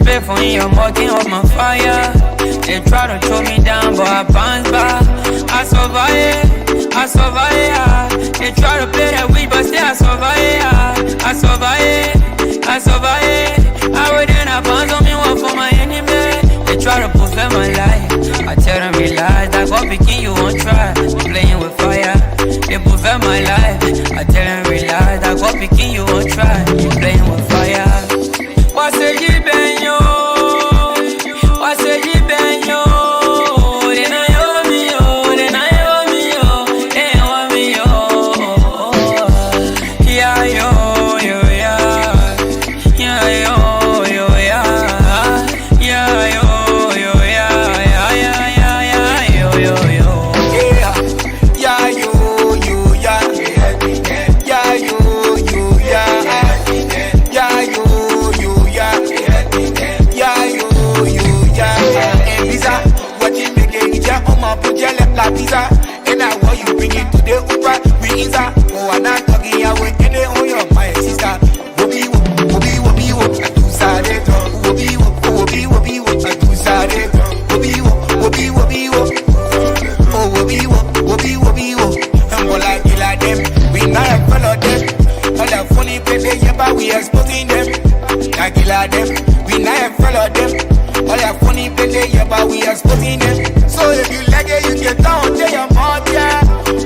spit for me, I'm walking off my fire. They try to throw me down, but I bounce back. I survive, I survive. They try to play that weed, but still I survive. I survive, I survive. I would end up bounce on me one for my enemy. They try to perfect my life. I tell them realize that God picking you won't try. Playing with fire, they perfect my life. I tell them realize that God picking you won't try. Playing with fire. What's a G-Ben-yo? What's a G-Ben-yo? Then I owe me, oh, then I owe me, oh, then I owe me, oh. Yeah, yo, yo, yeah. Yeah, yo, yo, yeah. Yeah, yo, yo, yeah. Yeah, yeah, yeah, yeah, yo, yo, yo. Yeah, yeah, yo, yo, yeah. Yeah, yo, yo, yeah. Yeah, yo. La pizza, and I want you bring it to the Uber. We is a oh, I'm not talking away. And they own your my sister. Wobi wobi wobi wobi. I do sade. Wobi wobi wobi wobi. I do sade. Wobi wobi wobi wobi. Oh wobi wobi wobi wobi. And all I kill at them. We not follow them. All the funny play yeah, but we exposing them. I kill at them. We not follow them. All the funny play yeah, but we exposing them. So if you like it, you get down, tell your mom, yeah.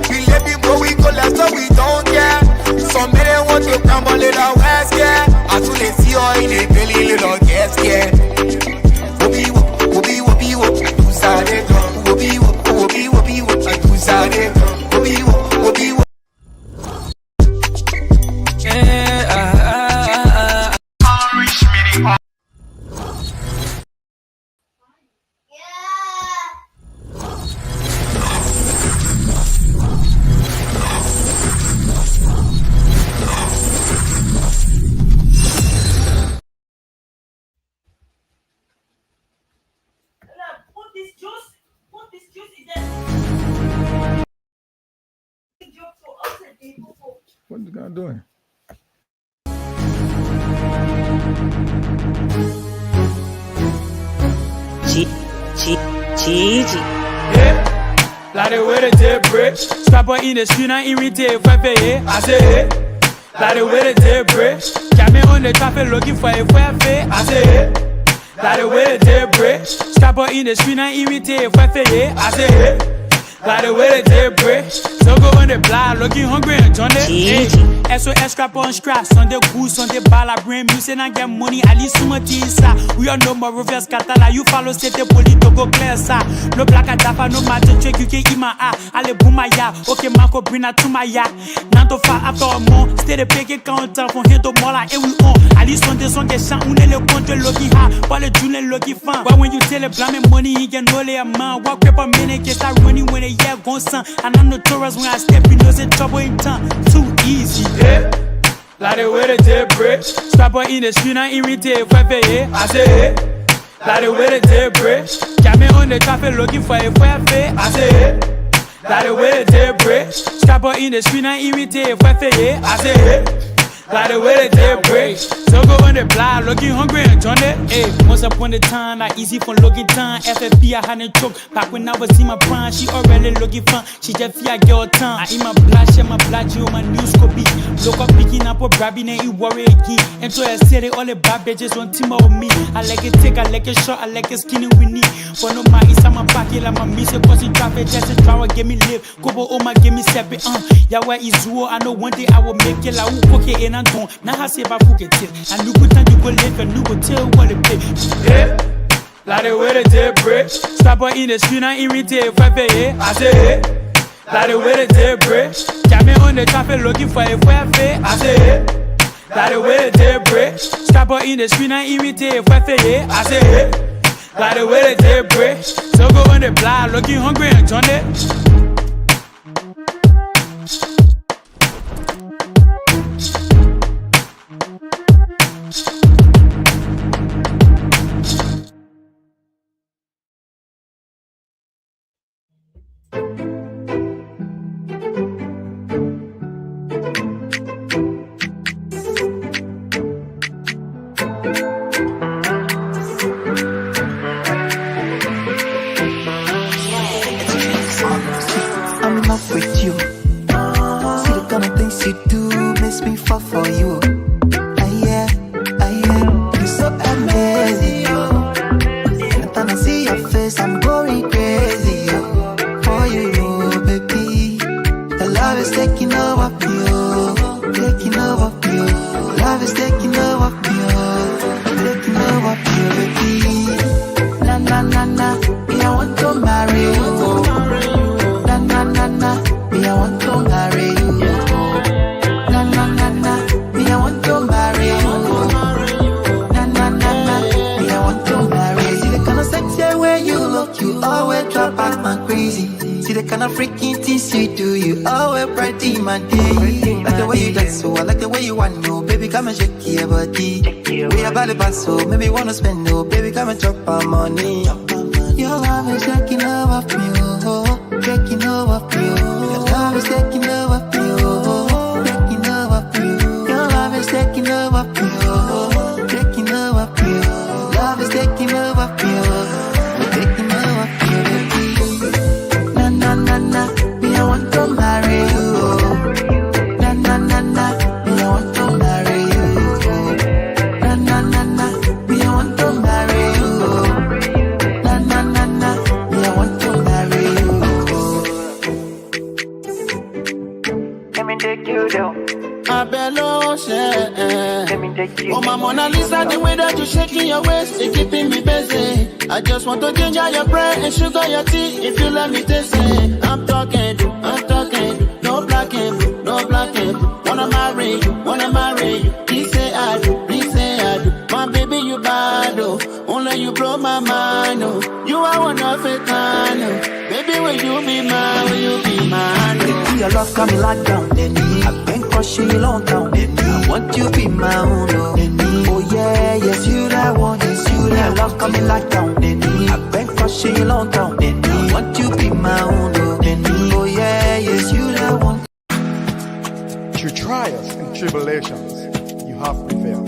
We let it go, we go last, so we don't care. Some men want to come a little west, yeah. As soon as see you in a belly, little guest, yeah. Wobi, wobi, wobi, wobi, I do sade. Wobi, wobi, wobi, wobi, I do sade. Wobi, wobi, wobi. What is the guy doing? Gigi. Yeah, like the way they take break. Strap in the street and irritate for pay. I say, hey, like the way they take break. Got me on the traffic looking for a fair pay. I say, hey, like the way they take break. Strap in the street and irritate for pay. I say, hey, like the way they take break. So go on the block looking hungry and turn it. SOS scrap on scratch, on the goose, on the ball, I bring music and get money, at least some tisa. We all know more reverse catala, you follow state police to go clear, sir. No black and dapper, no matter trick, you can eat my eye. Ale boom my ya, okay, Marco, bring her to my ya. Not to far after a month, stay the pay counter from here to Mola, and we on. At least on the song, get shot, on the control, lucky high, while the junior lucky fan. But when you tell a blaming money, he can know a man. Walk up a minute, get start running when a year gone, son. And I'm notorious when I step in, knows it trouble in time. Too easy. Yeah, like the way they take break. Strap in the street and irritate for pay. I say, hey, like the way they take break. Got me on the traffic looking for a fair pay. I say, hey, like the way they take break. Strap in the street and irritate for pay. I say, hey, like the way they take break. So go on the block looking hungry and turn it. Hey, once upon a time, not easy for looking time. FFB, I hadn't choke. Back when I was in my prime, she already looking fun. She just feel girl time. I in my blood, share my blood, you on my news copy. Look up picking up a grabbing and you worry again. And so I said it, all the bad bitches want team with me. I like it thick, I like it short, I like it skinny with me. For no man, inside my pocket, like my music, cause it traffic, just a driver, give me live. Kobo Oma, give me separate, yeah, where is Zuo? I know one day I will make it, like who cook it in and don't. Now I say about who get it. And you good time you go live and you go tell what it pay. Yeah, like the way they take break. Strap in the street and irritate for pay. I say, hey, like the way they take break. Got me on the traffic looking for a fair pay. I say, hey, like the way they take break. Strap in the street and irritate for pay. I say, hey, like the way they take break. So go on the block looking hungry and turn it. love with you. See the kind of things you do makes me fall for you. Yeah, you're so amazing, yo. Anytime I see your face, I'm going crazy, yo. For you, baby. The love is taking over you, taking over you. Love is taking over you, taking over you, baby. Na na na na, me I want to marry you. Na na na na, me I want to marry you. Na na na na, me I want to marry you. Na na na na, me I want to marry you. See the kind of sexy way you look, you always drop back man crazy. See the kind of freaking things you do, you always brighten my day. Like the way you dance, so I like the way you want, no baby, come and shake your body. We are body bass, so maybe wanna spend, no baby, come and chop our money. Your love is taking over me, oh, taking over me. Your love is taking over me, oh, taking over me. Your love is taking over me, oh, taking over me. Love is taking over me, oh, taking over me, baby. Na na na na, me I want to marry you. Na na na na, me I want to marry you. Na na na na, me I want to marry you. Na na na na, me I want to marry you. Let me take you down. Let me take you. Oh, my Mona Lisa, the way that you shaking your waist, it keeping me busy. I just want to ginger your bread and sugar your tea. If you let me taste it, I'm talking to, no black and blue, no black and blue. Wanna marry you, please say I do, please say I do. My baby, you bad, oh, only you blow my mind, oh. You are one of a kind, oh. Baby, will you be mine, oh. Your love got me locked down, I've been crushing you long time, I want you be my own, oh. Oh yeah, yes you that one, yes you that. Your love got me locked down, I've been crushing you long time, I want you be my own, oh. Oh yeah, yes you that one. Through trials and tribulations, you have prevailed.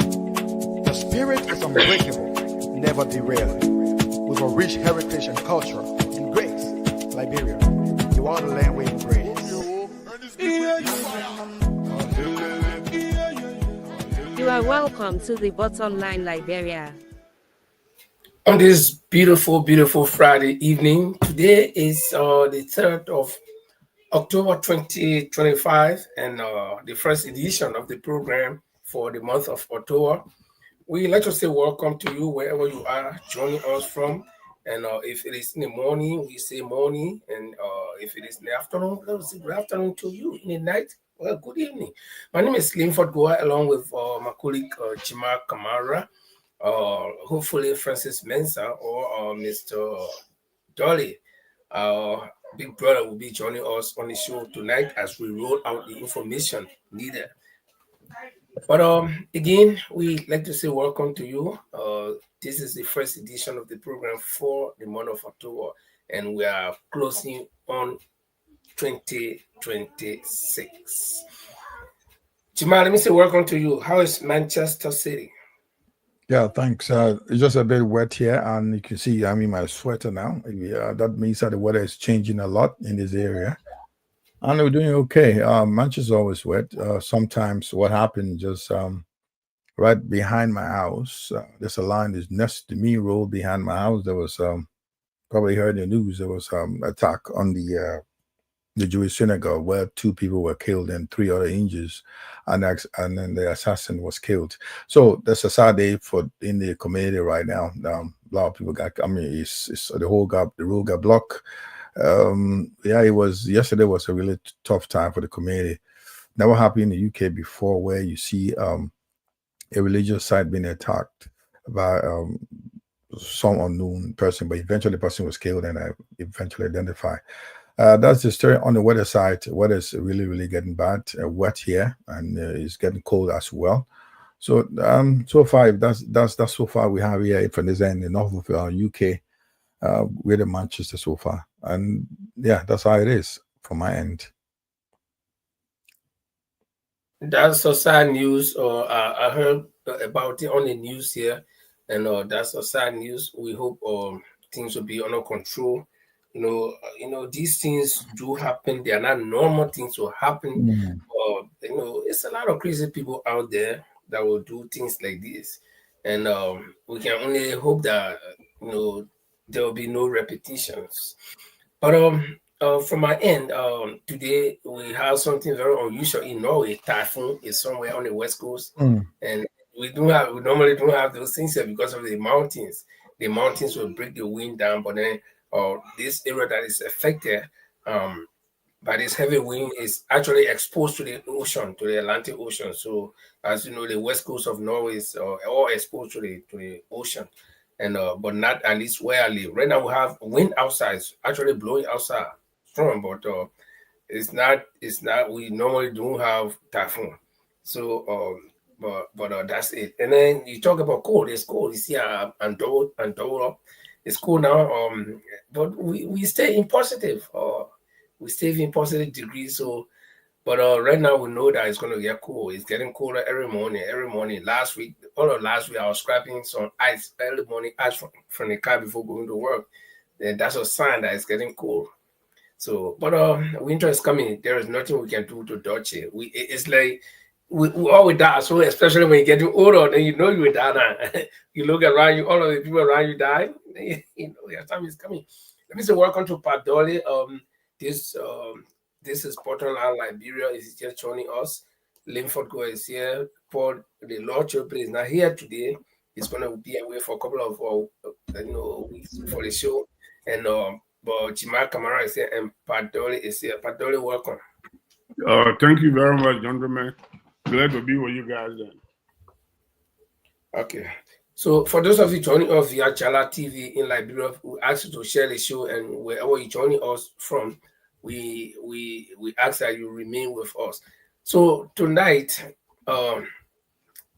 The spirit is unbreakable, never derailed. With a rich heritage and culture and grace, Liberia, you are the land we embrace. You are welcome to the Bottom Line Liberia. On this beautiful, beautiful Friday evening, today is the 3rd of October 2025 and the first edition of the program for the month of October. We like to say welcome to you wherever you are joining us from. And if it is in the morning, we say morning. And if it is in the afternoon, we'll say good afternoon to you. In the night, well, good evening. My name is Linford Goa, along with my colleague Chima Kamara, hopefully Francis Mensah or Mr. Dolly. Big brother will be joining us on the show tonight as we roll out the information needed. But again, we like to say welcome to you. This is the first edition of the program for the month of October, and we are closing on 2026. Jamal, let me say welcome to you. How is Manchester City? Yeah, thanks. It's just a bit wet here, and you can see I'm in my sweater now. Yeah, that means that the weather is changing a lot in this area. And we're doing okay. Manchester's is always wet. Sometimes what happened just right behind my house, there's a line, there's next to me road behind my house. There was probably heard in the news, there was attack on the Jewish synagogue where 2 people were killed and 3 other injured, and then the assassin was killed. So that's a sad day in the community right now. A lot of people got, it's the road got blocked. It was, yesterday was a really tough time for the community. Never happened in the UK before, where you see a religious site being attacked by some unknown person, but eventually the person was killed and eventually identified. That's the story on the weather side. Weather is really, really getting bad, wet here, and it's getting cold as well. So, so far, that's so far we have here from this end in the north of UK. We're the Manchester so far, and yeah, that's how it is from my end. That's a sad news. I heard about it on the news here, and that's a sad news. We hope things will be under control These things do happen. They are not normal things to happen. Mm. It's a lot of crazy people out there that will do things like this, and we can only hope that there will be no repetitions. But from my end, today we have something very unusual in Norway. Typhoon is somewhere on the west coast, Mm. and we normally don't have those things here because of the mountains. The mountains will break the wind down, but then this area that is affected um, by this heavy wind is actually exposed to the ocean, to the Atlantic Ocean. So, as you know, the west coast of Norway is all exposed to the ocean, and but not at least where I live. Right now, we have wind outside, it's actually blowing outside strong, but it's not. We normally don't have typhoon, so but that's it. And then you talk about cold. It's cold. You see, and double. It's cool now. But we stay in positive. We stay in positive degrees. So, but right now we know that it's gonna get cool. It's getting cooler every morning. Every morning. All of last week, I was scraping some ice early morning ice from the car before going to work. And that's a sign that it's getting cool. So, but winter is coming. There is nothing we can do to dodge it. It's like we all will die. So, especially when you get older, then you know you will die now. You look around you, all of the people around you die. Your time is coming. Let me say, welcome to Padoli. This this is Portland, Liberia. Is just joining us. Linford Go is here. Paul, the Lord Chopin is not here today. He's gonna be away for a couple of weeks for the show, and but Jima Kamara is here and Padoli is here. Padoli, welcome. Thank you very much, gentlemen. Glad to be with you guys then. Okay. So for those of you joining us via Chala TV in Liberia, we ask you to share the show, and wherever you're joining us from, we ask that you remain with us. So tonight,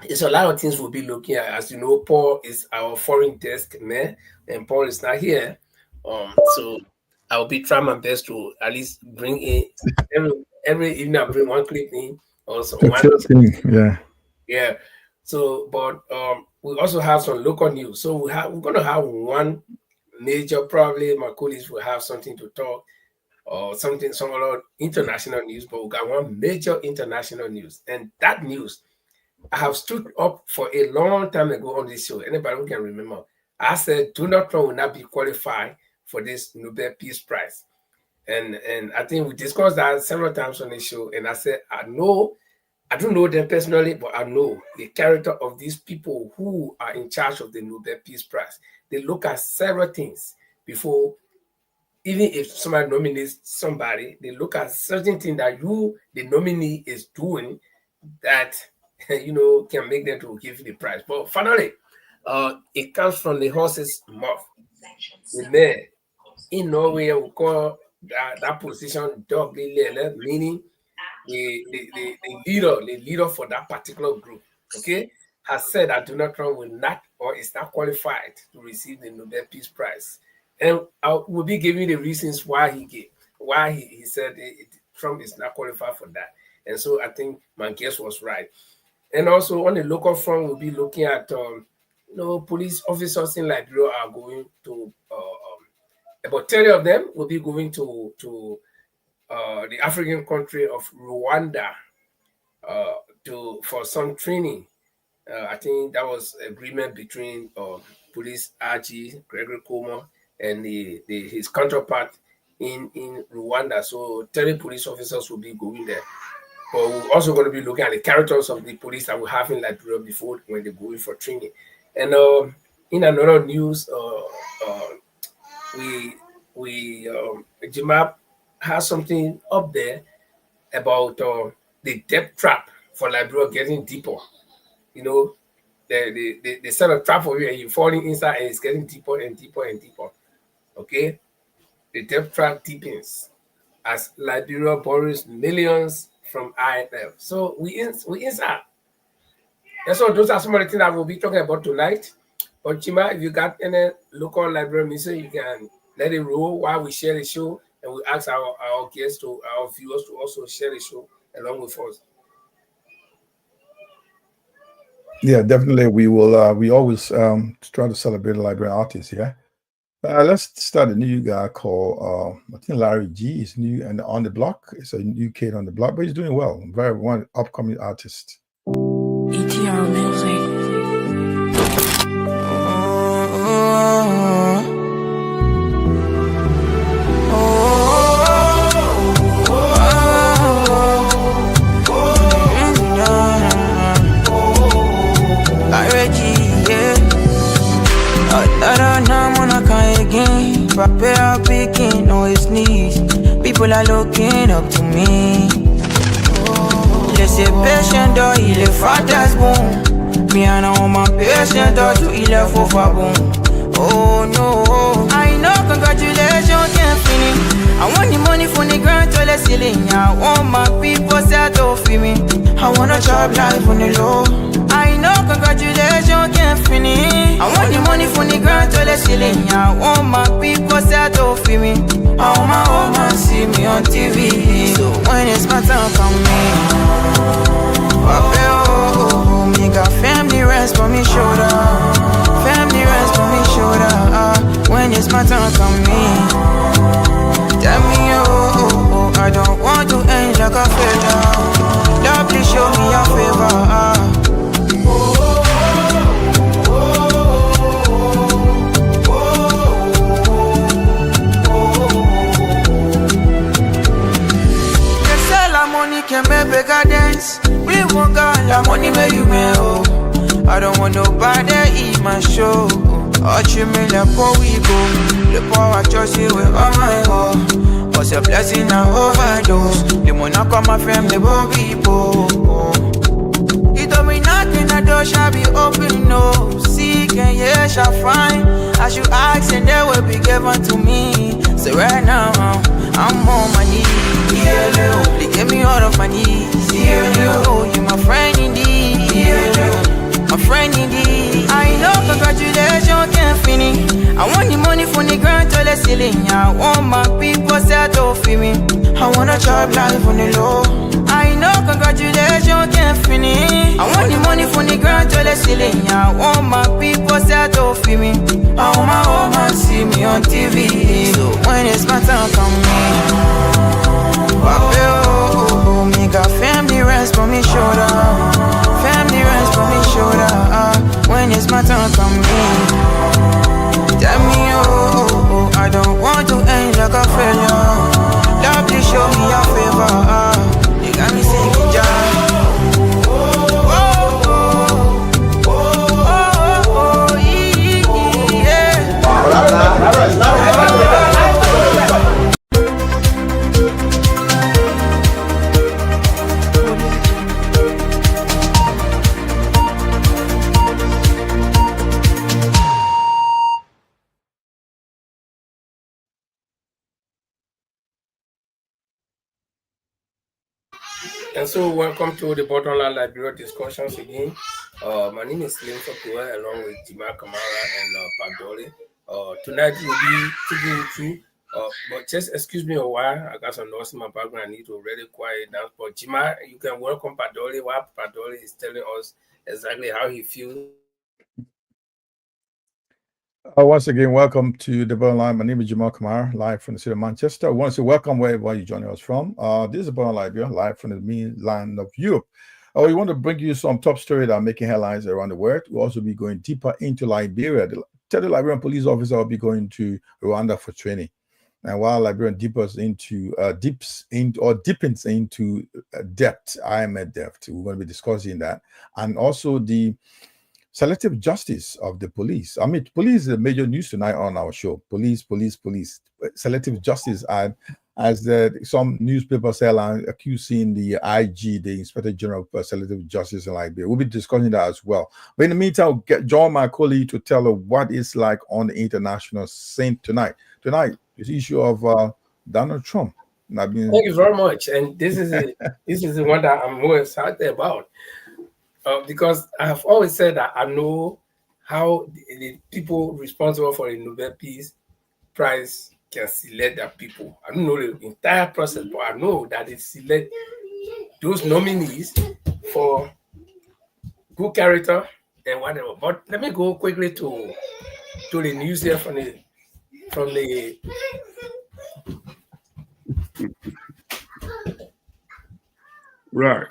it's a lot of things we'll be looking at. As you know, Paul is our foreign desk man, and Paul is not here. So I'll be trying my best to at least bring in every evening. I bring one clip in, also one. Yeah. Yeah. So, but we also have some local news. So we're gonna have one major. Probably my colleagues will have something to talk or something, some other international news. But we got one major international news, and that news I have stood up for a long time ago on this show. Anybody who can remember, I said Donald Trump will not be qualified for this Nobel Peace Prize. And I think we discussed that several times on the show. And I said, I don't know them personally, but I know the character of these people who are in charge of the Nobel Peace Prize. They look at several things before, even if somebody nominates somebody, they look at certain things that the nominee, is doing that can make them to give the prize. But finally, it comes from the horse's mouth. The man in Norway we call that position dog meaning the leader for that particular group, okay, has said that Donald Trump will not or is not qualified to receive the Nobel Peace Prize. And I will be giving the reasons why he said Trump is not qualified for that. And so I think my guess was right. And also on the local front, we'll be looking at police officers in Liberia are going to about 30 of them will be going to the African country of Rwanda for some training. I think that was agreement between police RG Gregory Como and his counterpart in Rwanda. So 30 police officers will be going there. But we're also going to be looking at the characters of the police that we have in Liberia before when they go in for training. And in another news, Jimab has something up there about the debt trap for Liberia getting deeper. They set a trap for you and you're falling inside and it's getting deeper and deeper and deeper. Okay? The debt trap deepens as Liberia borrows millions from IMF. So we inside. And so those are some of the things that we'll be talking about tonight. But Chima, if you got any local Liberian music, you can let it roll while we share the show, and we ask our guests, our viewers, to also share the show along with us. Yeah, definitely. We will. We always try to celebrate Liberian artists. Yeah, Let's start a new guy called I think Larry G is new and on the block. It's a new kid on the block, but he's doing well. Very one upcoming artist. ETR music. Prepare picking on his knees. People are looking up to me. Laissez patient door, il est fantasme bon. Me and I want my patient door to il est faux fa bon. Oh no, I know congratulations can't finish. I want the money from the ground to the ceiling. I want my people set off for me. I wanna chop life on the low. I know congratulations can't finish. I want the money from the ground to the ceiling. I want my people set off for me. I want my old man see me on TV. So when it's my time coming, Papa, oh, me got family rest on me shoulder. Family rest on me shoulder. When it's my time coming, tell me, oh, I don't want to end like a failure. Lord, please show me your favor. Can make bigger dance. We won't go la money make you me oh. I don't want nobody eat my show. Watch me like how we go. The power just here with all my heart. Was a blessing I overdose. The money come my family but people. He told me nothing the door shall be open no. Seek and yes shall find. I should ask and they will be given to me. So right now I'm on my knees. Yeah, please get me out of my knees. Yeah, you my friend indeed. Yeah, my friend indeed. I know congratulations can't finish. I want the money from the ground to the ceiling. I want my people set off for me. I wanna chop life on the low. I know congratulations can't finish. I want the money from the ground to the ceiling. I want my people set off for me. I want my old man see me on TV. So when it's my time coming, Papa, oh, me got family rest on me shoulder. Family rest on me shoulder. When it's my time coming, tell me, oh, I don't want to end like a failure. Lord, please show me your favor. You got me singing jazz. And so, welcome to the Bottom Line Liberia discussions again. My name is Slim Fakua, along with Jima Kamara and Padoli. Tonight we'll be taking you through, but just excuse me a while. I got some noise in my background. I need to really quiet down. But Jima, you can welcome Padoli while Padoli is telling us exactly how he feels. Once again, welcome to the Bottom Line. My name is Jamal Kamar, live from the city of Manchester. I want to say welcome wherever you're joining us from. This is the Bottom Line, live from the mainland of Europe. We want to bring you some top stories that are making headlines around the world. We'll also be going deeper into Liberia. The Liberian police officer will be going to Rwanda for training. And while Liberian deepens into depth, IMF depth, we're going to be discussing that. And also the selective justice of the police. I mean, police is a major news tonight on our show. Police. Selective justice, and as some newspapers say, accusing the IG, the Inspector General of Selective Justice in Liberia. We'll be discussing that as well. But in the meantime, I'll join my colleague to tell her what it's like on the international scene tonight. Tonight, this issue of Donald Trump. Thank you very much. And this is the one that I'm more excited about. Because I have always said that I know how the people responsible for the Nobel Peace Prize can select their people. I don't know the entire process, but I know that they select those nominees for good character and whatever. But let me go quickly to the news here from the from the Right.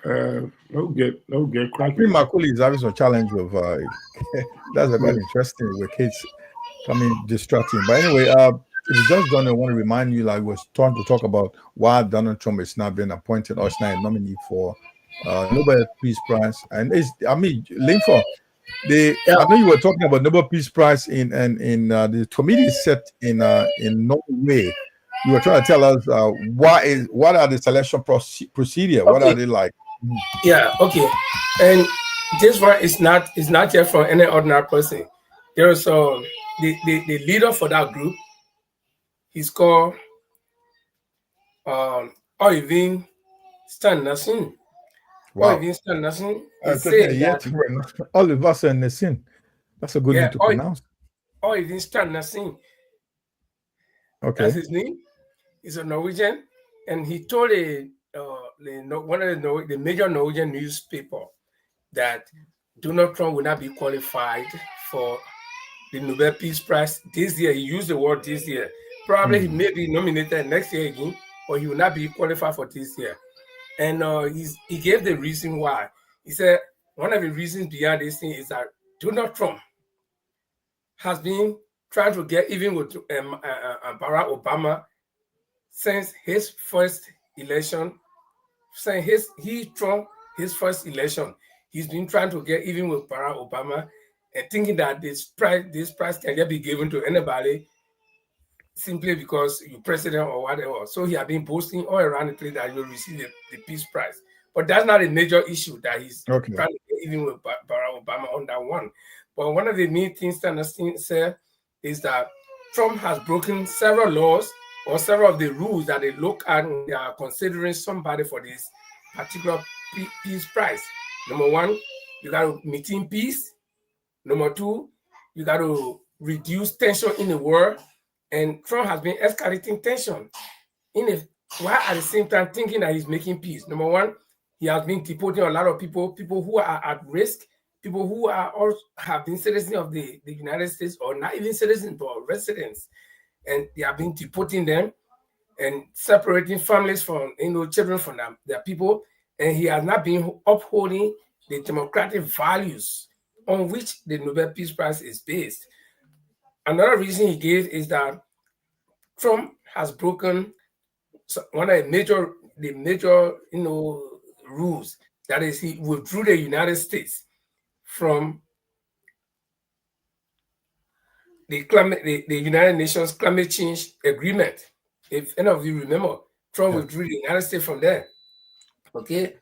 Don't get I think cracking. Makuli is having some challenge of that's quite interesting with kids coming distracting. But anyway, if you just don't know, I want to remind you, like, was trying to talk about why Donald Trump is not being appointed or is not a nominee for Nobel Peace Prize. And it's, I mean, Linford, I know you were talking about Nobel Peace Prize in the committee set in Norway. You were trying to tell us what are the selection procedure? What are they like? Yeah, okay. And this one is not yet from any ordinary person. There's the leader for that group. He's called Oyvind Stenersen. Wow. Oyvind Stenersen I is tell you, saying yet that all of us in the scene. That's a good name to pronounce. Oyvind Stenersen, that's Okay. his name. He's a Norwegian, and he told one of the major Norwegian newspaper that Donald Trump will not be qualified for the Nobel Peace Prize this year. He used the word this year. Probably he may be nominated next year again, but he will not be qualified for this year. And he gave the reason why. He said one of the reasons behind this thing is that Donald Trump has been trying to get even with Barack Obama since his first election. Since Trump his first election, he's been trying to get even with Barack Obama and thinking that this prize can just be given to anybody simply because you're president or whatever. So he has been boasting all around the place that you'll receive the Peace Prize. But that's not a major issue that he's trying to get even with Barack Obama on that one. But one of the main things to understand is that Trump has broken several laws or several of the rules that they look at when they are considering somebody for this particular Peace Prize. Number one, you got to maintain peace. Number two, you got to reduce tension in the world. And Trump has been escalating tension while at the same time thinking that he's making peace. Number one, he has been deporting a lot of people who are at risk, people who have been citizens of the United States or not even citizens but residents, and they have been deporting them and separating families from children from their people, and he has not been upholding the democratic values on which the Nobel Peace Prize is based. Another reason he gave is that Trump has broken one of the major rules. That is, he withdrew the United States from the United Nations climate change agreement. If any of you remember, Trump withdrew the United States from there. Okay,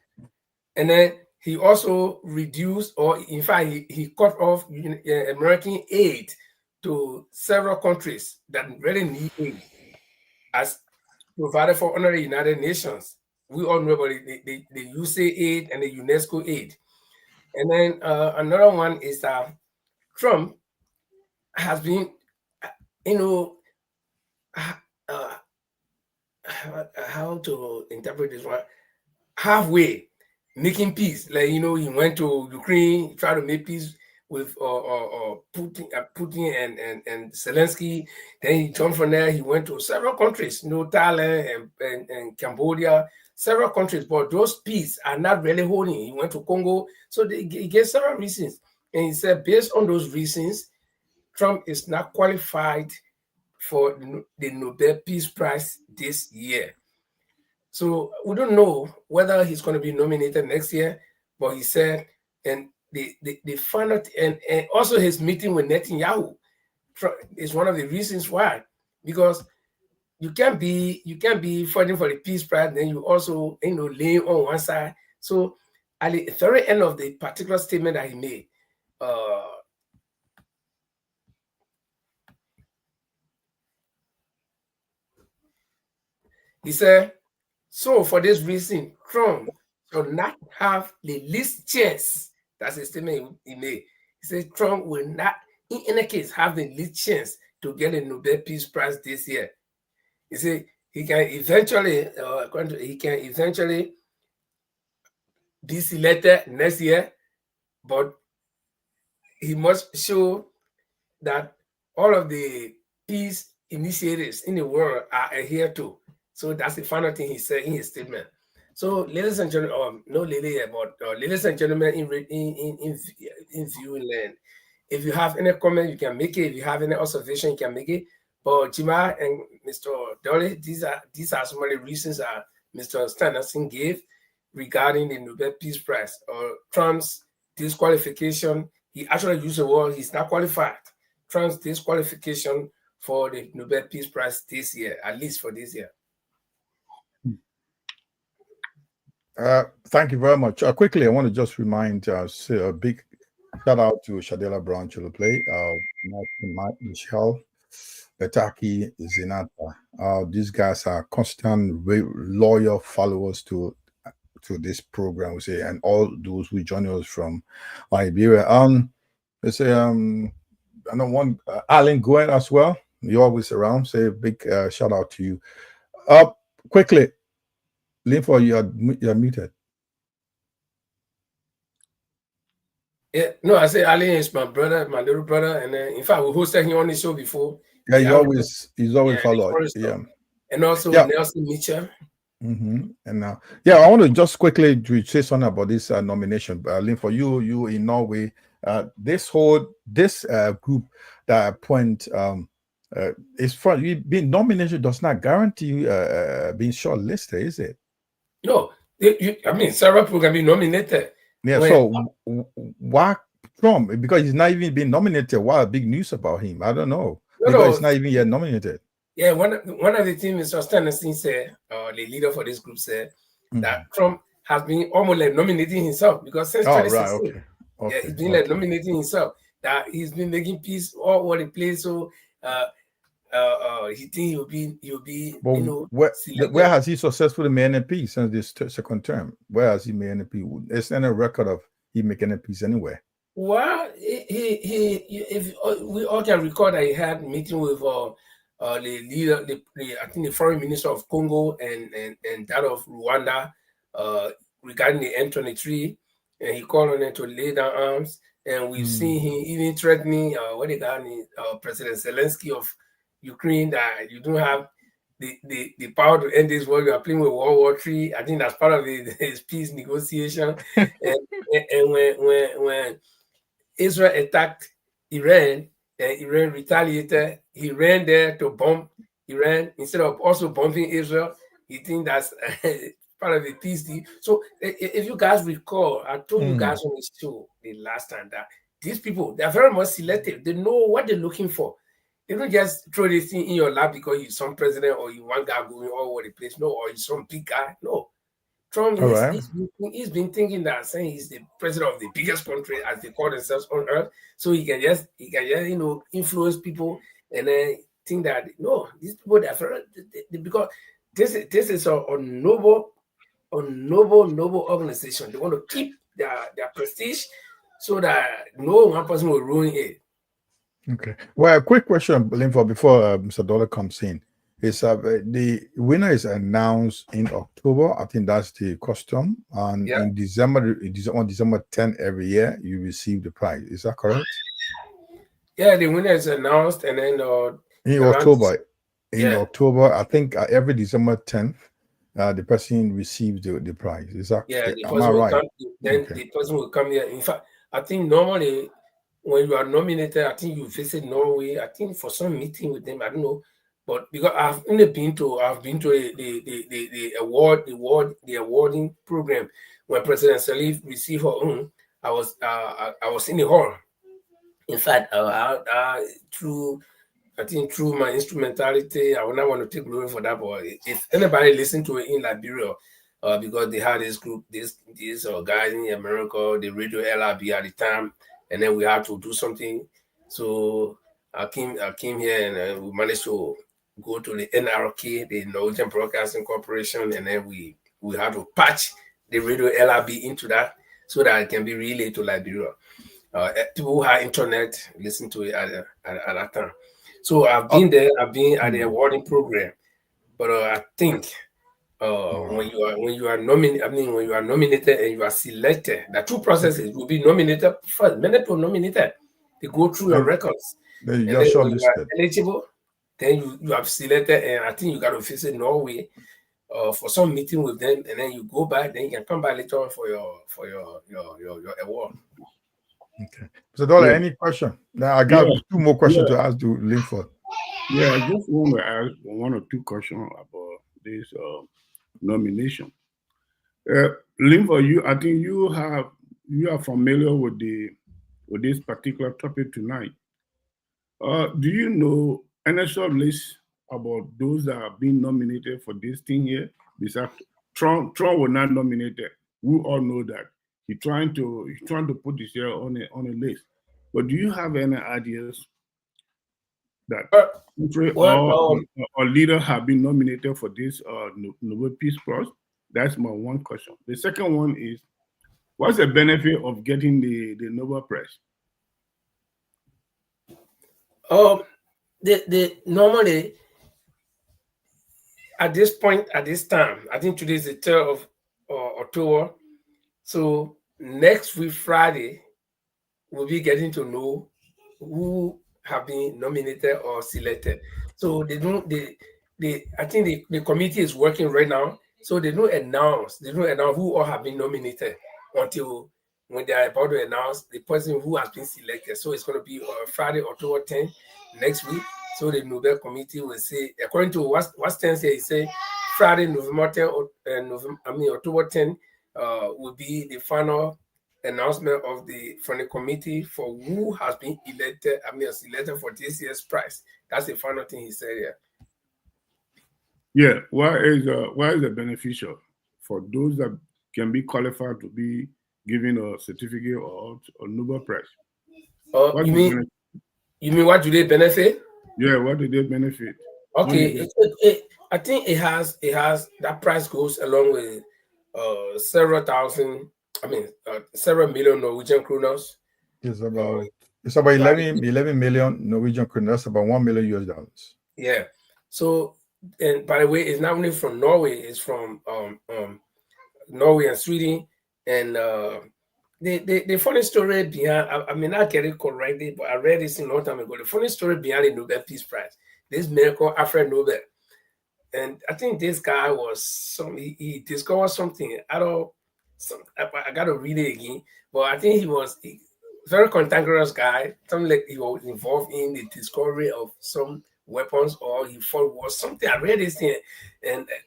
and then he also reduced, or in fact, he cut off American aid to several countries that really need aid, as provided for under the United Nations. We all know about the USAID and the UNESCO aid. And then another one is that Trump has been, how to interpret this one, halfway making peace. Like, he went to Ukraine, tried to make peace with Putin and Zelensky. Then he jumped from there. He went to several countries, Thailand and Cambodia, several countries. But those peace are not really holding. He went to Congo. So he gave several reasons. And he said, based on those reasons, Trump is not qualified for the Nobel Peace Prize this year. So we don't know whether he's going to be nominated next year, but he said, and the final, and also his meeting with Netanyahu is one of the reasons why, because you can't be fighting for the Peace Prize, then you also laying on one side. So at the very end of the particular statement that he made, he said, so for this reason, Trump should not have the least chance. That's the statement he made. He said Trump will not, in any case, have the least chance to get a Nobel Peace Prize this year. He said he can eventually be selected next year, but he must show that all of the peace initiatives in the world are adhered to. So that's the final thing he said in his statement. So, ladies and gentlemen, no lady here, but ladies and gentlemen, in viewing land, if you have any comment, you can make it. If you have any observation, you can make it. But Jima and Mr. Dolly, these are some of the reasons that Mr. Standerson gave regarding the Nobel Peace Prize or Trump's disqualification. He actually used the word he's not qualified. Trump's disqualification for the Nobel Peace Prize this year, at least for this year. Thank you very much. Quickly, I want to just remind, say a big shout out to Shadela Brown Chuluplay, Michelle, Betaki, Zinata. These guys are constant, loyal followers to this program, we say, and all those who join us from Liberia. They say, I know one Alan Goen as well. You're always around. Say a big shout out to you. Quickly, Linford, you're muted. Yeah, no, I say Ali is my brother, my little brother, and in fact, we hosted him on the show before. Yeah, he's always followed. Yeah, and also Nelson Mitchell. And I want to just quickly say something about this nomination. Linford, you in Norway, this group that appoint is for you being nominated does not guarantee being shortlisted, is it? No, I mean, several people can be nominated. Yeah, so why Trump? Because he's not even been nominated. What big news about him? I don't know. Because he's not even yet nominated. Yeah, one of the things Mr. Standerson said, the leader for this group said, that Trump has been almost like nominating himself because since 2016, he's been like nominating himself. That he's been making peace all over the place. So he think he'll be where has he successfully made any peace since this second term? Where has he made any peace? Is there any record of he making any peace anywhere? Well, if we all can recall that he had a meeting with the leader, I think the foreign minister of Congo and that of Rwanda regarding the M23, and he called on them to lay down arms. And we've seen him even threatening President Zelensky of Ukraine that you don't have the power to end this war. You are playing with World War III. I think that's part of his peace negotiation. and when Israel attacked Iran and Iran retaliated, he ran there to bomb Iran instead of also bombing Israel. He thinks that's part of the peace deal. So if you guys recall, I told you guys on this show the last time that these people, they're very much selective. They know what they're looking for. They don't just throw this thing in your lap because you're some president or you one guy going all over the place. No, or you're some big guy. No. Trump, he's been thinking that, saying he's the president of the biggest country, as they call themselves on earth. So he can just influence people and then think that, no, these people, because this is a noble organization. They want to keep their prestige so that no one person will ruin it. Okay. Well, a quick question, Linford, before Mr. Dollar comes in. Is the winner is announced in October. I think that's the custom. And in December, on December 10 every year, you receive the prize. Is that correct? Yeah, the winner is announced, and then in October. October, I think every December 10th, the person receives the prize. Is that am I right? The person will come here. In fact, I think normally when you are nominated, I think you visit Norway. I think for some meeting with them. I don't know. But because I've been to the awarding program when President Salif received her own, I was in the hall. In fact, through my instrumentality, I would not want to take glory for that. But if anybody listened to it in Liberia, because they had this group, these guys in America, the radio LRB at the time, and then we had to do something. So I came here and we managed to go to the NRK, the Norwegian Broadcasting Corporation, and then we had to patch the radio LRB into that so that it can be relayed to Liberia. People who have internet listen to it at that time. So I've been there. I've been at the awarding program, but I think when you are nominated and you are selected, the two processes will be nominated first. Many people nominated, they go through your records. You're shortlisted. Eligible. then you have selected, and I think you got to visit Norway for some meeting with them, and then you go back. Then you can come back later on for your award. Okay. So, Dollar, Yeah, any question? Now I yeah, got two more questions yeah, to ask to Linford. yeah. I just want to ask one or two questions about this nomination. Linford, I think you are familiar with this particular topic tonight. Do you know any sort of list about those that are being nominated for this thing here? Besides Trump was not nominated. We all know that. He's trying to put this here on a list. But do you have any ideas that country Well, or leader have been nominated for this Nobel Peace Prize? That's my one question. The second one is, what's the benefit of getting the Nobel Prize? the normally at this time, I think today is the 3rd of October. So next week Friday, we'll be getting to know who have been nominated or selected. So I think the committee is working right now. So they don't announce who all have been nominated until when they are about to announce the person who has been selected. So it's going to be Friday, October 10th next week. So the Nobel Committee will say, according to what stands here, he say Friday, November 10, October 10 will be the final announcement from the committee for who has been elected. Selected for this year's prize. That's the final thing he said here. Yeah, why is it beneficial for those that can be qualified to be given a certificate or a Nobel Prize? You mean what do they benefit? Yeah, what do they benefit? Okay, I think it has that price goes along with several million Norwegian kroners. It's about 11 million Norwegian kroner. That's about $1 million US. Yeah. So, and by the way, it's not only from Norway, it's from Norway and Sweden. And the funny story behind, I may not get it correctly, but I read this a long time ago. The funny story behind the Nobel Peace Prize, this man called Alfred Nobel. And I think this guy he discovered something. I got to read it again, but I think he was a very cantankerous guy. Something like he was involved in the discovery of some weapons, or he fought war. Something I read this thing,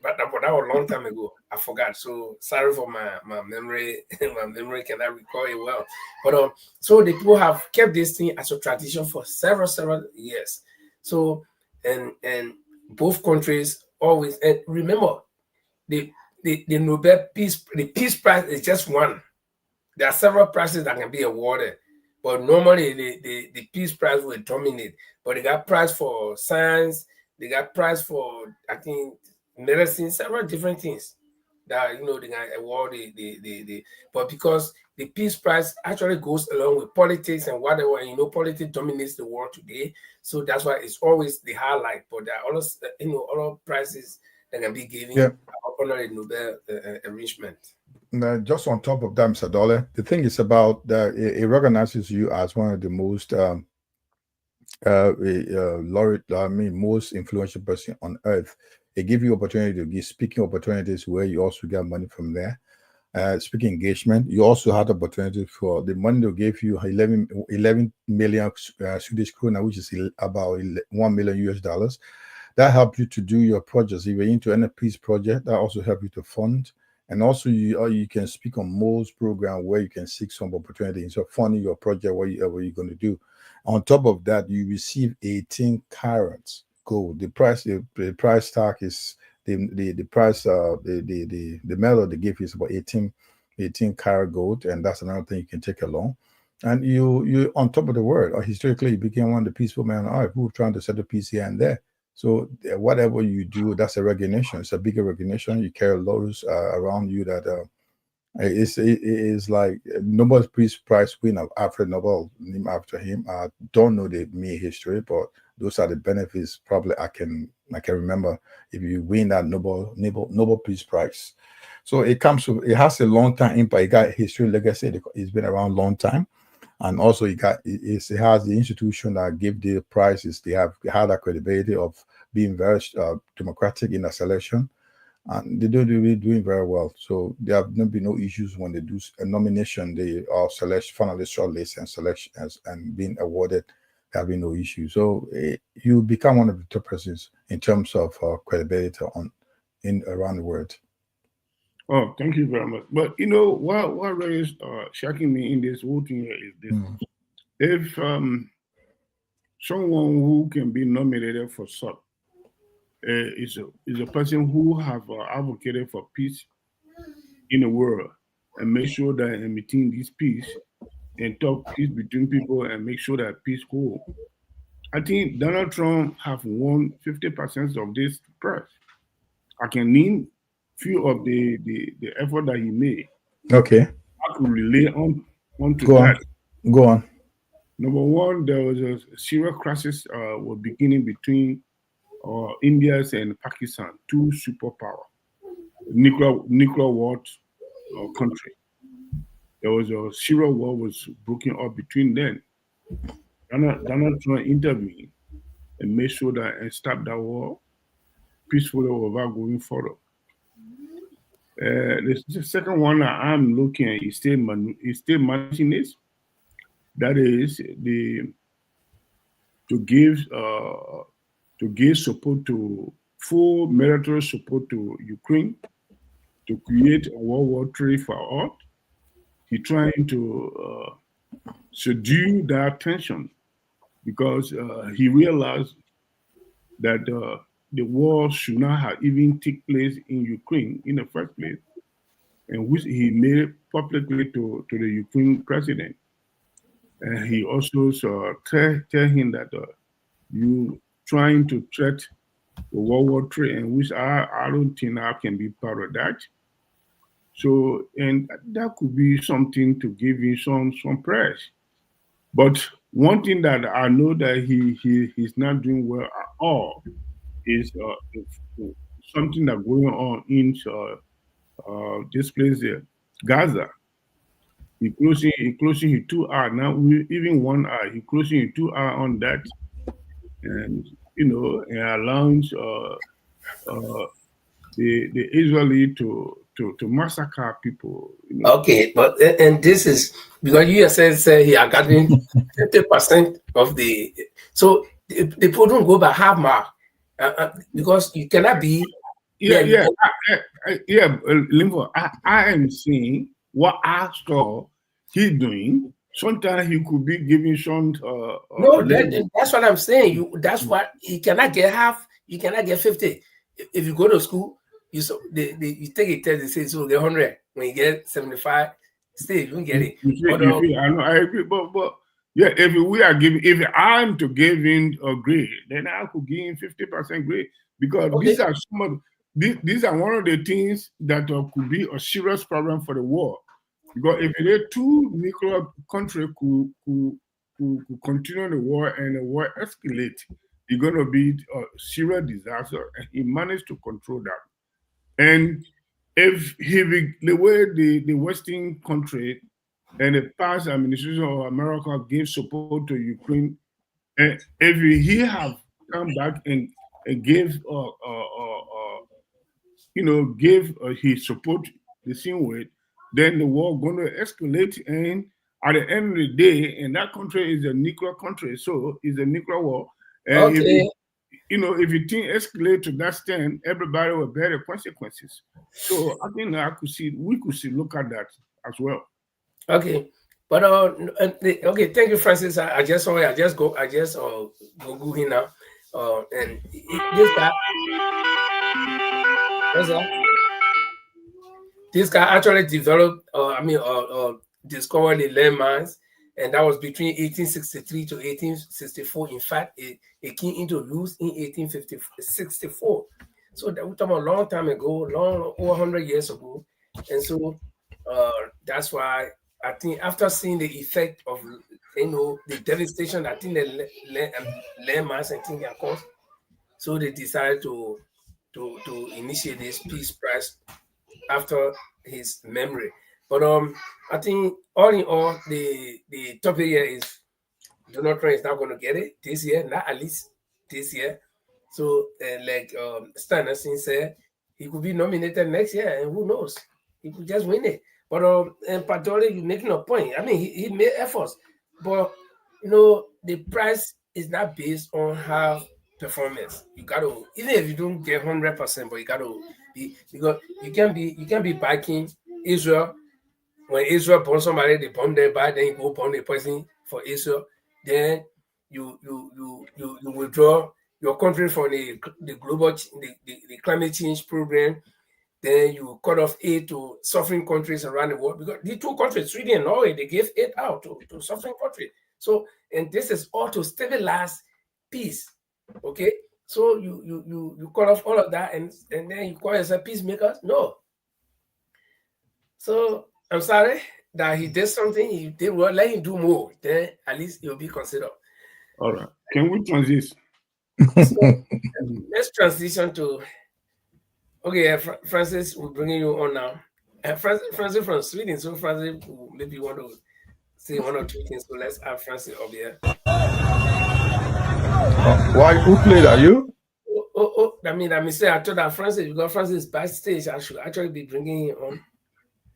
but that was a long time ago. I forgot. So sorry for my memory. My memory cannot recall it well. But so the people have kept this thing as a tradition for several years. So and both countries always, and remember, the Nobel Peace Prize is just one. There are several prizes that can be awarded, but normally the Peace Prize will dominate. But they got prize for science, they got prize for, I think, medicine, several different things that they can award but because the Peace Prize actually goes along with politics and whatever, politics dominates the world today. So that's why it's always the highlight. But there are also, other prizes that can be given under the Nobel arrangement. Now, just on top of that, Mr. Dollar, the thing is about that it recognizes you as one of the most most influential person on earth. It gives you opportunity to give speaking opportunities where you also get money from there. Speaking engagement, you also had opportunity for the money they gave you 11 million Swedish krona, which is about $1 million US. That helped you to do your projects. If you're into any peace project, that also helped you to fund. And also you can speak on most program where you can seek some opportunity. So funding your project, whatever you're going to do. On top of that, you receive 18 carats gold. The price tag is the price the medal they give you is about 18 karat gold, and that's another thing you can take along. And you on top of the world, or historically you became one of the peaceful men on earth who were trying to set the peace here and there. So whatever you do, that's a recognition. It's a bigger recognition. You carry loads around you that it is like Nobel Peace Prize winner Alfred Nobel, named after him. I don't know the history, but those are the benefits. Probably I can remember if you win that Nobel Peace Prize. So it has a long time impact. It got history, legacy. It's been around a long time. And also, it has the institution that give the prizes. They had that credibility of being very democratic in the selection, and they don't really doing very well. So there have not been no issues when they do a nomination. They are select finalist shortlist and selection and being awarded. There have been no issues. So you become one of the top persons in terms of credibility in around the world. Oh, thank you very much. But you know what really is shocking me in this whole thing here is this: if someone who can be nominated for SUP is a person who have advocated for peace in the world and make sure that in between this peace and talk peace between people and make sure that peace hold. I think Donald Trump have won 50% of this prize. I can name few of the effort that he made. Okay. I could relate onto Go that. on. Go on. Number one, there was a serious crisis was beginning between India and Pakistan, two superpower, nuclear war country. There was a serious war was broken up between them. Donald Trump intervened and made sure that and stop that war peacefully without going forward. The second one that I'm looking at is still managing this. That is to give support to full military support to Ukraine to create a World War III for all. He's trying to subdue that tension because he realized that the war should not have even take place in Ukraine in the first place, and which he made publicly to the Ukraine president. And he also tell him that you trying to threat the World War III, and which I don't think I can be part of that. So, and that could be something to give him some praise. But one thing that I know that he's not doing well at all is something that going on in this place there, Gaza. He closing his 2 hour now. Even 1 hour. He closing his 2 hour on that, and and allowing the Israeli to massacre people. Okay, but and this is because you say he are getting 50% of the. So the people don't go by half mark because you cannot be. Limbo. I am seeing what I saw he doing. Sometimes he could be giving some. No, that's what I'm saying. That's what he cannot get half. You cannot get 50. If you go to school, you take a test. They say so get 100. When you get 75, still you don't get it. I know. I agree, but yeah, if I'm to give him a grade, then I could give him 50% grade because these are these are one of the things that could be a serious problem for the war. Because if there two nuclear countries could continue the war and the war escalate, it's going to be a serious disaster. And he managed to control that. And if the way the Western country and the past administration of America gave support to Ukraine, and if he have come back and gave gave his support the same way, then the war going to escalate, and at the end of the day, and that country is a nuclear country, so it's a nuclear war. And okay. if you think escalate to that extent, everybody will bear the consequences. So I think we could look at that as well. Okay, but okay, thank you, Francis. I just Google him now, and this guy. What's that? This guy actually developed, discovered the landmines, and that was between 1863 to 1864. In fact, it came into use in 1864. So we're talking about a long time ago, over 100 years ago. And so that's why I think after seeing the effect of, the devastation, I think the landmines and things are caused, so they decided to initiate this peace prize after his memory. But I think all in all, the topic here is Donald Trump is not going to get it this year, not at least this year. So, like Stan said, he could be nominated next year, and who knows? He could just win it. But and Patori, you're making a point. I mean, he made efforts, but the price is not based on how performance. You got to, even if you don't get 100%, but you got to be, because you can be backing Israel. When Israel bomb somebody, they bomb their bad, then you go bomb the person for Israel. Then you withdraw your country from the global the climate change program. Then you cut off aid to suffering countries around the world, because the two countries, Sweden and Norway, they gave aid out to suffering countries. So, and this is all to stabilize peace. Okay, so you cut off all of that, and then you call yourself peacemakers? No. So I'm sorry that he did something. He did well. Let him do more. Then at least he'll be considered. All right. Can we transition? So let's transition to. Okay, Francis, we're bringing you on now. Francis from Sweden. So Francis, maybe you want to say one or two things. So let's have Francis up here. Why? Who played? Are you? Oh! I thought that Francis, because Francis is backstage, I should actually be bringing him on.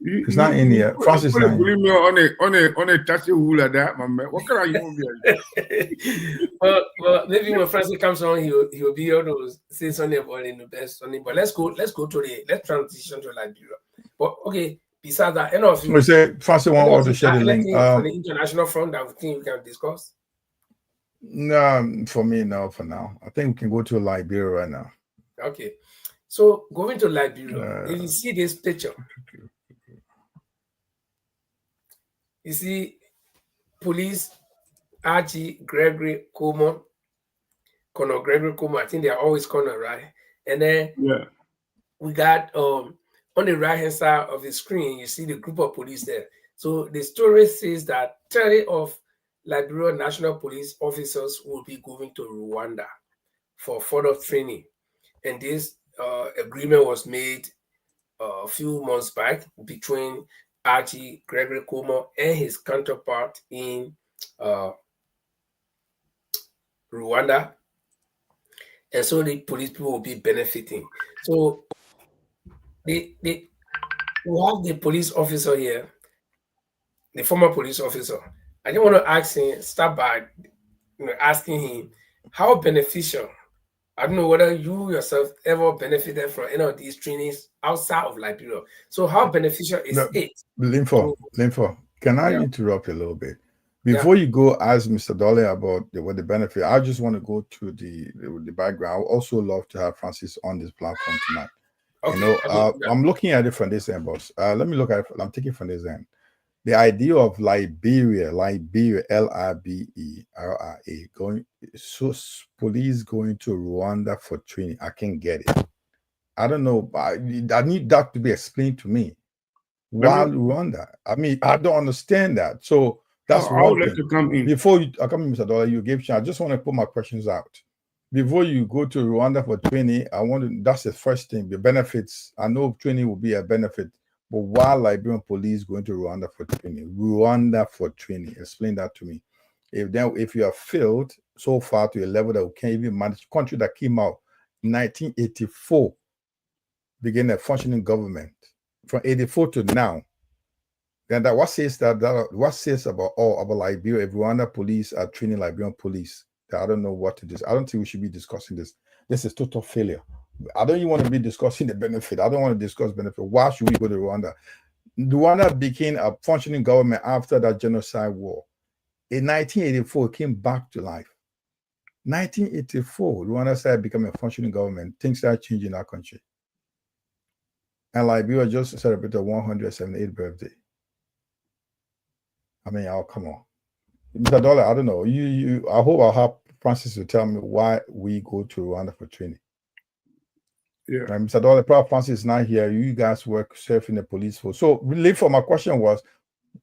It's not in here. Francis is not in here. On a taxi wheel like that, my man. What kind of human being? Well, maybe when Francis comes on, he'll be able to say something about it in the best something. But let's transition to Liberia. But okay, besides that, any of you, we say Francis want to share the link from the international front that we think we can discuss. No, for me, no. For now, I think we can go to Liberia right now. Okay, so going to Liberia, if you see this picture. You see, police, Archie, Gregory, Colonel Gregory Como. I think they are always Colonel, right? And then we got on the right hand side of the screen, you see the group of police there. So the story says that 30 of Liberian National Police officers will be going to Rwanda for further training, and this agreement was made a few months back between Archie Gregory Como and his counterpart in Rwanda, and so the police people will be benefiting. So we have the police officer here, the former police officer. I just want to ask him, start by asking him how beneficial. I don't know whether you yourself ever benefited from any of these trainings outside of Liberia. So how beneficial is it? Linfo, can I interrupt you a little bit? Before you go ask Mr. Dolly about what the benefit, I just want to go to the background. I would also love to have Francis on this platform tonight. Okay, I'm looking at it from this end, boss. Let me look at it. I'm taking it from this end. The idea of Liberia, L-I-B-E-R-I-A, police going to Rwanda for training. I can't get it. I don't know. I need that to be explained to me. Why Rwanda? I mean, I don't understand that. So that's one thing. To come in. Before you come in, Mr. Dollar, you gave chance. I just want to put my questions out. Before you go to Rwanda for training, that's the first thing. The benefits. I know training will be a benefit. But why Liberian police going to Rwanda for training? Rwanda for training. Explain that to me. If you have failed so far to a level that we can't even manage, country that came out in 1984, began a functioning government from 84 to now. Then what says about Liberia? If Rwanda police are training Liberian police, I don't know what to do. I don't think we should be discussing this. This is total failure. I don't even want to be discussing the benefit. I don't want to discuss benefit. Why should we go to Rwanda? Rwanda became a functioning government after that genocide war. In 1984, it came back to life. 1984, Rwanda started becoming a functioning government. Things started changing in our country. And Liberia just celebrated 178th birthday. I mean, come on. Mr. Dollar, I don't know. I hope I'll have Francis to tell me why we go to Rwanda for training. Yeah. Mr. Dollar, Prof. Francis is not here. You guys work serving the police force. So, for my question was,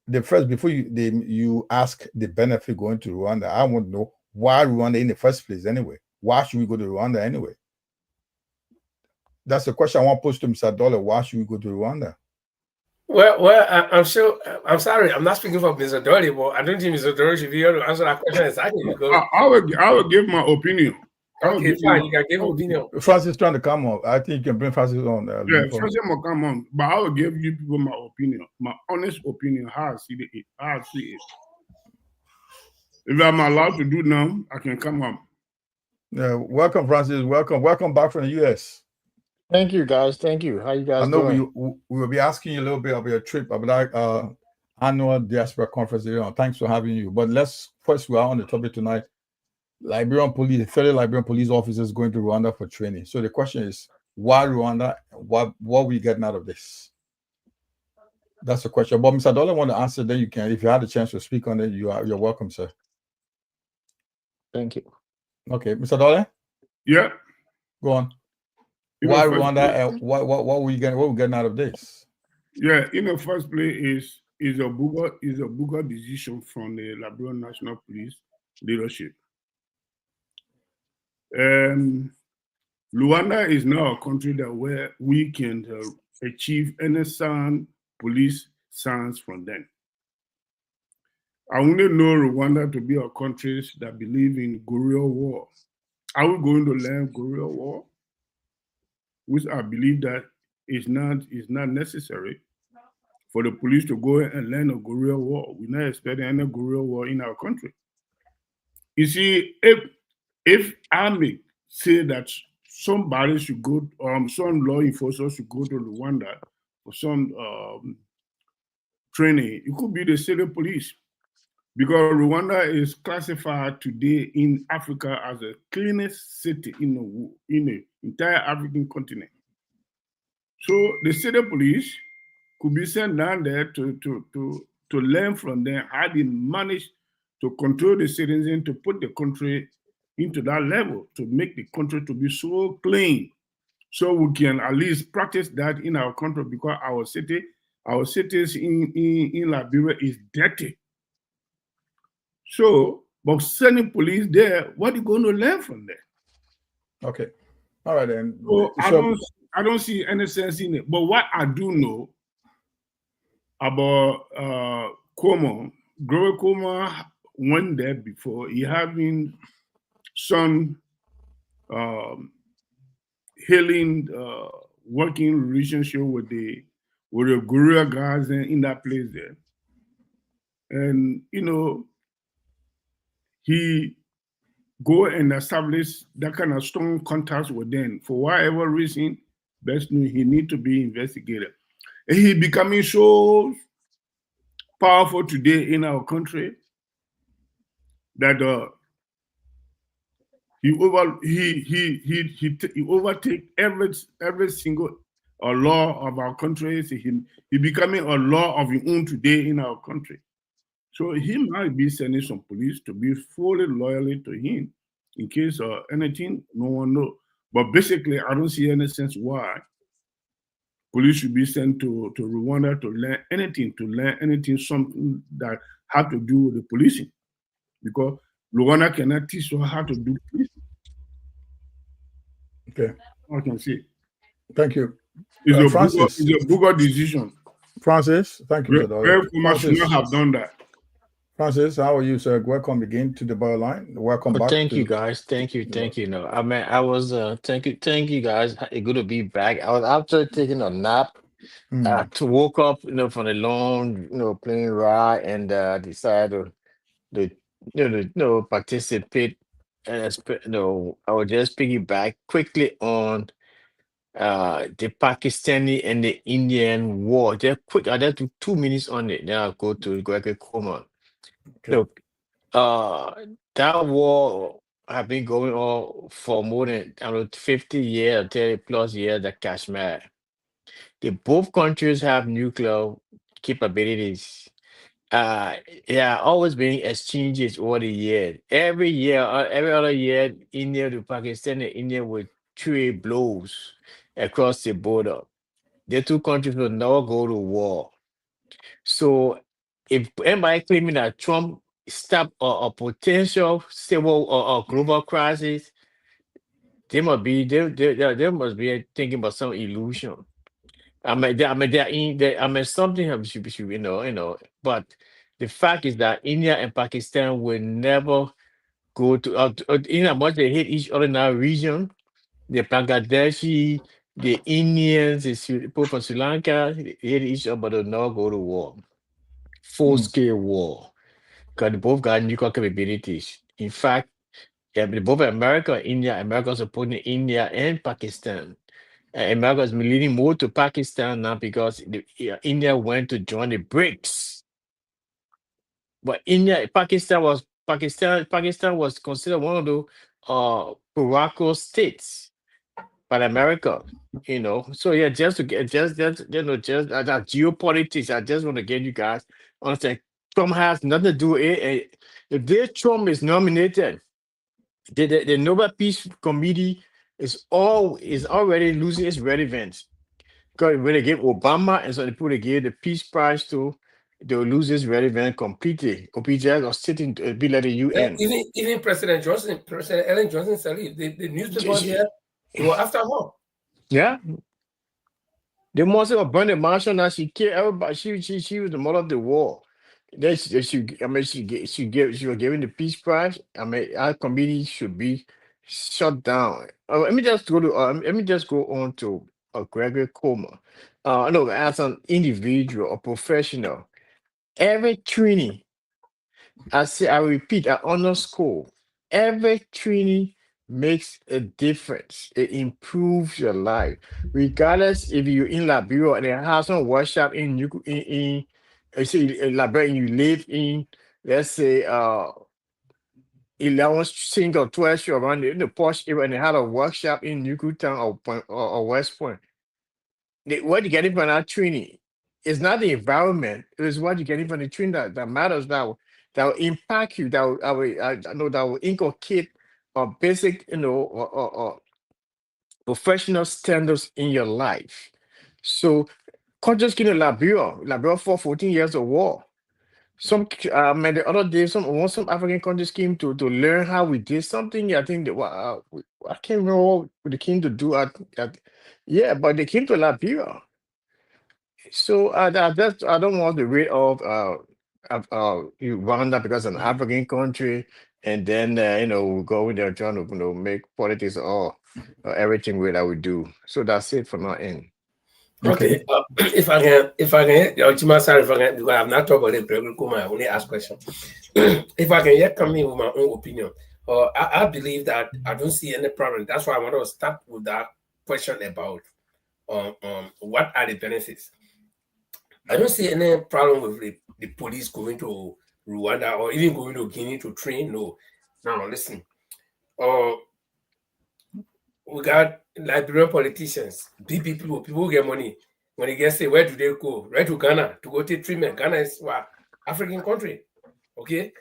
before you ask the benefit going to Rwanda, I want to know why Rwanda in the first place anyway. Why should we go to Rwanda anyway? That's the question I want to pose to Mr. Dollar. Why should we go to Rwanda? I'm sure. I'm sorry. I'm not speaking for Mr. Dory, but I don't think Mr. Dory should be able to answer that question exactly because. I will give my opinion. Okay, fine. You can give opinion. Francis trying to come up. I think you can bring Francis on. Yeah, first thing will come on, but I will give you people my opinion, my honest opinion, how I see it. How I see it. If I'm allowed to do now, I can come on. Welcome, Francis. Welcome back from the US. Thank you, guys. Thank you. How you guys I know doing? we will be asking you a little bit about your trip, about that annual diaspora conference. Thanks for having you. But first we are on the topic tonight. Liberian police, 30 Liberian police officers going to Rwanda for training. So the question is, why Rwanda? What are we getting out of this? That's the question. But Mr. Dollar want to answer, then you can. If you had a chance to speak on it, you're welcome, sir. Thank you. Okay, Mr. Dollar? Yeah. Go on. Why Rwanda? What we getting out of this? Yeah, in the first place is a Buga decision from the Liberian National Police leadership. Rwanda is now a country that where we can achieve any sound police sounds from them. I only know Rwanda to be a country that believe in guerrilla war. Are we going to learn guerrilla war? Which I believe that is not necessary for the police to go and learn a guerrilla war. We're not expecting any guerrilla war in our country. You see, if army say that somebody should go, some law enforcers should go to Rwanda for some training, it could be the city police. Because Rwanda is classified today in Africa as the cleanest city in the entire African continent. So the city police could be sent down there to learn from them how they manage to control the citizens, to put the country into that level, to make the country to be so clean. So we can at least practice that in our country, because our cities in Liberia is dirty. So, but sending police there, what are you going to learn from there? Okay. All right, then. So I don't see any sense in it. But what I do know about Cuomo, Grover Cuomo went there before. He having some healing, working relationship with the guerrilla guys in that place there. And, he go and establish that kind of strong contacts with them. For whatever reason, best knew he need to be investigated. And he becoming so powerful today in our country that he overtake every single law of our country. He becoming a law of his own today in our country. So he might be sending some police to be fully loyal to him in case of anything, no one knows. But basically, I don't see any sense why police should be sent to Rwanda to learn anything, something that have to do with the policing. Because Rwanda cannot teach you how to do policing. Okay. I can see. Thank you. It's a Buga decision. Francis, thank you. Very should not have done that. Francis, how are you, sir? Welcome again to the Line. Welcome back. Thank you, guys. Thank you. No, I mean, I was thank you, guys. Good to be back. I was after taking a nap. To woke up, from a long, plane ride, and decided to participate. And I would just piggyback quickly on the Pakistani and the Indian war. Just quick, I just do 2 minutes on it. Then I'll go to Greg Coleman. Okay. Look, that war have been going on for more than 50 years, 30 plus years. The Kashmir. Both countries have nuclear capabilities. There are always been exchanges over the years. Every year, every other year, India to Pakistan and India would trade blows across the border. The two countries will never go to war. So, if anybody claiming that Trump stopped a potential civil or global crisis, they must be thinking about some illusion. Something but the fact is that India and Pakistan will never go in as much they hate each other in our region. The Bangladeshi, the Indians, people from Sri Lanka, they hate each other, but they'll not go to war, full scale war, because they both got nuclear capabilities. In fact, yeah, both America and India, America supporting India and Pakistan. America is leading more to Pakistan now because India went to join the BRICS. But Pakistan was considered one of the Morocco states by America. So yeah, just to get just that geopolitics. I just want to get you guys understand. Trump has nothing to do with it. If this Trump is nominated, the Nobel Peace Committee is already losing its relevance. Because when they gave Obama and so the people they gave the Peace Prize to, they will lose its relevance completely. OPJ or sitting to be like the UN. Even President Ellen Johnson said it. The newspaper here, they were after her. Yeah. The most of Bernie Marshall now she killed everybody. She was the mother of the war. Then she was given the Peace Prize. Our committee should be shut down. Let me just go on to Gregory Coleman. No, as an individual or professional, every training, I repeat, I underscore, every training makes a difference. It improves your life, regardless if you're in Liberia and they have some workshop in Liberia, you live in, let's say 11 single 12 around the posh area, and they had a workshop in Newtown or West Point. What you getting from that training is not the environment, it is what you getting from the training that matters, that will impact you, that will inculcate basic, or professional standards in your life. So, just getting Liberia for 14 years of war. The other day, some African countries came to learn how we did something. I think I can't remember what they came to do. Yeah, but they came to Liberia. So I don't want to rid of Rwanda because it's an African country, and then we go in there trying to make politics or everything that we do. So that's it for now. End. Okay. If I can, sorry, if I can, because I've not talked about it, I only ask question. If I can yet come in with my own opinion, I believe that I don't see any problem. That's why I want to start with that question about what are the benefits. I don't see any problem with the police going to Rwanda or even going to Guinea to train. No, listen. We got Liberian politicians, big people who get money. When they get say, where do they go? Right to Ghana to go take treatment. Ghana is what? African country. Okay.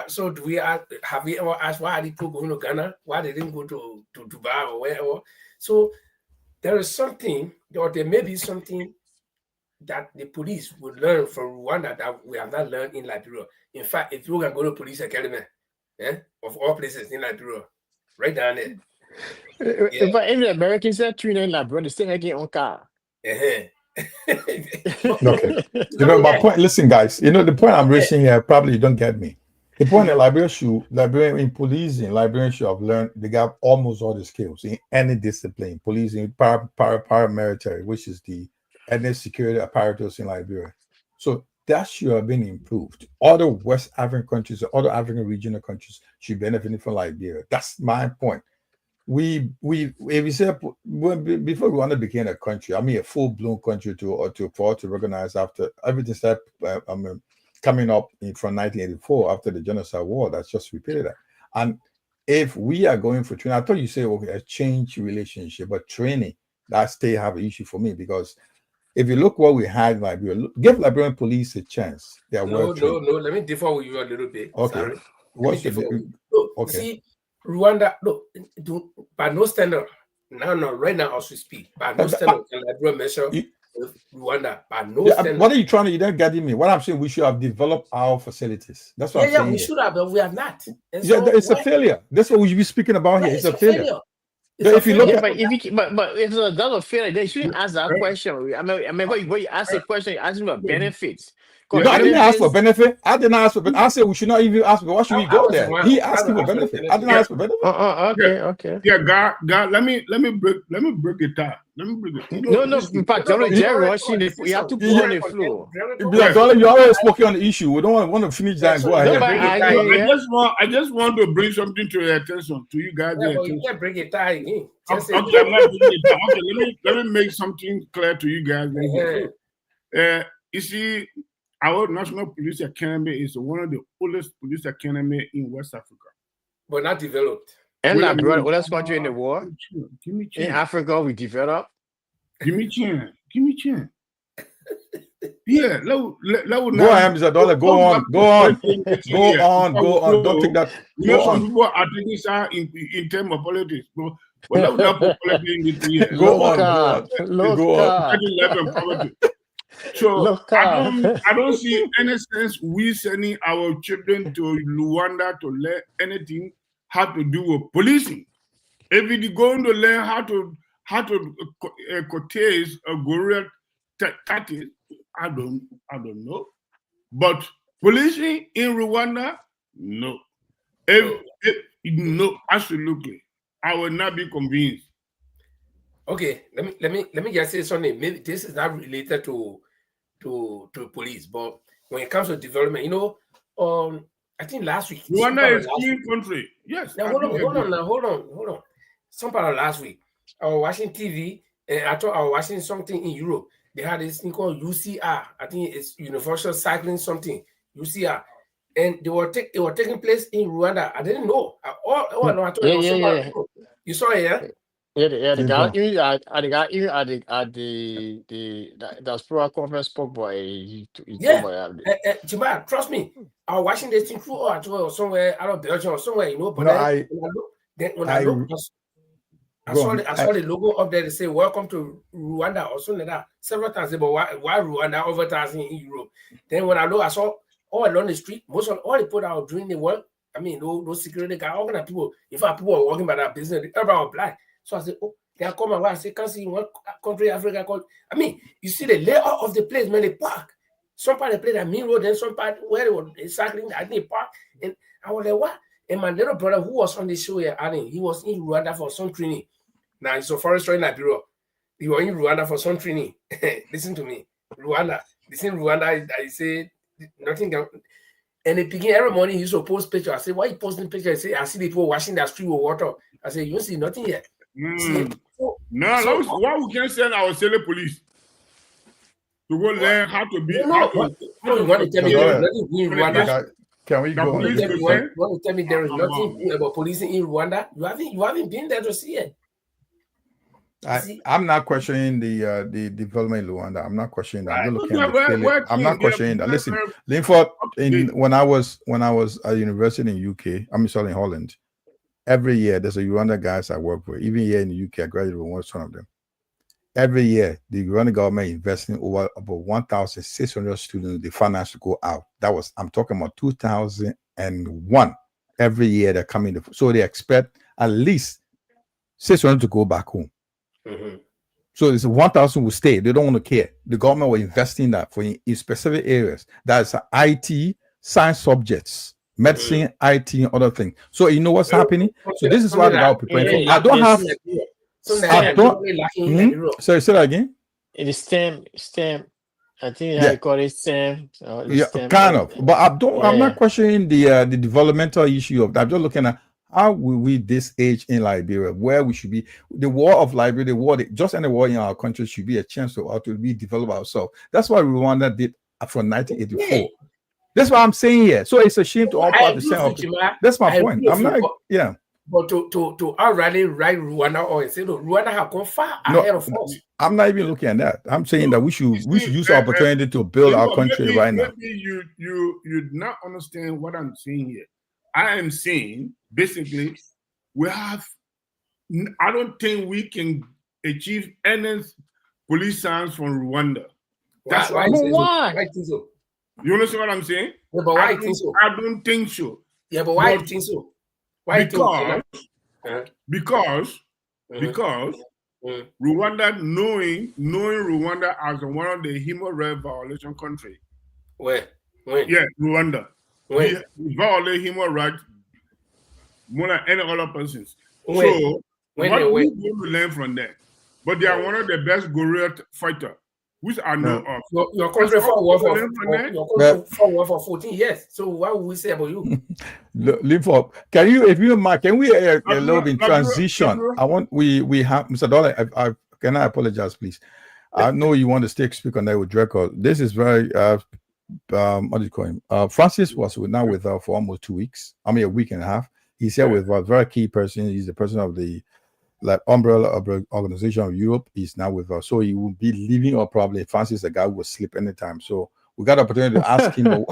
So do we have we ever asked why are people going to Ghana? Why they didn't go to Dubai or wherever? So there is something, or there may be something that the police would learn from Rwanda that we have not learned in Liberia. In fact, if you can go to police academy, of all places in Liberia, right down there. If any Americans are training Liberia, they still hanging on car. Okay. My point, listen, guys, the point I'm raising here, probably you don't get me. The point that Liberian in policing, Liberians should have learned, they got almost all the skills in any discipline, policing, paramilitary, which is the ethnic security apparatus in Liberia. So that should have been improved. Other West African countries, other African regional countries should benefit from Liberia. That's my point. If we say before Rwanda became a country, a full-blown country to recognize after everything started coming up from 1984 after the genocide war, that's just repeated that. And if we are going for training, I thought you say a change relationship, but training that still have an issue for me, because if you look what we had in Liberia, give Liberian police a chance. They are no. Let me differ with you a little bit. Okay. Sorry. What's the okay? See, Rwanda, by no standard. Right now as we speak, by no standard can Liberia measure with Rwanda. By no standard. What are you trying to? You don't get me. What I'm saying, we should have developed our facilities. That's what I'm saying. We should have, but we have not. It's a failure. That's what we should be speaking about here. It's a failure. If you look Yeah, at but if it doesn't feel like they shouldn't ask that question. I mean, when you ask a question, you ask me about benefits. no, Because I didn't ask for benefits. benefit. I didn't ask for benefit. I said we should not even ask for why should we I go was the there? one He trying asking to for ask for the benefit. I didn't benefit. ask for benefit. Okay. Yeah, God, let me break it down. Let me break it. No, Listen, but No, but we Jerry already Rushing, you have to we put on already the floor. You always spoken on the issue. We don't want to finish that and so go you ahead. can't bring it down again. I just want to bring something to your attention, to you guys' Yeah, but you attention. can't bring it down again. Just say Okay, I'm not bringing it down. Okay, let me make something clear to you guys. You see, our National Police Academy is one of the oldest police academy in West Africa. but not developed. And Wait a Liberia, minute. oldest country in the world. Give me In chance. Africa, we develop. Give me chance. Yeah, Go ahead, Mr. Dollar. Go on. Don't take that. You know, Go some on. people are taking side in terms of politics, but let not put politics in it here. Go on. So I don't see any sense we sending our children to Rwanda to learn anything how to do with policing. If we going to learn how to curtail a gorilla tactics, I don't know. But policing in Rwanda, no. No, absolutely. I will not be convinced. Okay, let me just say something. Maybe this is not related to police, but when it comes to development, I think last week. Rwanda is a clean country. Yes. Now hold on. Some part of last week, I was watching TV and I thought I was watching something in Europe. They had this thing called UCR. I think it's Universal Cycling something, UCR. And they were taking place in Rwanda. I didn't know. I thought it was somebody. You saw it, yeah? Yeah, the guy the diaspora conference spoke by he Yeah. Jima, trust me. I was watching this thing through or somewhere out of Belgium or somewhere, But when I look, I saw the logo up there. They say "Welcome to Rwanda" or something like that several times. But why Rwanda advertising in Europe? Then when I look, I saw all along the street. Most of all the people that were doing the work. I mean, those security guys, all kind of people. In fact, people were walking by that business. Everybody was black. So I said, "Oh, they are coming." I said, "Can't see what country Africa called." I mean, you see the layout of the place, man. They park. Some part they play that main road, then some part where they were cycling, I think park. And I was like, "What?" And my little brother, who was on the show here, he was in Rwanda for some training. Now he's a forester in Liberia. He was in Rwanda for some training. Listen to me, Rwanda. The same Rwanda, I say nothing. And they begin every morning. He used to post picture. I say, "Why you posting picture?" I say, "I see people washing their street with water." I say, "You don't see nothing yet." Why we can't send our sailor police to go learn how to be? You want to tell me there is nothing in Rwanda? Can we go on? You want to tell me there is nothing about policing in Rwanda? You haven't been there to see it. I'm not questioning the development in Rwanda. I'm not questioning that. I'm not looking at I'm not questioning that. Listen, Linford, when I was at university in UK, in Holland, every year there's a Rwanda guys I work with. Even here in the UK, I graduated with one of them. Every year, the Rwanda government investing over about 1,600 students, the finance to go out. I'm talking about 2001. Every year they're coming. So they expect at least 600 to go back home. Mm-hmm. So it's 1,000 will stay. They don't want to care. The government will invest in that for in specific areas. That's IT, science subjects, medicine, IT, and other things. So you know what's happening? So this is why the government preparing for. I don't have. Sorry, say that again. It is STEM. I think I call it STEM. STEM. Kind of. But I'm not questioning the developmental issue of that. I'm just looking at how will we this age in Liberia, where we should be. The war of Liberia, just any war in our country should be a chance to be develop ourselves. That's what Rwanda did from 1984. Yeah. That's what I'm saying here. So it's a shame to all parties. That's my point. I'm not. Yeah. But to already write Rwanda or say Rwanda have gone far ahead of us. I'm not even looking at that. I'm saying that we should use our opportunity to build our country right now. Maybe you not understand what I'm saying here. I am saying basically I don't think we can achieve any police science from Rwanda. That's why. Why? I think so. You understand what I'm saying? Yeah, but why I think so? I don't think so. Yeah, but why you think so? Why because because Rwanda, knowing Rwanda as one of the human rights violation country. When? Yeah, Rwanda. When? We violate human rights more than any other persons. When? So When what and we when? going to learn from them? But they are one of the best guerrilla fighter, which I know of. Your country That's fought what war we learn from them. for 14 years. So what would we say about you? Live up. Can you, if you mind, can we a little bit in Liberia- transition? I want we have Mr. Dollar. I can I apologize, please. I know you want to speak on that with record. This is very what do you call him? Francis was now with her for almost 2 weeks. I mean a week and a half. He's here with a very key person. He's the president of the umbrella organization of Europe. He's now with us. So he will be leaving, or probably Francis, the guy who will sleep anytime. So we got an opportunity to ask him.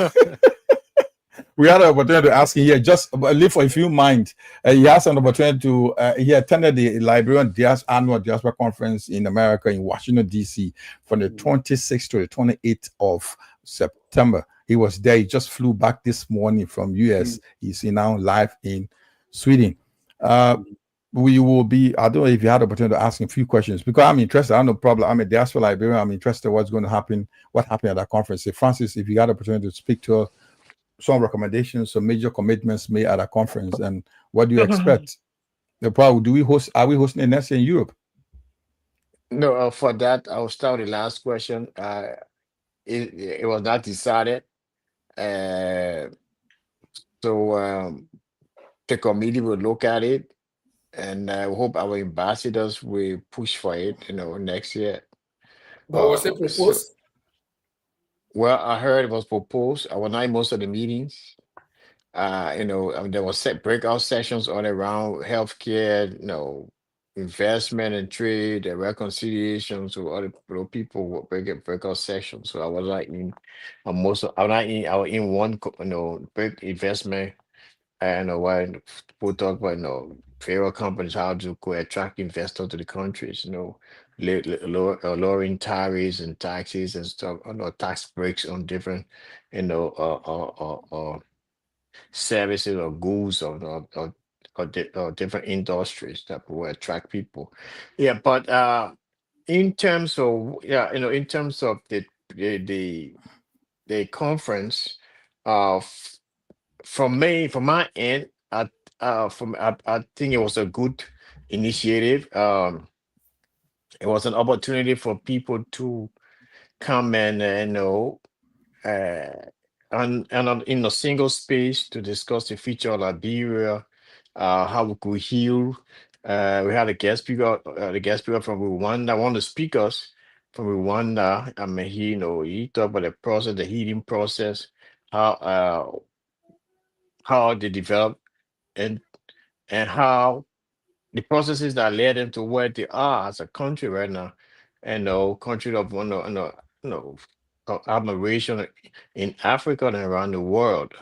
We had an opportunity to ask him here, just live for, if you mind. He has an opportunity to, he attended the Liberian annual diaspora conference in America in Washington, D.C. from the 26th to the 28th of September. He was there. He just flew back this morning from U.S. He's now live in Sweden. We will be, I don't know if you had the opportunity to ask him a few questions, because I'm interested. I have no problem. I'm a diaspora Liberian. I'm interested in what's going to happen, what happened at that conference. So Francis, if you got the opportunity to speak to us, some recommendations, some major commitments made at a conference, and what do you expect? The problem, are we hosting it next year in Europe? No, for that, I'll start with the last question. It was not decided. So the committee will look at it, and I hope our ambassadors will push for it, next year. But was it proposed? Well, I heard it was proposed. I was not in most of the meetings. There was breakout sessions all around healthcare, investment and trade and reconciliation. So other people were breakout sessions. So I was like in I was in one, big investment. And when people talk about, federal companies, how to go attract investors to the countries, lowering tariffs and taxes and stuff, tax breaks on different, services or goods or different industries that will attract people. Yeah, but in terms of the conference, from my end, I think it was a good initiative. It was an opportunity for people to come and in a single space to discuss the future of Liberia, how we could heal. We had the guest speaker from Rwanda, one of the speakers from Rwanda. I mean, he talked about the process, the healing process, how they developed, and how the processes that led them to where they are as a country right now, and country of admiration in Africa and around the world.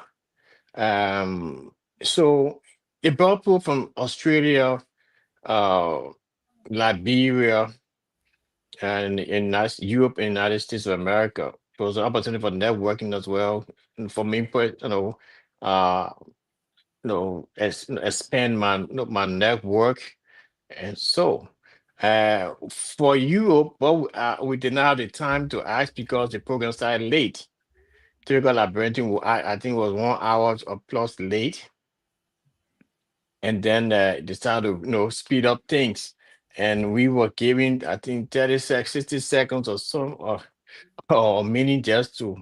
So it brought people from Australia, uh, Liberia, and in Europe and United States of America. It was an opportunity for networking as well, and for me, uh, expand my network. And so, for Europe, well, we did not have the time to ask because the program started late. Typical Labyrinthine, I think, was 1 hour or plus late, and then they started to speed up things, and we were giving, I think, 60 seconds or so, or a minute just to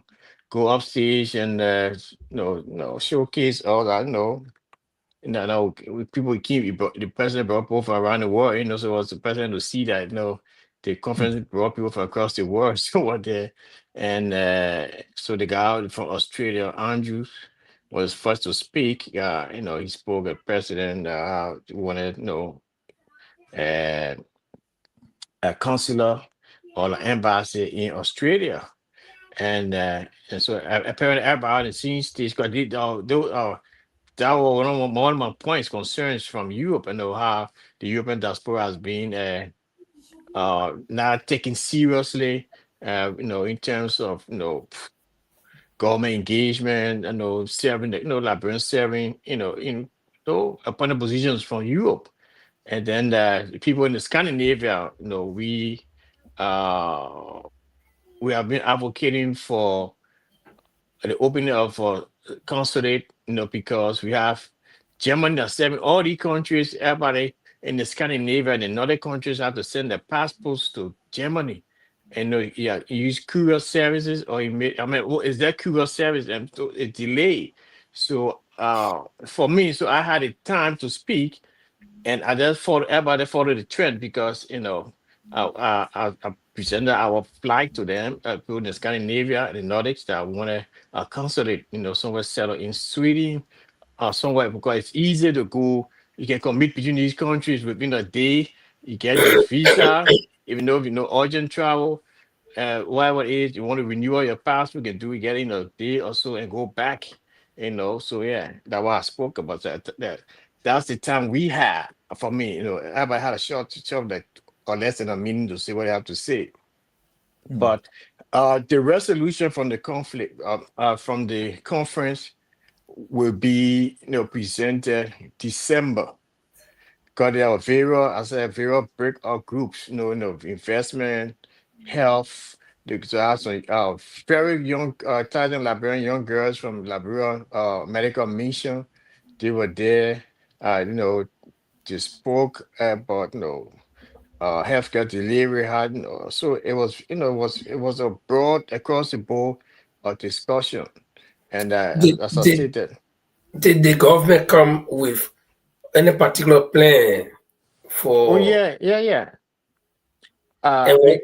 go upstage and showcase all that. No, people keep the president brought people from around the world. So it was the president to see that the conference brought people from across the world. So what there, and so the guy from Australia, Andrew, was first to speak. He spoke at president wanted uh, a consular or an embassy in Australia, and so apparently everybody seen this because that was one of my points, concerns from Europe. How the European diaspora has been not taken seriously, in terms of government engagement, serving, Liberian serving, in appointed positions from Europe. And then the people in the Scandinavia, uh, we have been advocating for the opening of a consulate, because we have Germany and seven, all these countries, everybody in the Scandinavia and in other countries have to send their passports to Germany. And yeah, you use courier services, or is that courier service and so it's delayed. So for me, so I had a time to speak, and I just follow everybody follow the trend, because I presented our flag to them, people in Scandinavia and the Nordics, that want to consulate, somewhere settled in Sweden or somewhere, because it's easier to go. You can commute between these countries within a day. You get your visa, even though if you know urgent travel, whatever it is, you want to renew your passport, you can do it, get in a day or so and go back. So yeah, that's why I spoke about that's the time we had for me. Everybody had a short like or less than a minute to say what I have to say. But the resolution from the conflict, from the conference, will be presented December, because there are various breakout groups, investment, health. So I have some very young, talented Liberian young girls from Liberian medical mission. They were there, they spoke about healthcare delivery. Had so it was it was a broad across the board discussion, and Did, as I did stated. did the government come with any particular plan Oh for yeah, yeah, yeah. and what,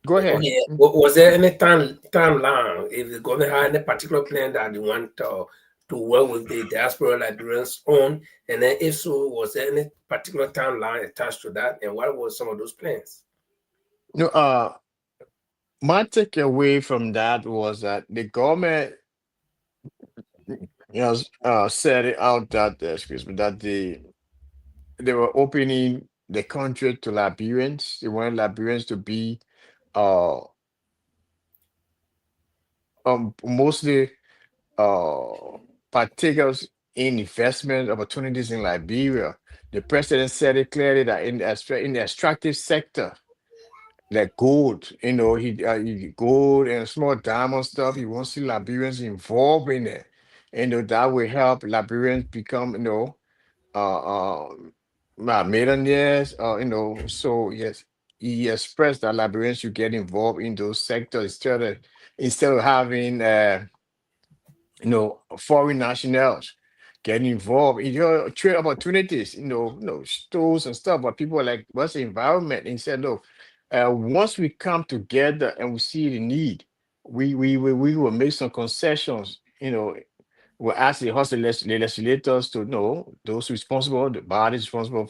Go ahead. okay, was there any timeline if the government had any particular plan that they want to work with the diaspora Liberians on, and then if so, was there any particular timeline attached to that, and what were some of those plans? No, my takeaway from that was that the government, said it out that excuse me, that they were opening the country to Liberians. They wanted Liberians to be uh mostly uh partakers in investment opportunities in Liberia. The president said it clearly that in the extractive sector, like gold, gold and small diamond stuff. He wants to see Liberians involved in it. That will help Liberians become, millionaires. So yes, he expressed that Liberians should get involved in those sectors instead of having foreign nationals getting involved in your trade opportunities, stores and stuff. But people are like, what's the environment? And he said, no, once we come together and we see the need, we will make some concessions. We'll ask the House legislators to know those responsible, the bodies responsible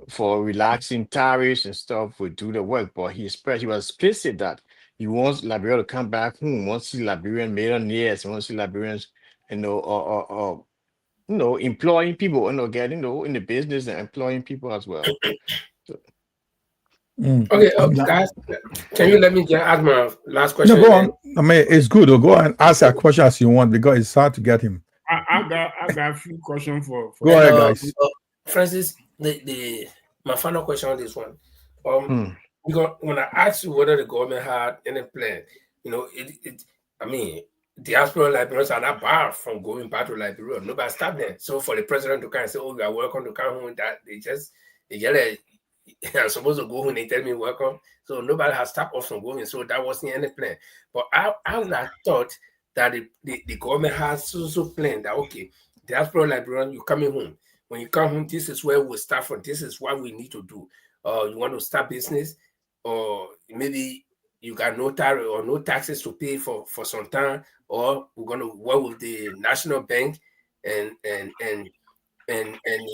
for relaxing tariffs and stuff will do the work. But he was explicit that he wants Liberia to come back home, wants to see Liberian millionaires, wants to see Liberians, employing people, getting, in the business and employing people as well. So, Okay, guys, can you let me just ask my last No, question? go on. I mean, it's good. Go and ask a question as you want, because it's hard to get him. I got a few questions for Go ahead, guys. Francis, my final question on this one. hmm. Because when I asked you whether the government had any plan, I mean, diaspora Liberians are not barred from going back to Liberia. Nobody stopped them. So for the president to come and say, "Oh, you are welcome to come home," that they get I'm supposed to go home. They tell me welcome. So nobody has stopped us from going. So that wasn't any plan. But I would have thought that the government has so planned that, okay, diaspora Liberian, you're coming home. When you come home, this is where we start from. This is what we need to do. You want to start business, or maybe you got no tariff or no taxes to pay for some time, or we're going to work with the national bank and the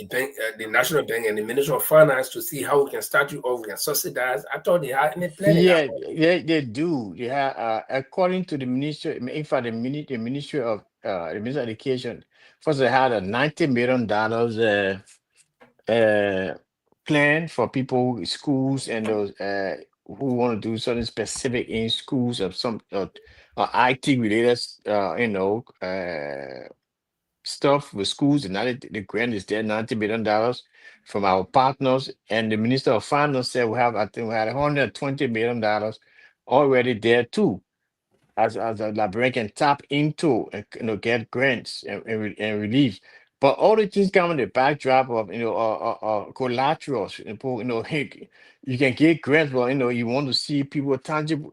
bank, the national bank and the Ministry of Finance to see how we can start you off, we can subsidize. I thought they had any planning. Yeah, they do. Yeah, according to the ministry, in fact, the Ministry of Education, first they had a $90 million plan for people, schools, and those who want to do something specific in schools of some IT related, stuff with schools, and now the grant is there, $90 million from our partners. And the Minister of Finance said I think we had $120 million already there too, as a Liberian can tap into and get grants and relief. But all the things come in the backdrop of collaterals. Hey, you can get grants, but you want to see people tangible,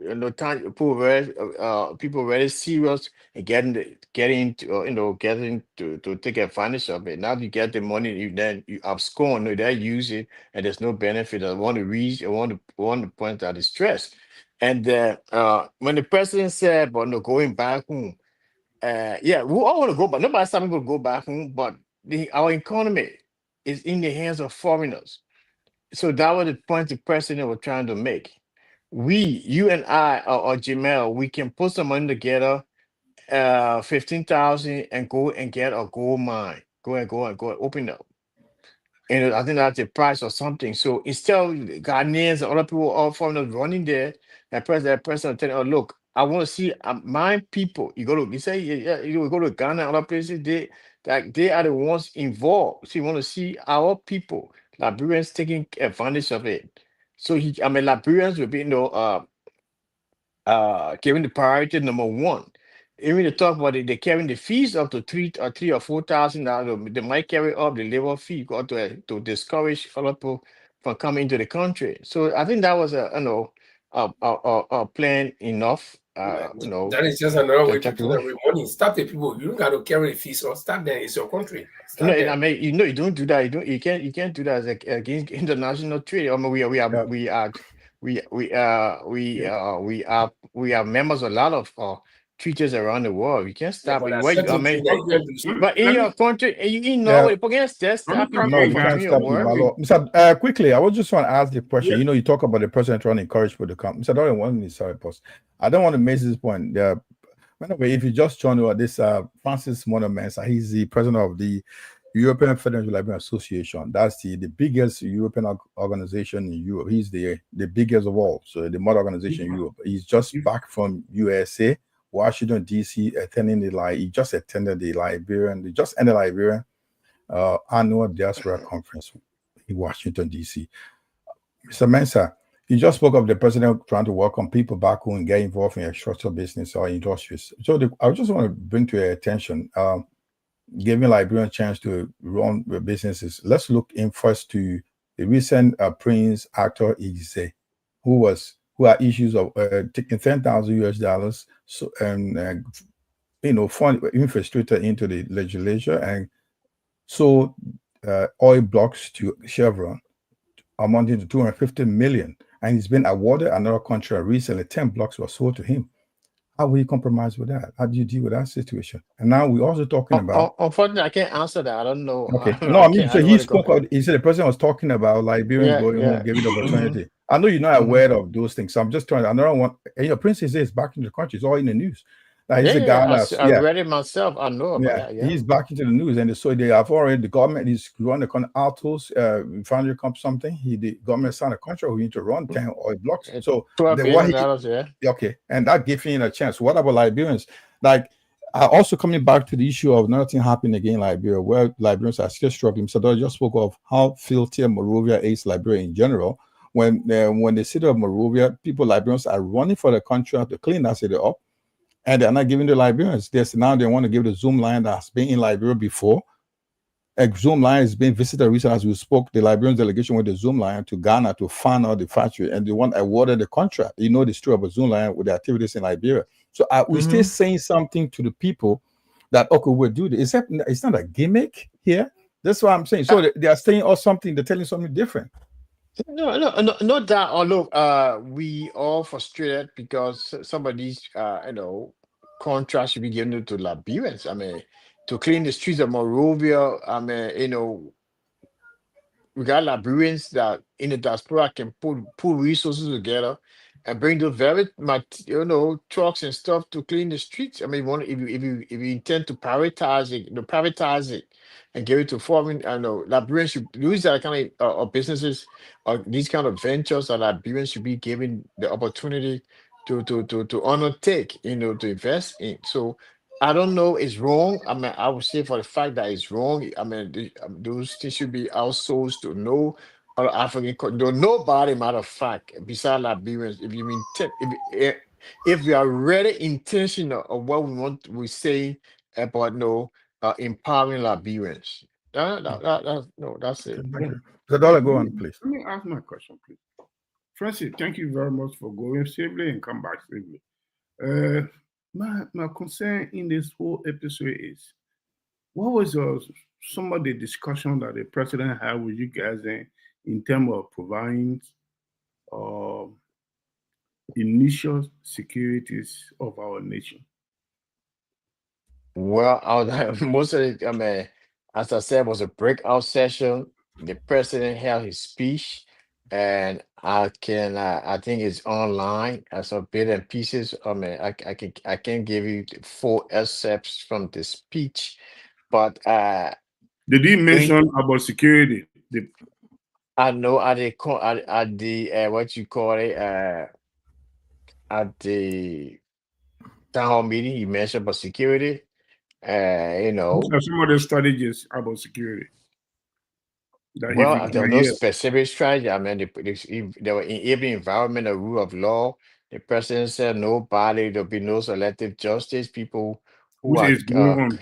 people very serious and getting to, getting to take advantage of it. Now you get the money, you abscond, they use it, and there's no benefit. I want to point out the stress. And when the president said, "But no, going back home," yeah, we all want to go, but nobody's telling people to go back home. But our economy is in the hands of foreigners. So that was the point the president was trying to make. You and I, or Jamel, we can put some money together, 15,000, and go and get a gold mine. Go and open up. And I think that's the price or something. So instead of Ghanaians and other people, all foreigners running there, that person will tell you, "Oh, look, I want to see my people." You say, yeah, you go to Ghana and other places, they are the ones involved. So you want to see our people, Liberians, taking advantage of it. So Liberians will be, giving the priority number one. Even to talk about it, they're carrying the fees up to $3,000 or $4,000. They might carry up the labor fee to discourage other people from coming into the country. So I think that was a plan enough. That is just another way to Exactly. do that with money. Stop the people. You don't got to carry the fees or stop there. It's your country. No, Stop there. I mean, you don't do that. You can't do that against international trade. I mean, we are members of a lot of treaties around the world. We can't Yeah, stop but it. that's Wait, I certain mean, thing that you have to do. but in Let your me country, and you in Yeah. Norway, they can't stop Let me you No, you from can't doing your stop it by work. law. Mr. Quickly, I was just want to ask the question. Yeah. You talk about the president trying to encourage people to come. Mr. Dorian, one minute, sorry, pause. I don't want to miss this point. Anyway, if you just joined about this, Francis Monomens, he's the president of the European Federation Liberian Association. That's the biggest European organization in Europe. He's the biggest of all. So the mother organization in Europe. He's just back from USA, Washington D.C., attending he just attended the Liberian annual diaspora conference in Washington D.C. Mr. Mensah, you just spoke of the president trying to welcome people back home and get involved in agricultural business or industries. So I just want to bring to your attention, giving Liberian a chance to run the businesses. Let's look in first to the recent Prince actor Ize, who had issues of taking $10,000 so fund infiltrated into the legislature and sold oil blocks to Chevron amounting to 250 million, and he's been awarded another contract recently. 10 blocks were sold to him. How will you compromise with that? How do you deal with that situation? And now we're also talking about. Unfortunately, I can't answer that. I don't know. Okay. I No, I mean, can't. I so don't he want to go. spoke. He said the president was talking about Liberians going home, giving the opportunity. I know you're not aware of those things, so I'm just trying. I don't want. Prince is back into the country. It's all in the news. Like he's a guy that's I read it myself. I know about that. Yeah. He's back into the news, and so they have already. The government is running the Altos refinery something. The government signed a contract. We need to run 10 oil blocks. So $12 billion, okay, and that gave him a chance. What about Liberians? Like, also coming back to the issue of nothing happening again in Liberia, where Liberians are still struggling. So I just spoke of how filthy Monrovia is, Liberia in general. When the city of Monrovia, Liberians are running for the contract to clean that city up. And they're not giving the Liberians this. Now they want to give the Zoom line that's been in Liberia before. A Zoom line is being visited recently as we spoke. The Liberian delegation with the Zoom line to Ghana to fund out the factory, and the one awarded the contract. You know the story of a Zoom line with the activities in Liberia. So we still saying something to the people that, okay, we'll do this. It's not a gimmick here. That's what I'm saying. So they are saying something, they're telling something different. No doubt. Although we all frustrated because some of these contracts should be given to Liberians. I mean, to clean the streets of Monrovia. I mean, we got Liberians that in the diaspora can pull resources together and bring those very trucks and stuff to clean the streets. I mean, if you intend to privatize it, and give it to foreign. I know Liberians should use that kind of businesses or these kind of ventures that Liberians should be given the opportunity to undertake, to invest in. So I don't know it's wrong. I mean, I would say for the fact that it's wrong. I mean, those things should be outsourced to no other African no, nobody. Matter of fact, besides Liberians, if you mean if we are really intentional of what we say about no empowering Liberians. No, that's Okay, it. thank you. Let Zadala, go me, on, please. let me ask my question, please. Francis, thank you very much for going safely and come back safely. My concern in this whole episode is what was some of the discussion that the president had with you guys in terms of providing uh, initial securities of our nation? Well, most of it, I mean, as I said, was a breakout session. The president held his speech, and I think it's online as a bit and pieces. I mean, I can give you the full excerpts from the speech, but Did he in mention about security? I know at the what you call it at the town hall meeting, he mentioned about security. You What know. are some of the strategies about security that if you Well, there was can no hear? specific strategy. I mean, there were in every environment, a rule of law. The president said nobody, there'll be no selective justice. People who Which are, is going on?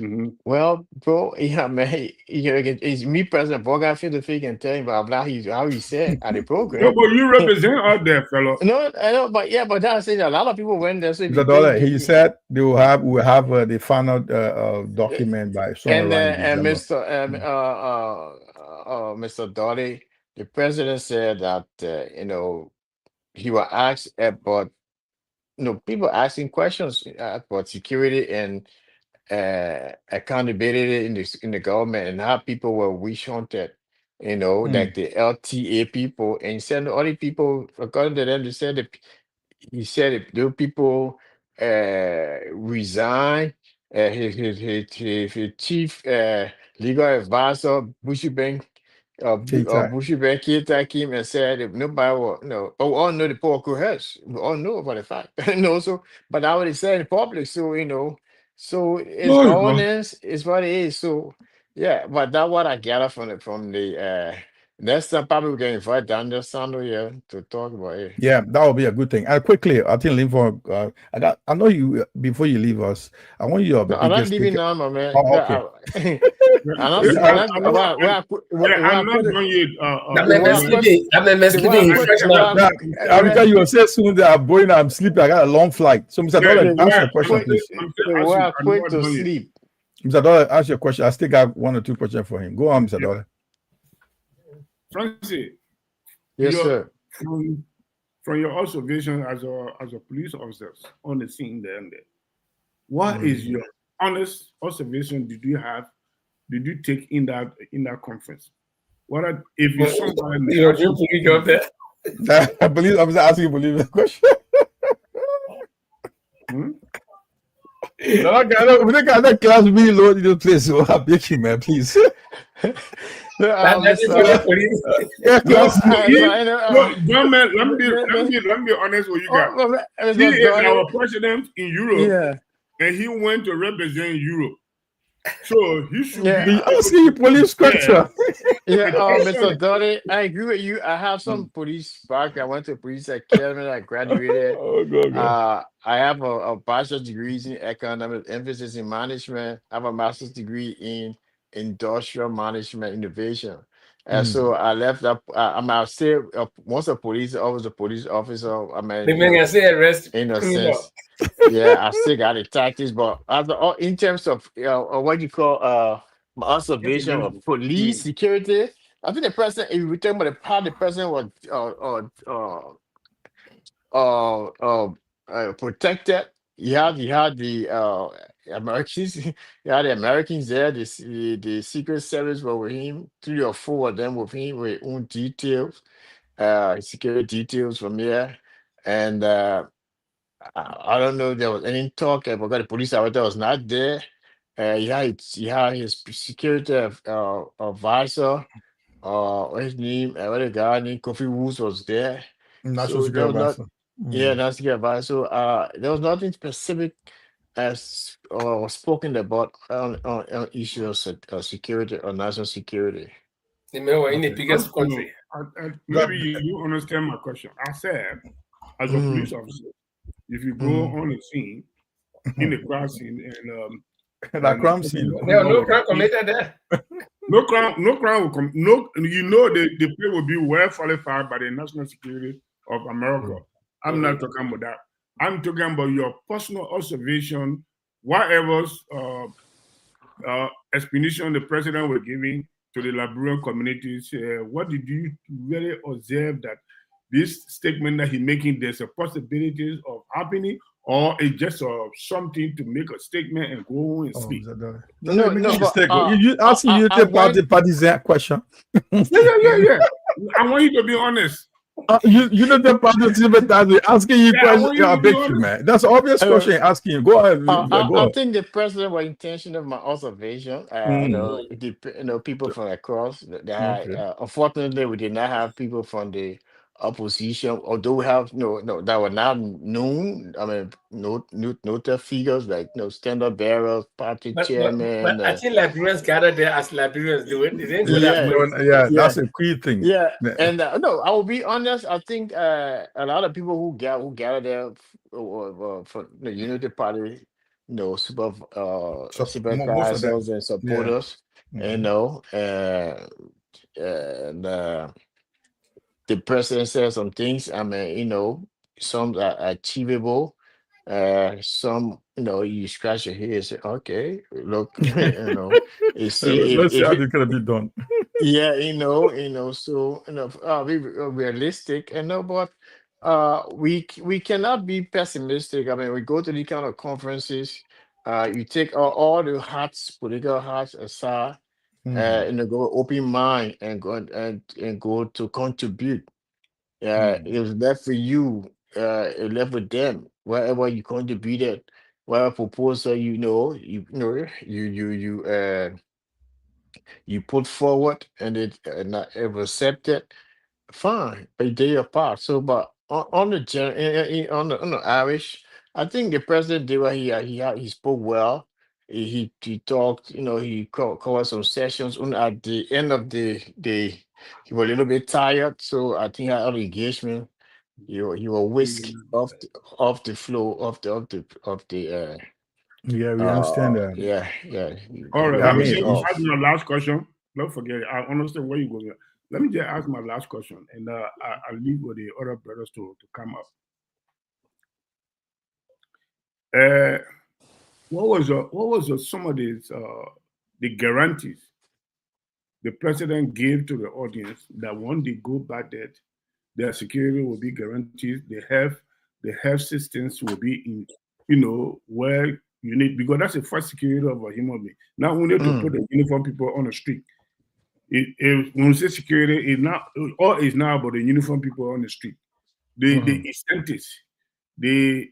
Mhm. well, bro, yeah, man, it's me, President Morgan, feel the fake and tell him about how he said at the No, program. but you represent out there, fellow. No, I know, but yeah, but that's it. A lot of people went there. So if you Zadala, think, he said they will have the final document by somewhere and around in and December. Mr. Dolly, the president said that he was asked about people asking questions about security and accountability in the government and how people were witch hunted, like the LTA people, and he said all the people, according to them, he said if those people resign, his chief legal advisor, Cheetah. Bushy Becky came and said if nobody will, oh, we all know the poor courage. We all know about the fact. So, but I already said in public, so, so it's Oh, God. governance is what it is. So, yeah, but that's what I gather from the next time probably we can invite Daniel Sando here to talk about it. Yeah, that would be a good thing. And quickly, I think Linford, I know you before you leave us. I want your No, I'm not biggest leaving take. now, my man. Oh, okay. I'm not, Yeah, I'm not, I'm not done yet. That man, where man I put, sleeping. That man, the way I sleeping. He's put, fresh now. Now, because you will say soon that I'm going, I'm sleeping. I got a long flight. So, Mr. Yeah, Dollar, the way ask I your question, put, please. I'm still the way asking. I I'm put not to done yet. sleep. Mr. Dollar, ask your question. I still got one or two questions for him. Go on, Mr. Yeah. Dollar. Francis, Yes, your sir. from your observation as a police officer on the scene there and there, what is your honest observation did you take in that conference? If you somebody may You know, ask you police up there. I believe I'm asking you believe the question. No, we think that class me load in the place. So I'm making man, please. No, That is for Mr. the police. Yeah, No, class. John, man, let me be honest with you guys. He Mr. is Dolly, our president in Europe, yeah, and he went to represent Europe. So he should yeah. be He asking you police question. Yeah, the question. Mr. Dolly, I agree with you. I have some police background. I went to police academy. I graduated. Oh, go. I have a bachelor's degree in economics, emphasis in management. I have a master's degree in industrial management innovation. And so I left up. I'm still once a police, always a police officer. I The mean, man can say arrest, in a clean up. sense, yeah, I still got the tactics, but in terms of what you call my observation of police security, I think the president, if we talking about the president was protected. He had the Americans, he had the Americans there. The Secret Service were with him. 3 or 4 of them with him with own details, security details from here, and. I don't know if there was any talk about the police director was not there. He had his security advisor, what's his name, what the guy named Kofi Woods was there. National So there security was not, advisor. yeah, not security advisor. So there was nothing specific has spoken about on issues of security or national security. The man were in the Okay. biggest country. That, Maybe you understand my question. I said, as a Mm. police officer, if you go mm, on a scene, in a crime scene, that the crime person scene. is There are involved no with a crime thief, committed there. no crime will come. No, you know the play will be well qualified by the national security of America. I'm not talking about that. I'm talking about your personal observation, whatever explanation the president was giving to the Liberian communities. What did you really observe that this statement that he's making, there's a possibility of happening, or it's just something to make a statement and go and Oh, sleep? is that the, No, make no, a but mistake. You asking you I to went. partisan question. Yeah. I want you to be honest. You know the participant that we asking you Yeah, I question. want you I to be beg you, honest. man. That's obvious Uh, question asking you. Go ahead. I Go ahead. think the president was intentional of my observation. Mm, People from across. okay. Unfortunately, we did not have people from the opposition. Although we have no that were not known. I mean, notable figures like standard bearers, party But chairman. I think Liberians gathered there as Liberians do it. They didn't go there as Yeah, No, police. yeah, yeah. that's a key thing. Yeah, Yeah. and no, I will be honest. I think a lot of people who gather there for the Unity Party, So most of sympathizers them. and Yeah. supporters, Mhm. and the president said some things. I mean, some are achievable. Some, you scratch your head and say, okay, look, you see Let's see if how it this gonna be done. yeah, so be realistic and no, but we cannot be pessimistic. I mean, we go to these kind of conferences, you take all the hats, political hats aside, Mhm. go open mind and go to contribute. Mhm. It was left for you, it left with them. Wherever you contributed, whatever proposal you put forward and it was accepted, fine, but you did your part. So, but on the on the Irish, I think the president did what he spoke well. He talked, he covered some sessions. And at the end of the day, he was a little bit tired, so I think our engagement, he was whisked off the floor Yeah, we understand that. yeah, All he right, was I let me whisked just mean, ask off. my last question. Don't forget, I understand where you're going. Let me just ask my last question, and I'll leave with the other brothers to come up. Uh, some of these the guarantees the president gave to the audience that when they go back there, their security will be guaranteed. The health systems will be in, where you need, because that's the first security of a human being. Now we need to put Mm, the uniform people on the street. When we say security, it's now about the uniform people on the street. The mhm. incentives, the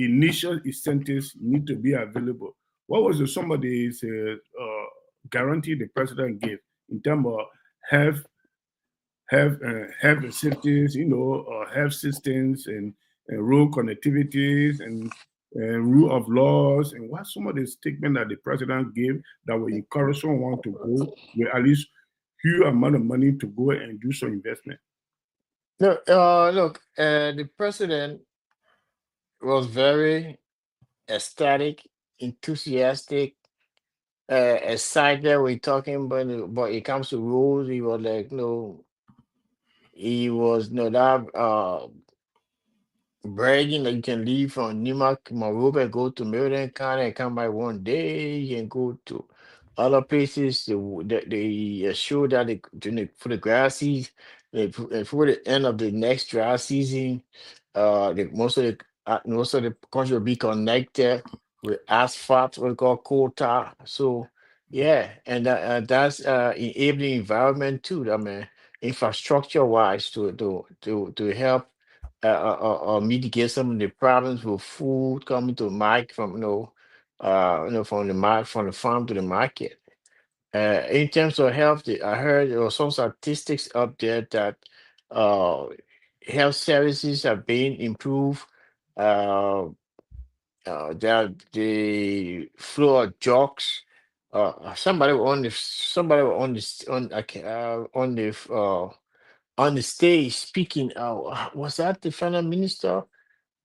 initial incentives need to be available. What was some of these guarantee the president gave in terms of health, health facilities, health systems and road connectivities and rule of laws, and what some of the statement that the president gave that will encourage someone to go with at least huge amount of money to go and do some investment. No, look, the president was very ecstatic, enthusiastic, excited. We're talking, but it comes to rules. He was like, no, he was no that bragging that you can leave from Nima Maruba and go to Maryland County and come back one day. You can go to other places. They assure that for the grass season, for the end of the next dry season, most of the country will be connected with asphalt, what we call coal tar. So yeah, and that's enabling environment too. I mean, infrastructure wise to help mitigate some of the problems with food coming to market from from the from the farm to the market. In terms of health, I heard there were some statistics up there that uh, health services are being improved. Uh, the floor of jokes. Somebody was on this on the stage speaking. Was that the final minister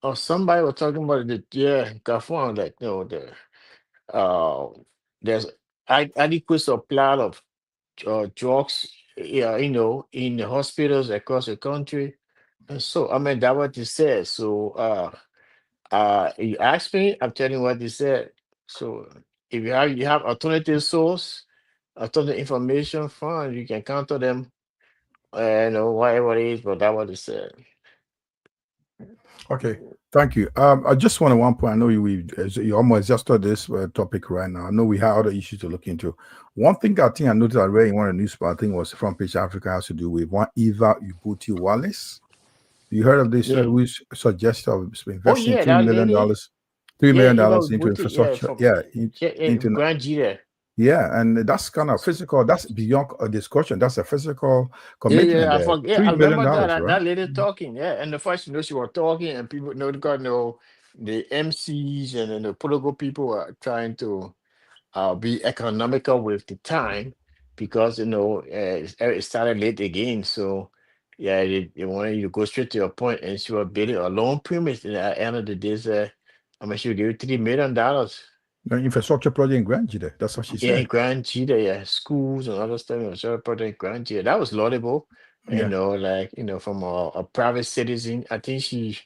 or somebody was talking about the Gafon, like the uh there's adequate supply of drugs, yeah, in the hospitals across the country. And so, I mean, that what he said. So, you asked me, I'm telling you what he said. So, if you have alternative source, alternative information, fine, you can counter them, whatever it is. But that what he said. Okay, thank you. I just want to one point. I know you almost just started this topic right now. I know we have other issues to look into. One thing I think I noticed I read in one of the newspapers, I think it was Front Page Africa, has to do with one Eva Ubuti Wallace. You heard of this? Yeah. Who suggested Oh investing yeah, $3 that million, lady. $3 Yeah, million Eva into Boutique. Yeah, infrastructure. from Yeah, in into Grand Gita. yeah, and that's kind of physical. That's beyond a discussion. That's a physical Yeah, commitment yeah, there. I $3 billion, remember right? that lady talking. Yeah, and the first she was talking, and people God know the MCs and then the political people were trying to be economical with the time because it started late again. So yeah, they wanted you to go straight to your point, and she was building a long premise. And at the end of the day, I mean, she would give you $3 million. The infrastructure project in Grand Gita. That's what she Yeah, in said. Grand Gita, yeah, schools and other stuff, project Grand Gita. That was laudable, Yeah. from a private citizen. I think she's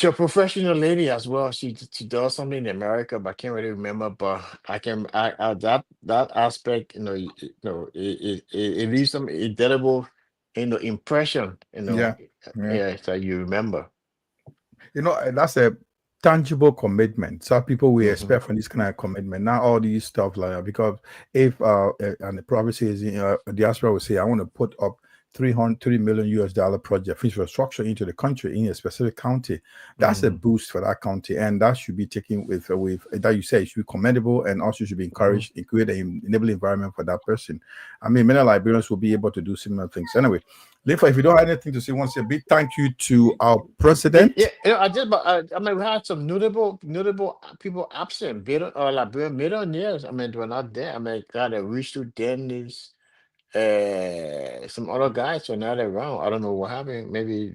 a professional lady as well. She does something in America, but I can't really remember. But that aspect, it leaves some indelible, impression, Yeah. Yeah. yeah, so you remember. That's a tangible commitment. So people we Hmm. expect from this kind of commitment, not all these stuff like that. Because if and the province is diaspora will say, I want to put up 330 million US dollar project for infrastructure into the country in a specific county, that's a Hmm. boost for that county, and that should be taken with that you say it should be commendable and also should be Hmm. encouraged and create an enabling environment for that person. I mean, many Liberians will be able to do similar things. Anyway, Lifa, if you don't have anything to say, I want to say a big thank you to our president. I just, but I mean, we had some notable people absent, Liberian millionaires. I mean, they were not there. I mean, God, Richard Dennis, some other guys were not around. I don't know what happened. Maybe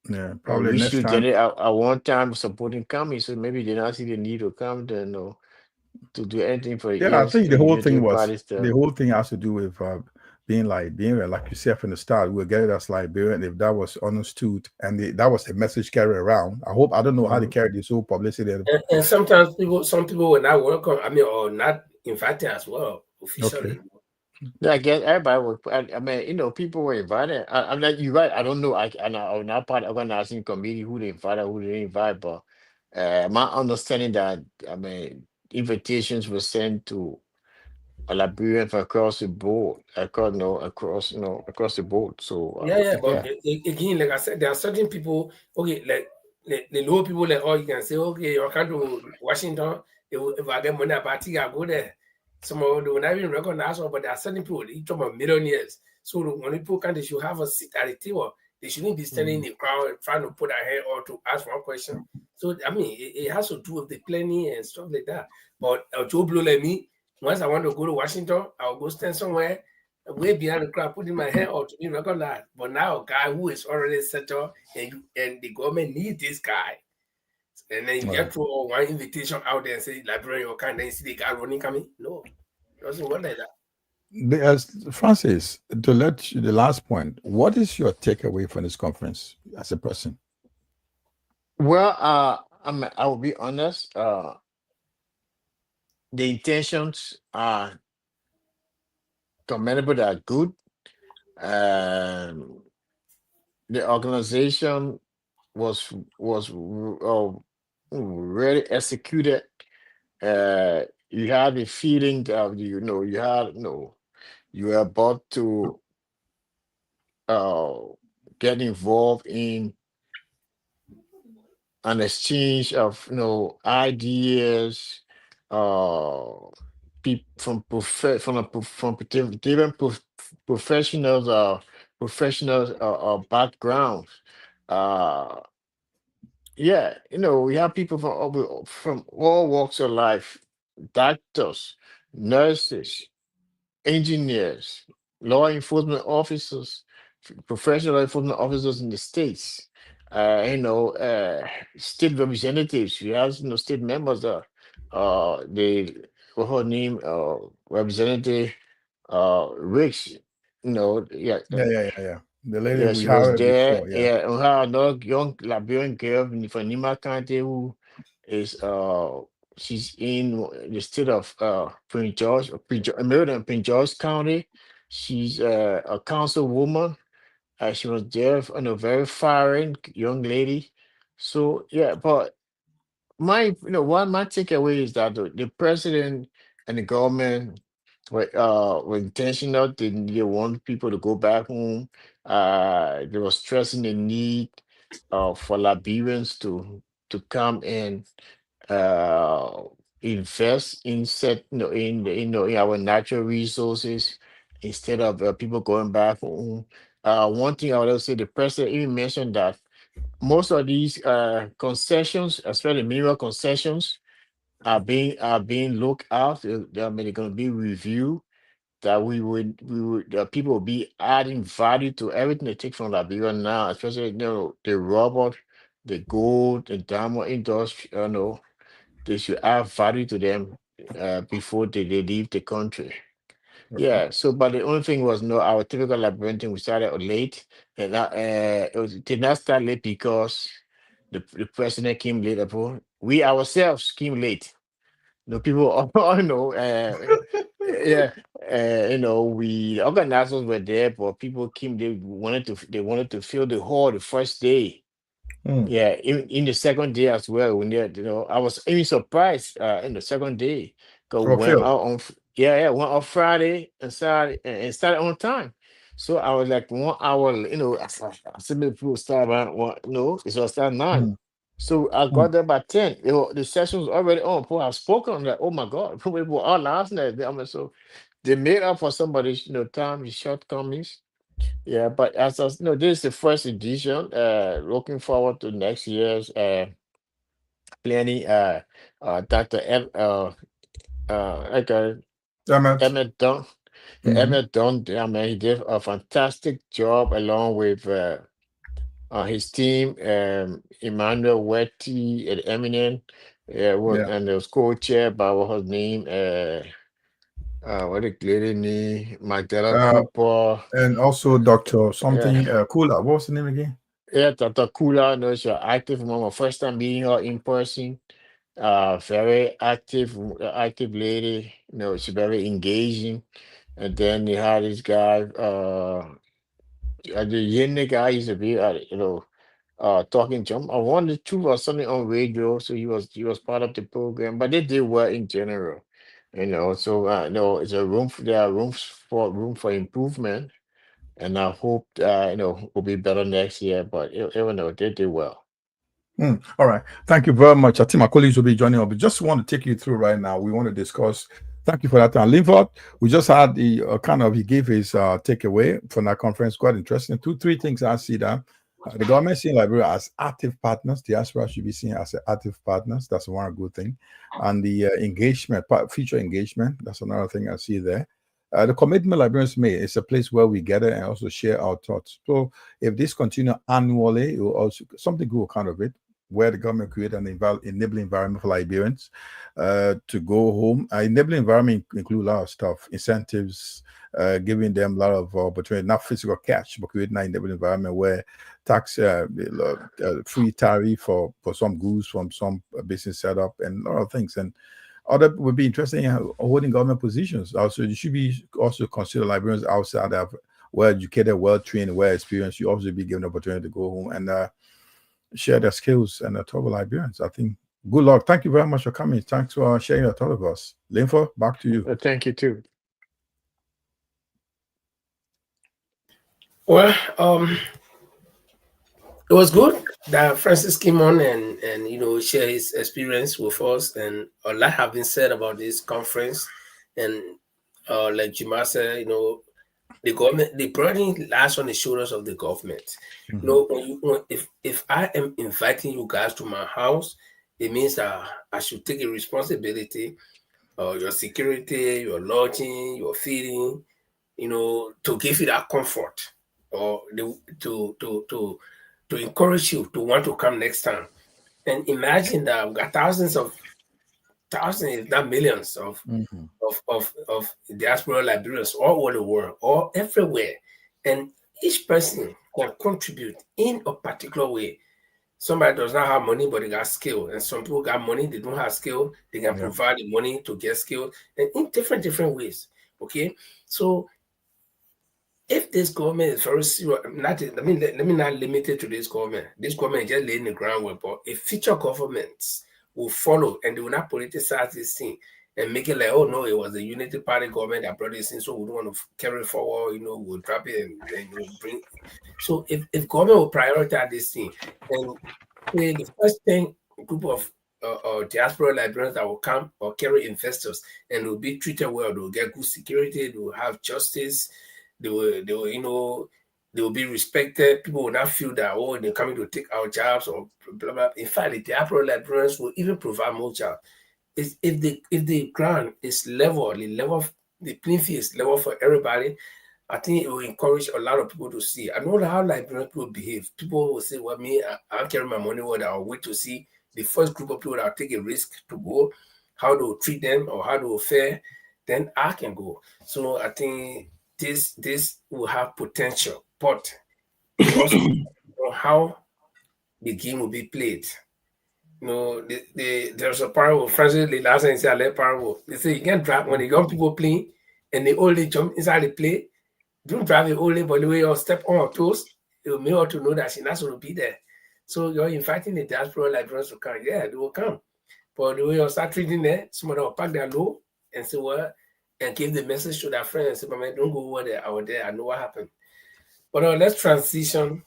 Yeah, probably next Richard time. Dennis at one time supporting coming, so maybe they not see the need to come to to do anything for Yeah, I years think to the whole you thing do was party the stuff. whole thing has to do with being like yourself in the start. We'll get it as Liberian if that was understood and that was the message carried around. I don't know how they Mhm. carry this whole publicity. And sometimes some people were not welcome. I mean, or not invited as well Okay. officially. Yeah, I guess everybody was. I mean, people were invited. I'm like, you're right. I don't know. I'm not part of the organizing committee who they invited, who they didn't invite, but my understanding that I mean, invitations were sent to a Liberian from across the board, across the board. So Yeah, but yeah. again, like I said, there are certain people. Okay, like the low people, like oh, you can say, okay, you come to Washington. If I get money, I go there. Some of them will not even recognize one, but there are certain people. They talk about millionaires. So when people come, they should have a seat at the table. They shouldn't be standing in the crowd trying to put their head or to ask one question. So I mean, it has to do with the planning and stuff like that. But Joe Blow like me, once I want to go to Washington, I'll go stand somewhere way behind the crowd, putting my hand out to be recognized. But now a guy who is already settled and the government need this guy. And then you Right. just throw one invitation out there and say, Librarian, you can't then see the guy running coming. No, it doesn't work like that. As Francis, to let you, the last point, what is your takeaway from this conference as a person? Well, I will be honest. The intentions are commendable. They are good. Um, the organization was really executed. You had the feeling that you were about to uh get involved in an exchange of ideas, uh from different professionals, backgrounds. uh Yeah, we have people from all walks of life, doctors, nurses, engineers, law enforcement officers, professional law enforcement officers in the states, state representatives. We have state members. The what her name? Representative Rich. Yeah, Yeah. The lady yeah, we she was hired there. before, yeah. Yeah, and we have another young Liberian girl from Nima County who is she's in the state of Prince George, Maryland, Prince George County. She's a councilwoman. She was there, very firing young lady. So yeah, but one my takeaway is that the president and the government were intentional. They want people to go back home. They were stressing the need for Liberians to come and uh, invest in set in our natural resources instead of people going back home. One thing I would also say, the president even mentioned that most of these concessions, especially mineral concessions, are being looked out. They're going to be reviewed. That people will be adding value to everything they take from Liberia now, especially the rubber, the gold, the diamond industry. They should add value to them before they leave the country. Okay. Yeah. So, but the only thing was no, our typical Liberian thing. We started late, and it did not start late because the president came late. But we ourselves came late. People all know. Yeah. We organizers were there, but people came. They wanted to fill the hall the first day. Hmm. Yeah, in the second day as well. When I was even surprised in the second day because Oh, went Phil. out on went on Friday and started on time. So I was like 1 hour. I said people start about one. No, it was start Hmm. 9. So I Hmm. got there by 10. The session was already on. People have spoken. I'm like, oh my god, we were all last night. I mean, so they made up for somebody's time shortcomings. Yeah, but this is the first edition. Looking forward to next year's planning. Dr. Like Emmett. Emmett Dunn. Yeah, Hmm. Emmett Dunn. I mean, he did a fantastic job along with his team. Emmanuel Wetty and Eminem. Yeah, Yeah. and it was co-chaired by what her name? What the lady name? Magdala Uh, Cooper. and also Dr. Yeah. something Kula. What was the name again? Yeah, Dr. Kula, she's active from my first time meeting her in person. Very active lady. She's very engaging. And then you had this guy, the Yin guy. He's a bit, talking to him. I wanted to or something on radio, so he was part of the program. But they did well in general. So no, it's a room. There are room for improvement, and I hope will be better next year. But even though they did well. All right. Thank you very much. I think my colleagues will be joining us. But just want to take you through right now. We want to discuss. Thank you for that. And Linford, we just had the he gave his takeaway from that conference. Quite interesting. Two, three things I see that the government seeing Liberia as active partners. Diaspora should be seen as active partners. That's one good thing. And the future engagement. That's another thing I see there. The commitment Liberians made is a place where we gather and also share our thoughts. So if this continue annually, it will also something good will come of it, where the government create an enabling environment for Liberians to go home. Enabling environment include a lot of stuff, incentives, giving them a lot of opportunity, not physical cash, but creating an enabling environment where tax free tariff for some goods from some business setup and a lot of things. And other would be interesting in holding government positions. Also, you should be also consider Liberians outside that well educated, well trained, well experienced. You also be given the opportunity to go home and share their skills and talk with Liberians. I think good luck. Thank you very much for coming. Thanks for sharing your thought with us. Linfo, back to you. Thank you too. Well, it was good that Francis came on and share his experience with us, and a lot have been said about this conference. And like Jima said, The government, the burden lies on the shoulders of the government. You know, if I am inviting you guys to my house, it means that I should take a responsibility, your security, your lodging, your feeding, you know, to give you that comfort, or to encourage you to want to come next time. And imagine that I've got thousands, if not millions, of diaspora Liberians all over the world, all everywhere, and each person can contribute in a particular way. Somebody does not have money, but they got skill, and some people got money, they don't have skill. They can provide the money to get skill, and in different ways. Okay, so if this government is very serious, let me not limit it to this government. This government is just laying the groundwork, but if future governments will follow and they will not politicize this thing and make it like, oh no, it was the Unity Party government that brought this in, so we don't want to carry forward, you know, we'll drop it and we'll bring. So if government will prioritize this thing, and the first thing, group of diaspora Liberians that will come or carry investors and will be treated well, they'll get good security, they will have justice, they will, you know, they will be respected. People will not feel that, oh, they're coming to take our jobs or blah blah. In fact, the diaspora Liberians will even provide more jobs. If the ground is level, the playing field is level for everybody, I think it will encourage a lot of people to see. I know how Liberian people behave. People will say, well, me, I'll carry my money, what I'll wait to see the first group of people that will take a risk to go, how they will treat them or how they will fare, then I can go. So I think this will have potential, but it also depends on how the game will be played. You know, there's a parable. Francis, the last time he said, I let parable. They say you can't drop when the young people playing and they only jump inside the play. Don't drive it only, but the way you step on her toes, it will make her to know that she's not going to be there. So you're inviting the diaspora Liberians to come. Yeah, they will come. But the way you start treating them, some of them will pack their low and say, well, and give the message to their friends. Say, man, don't go over there. I was there. I know what happened. But let's transition.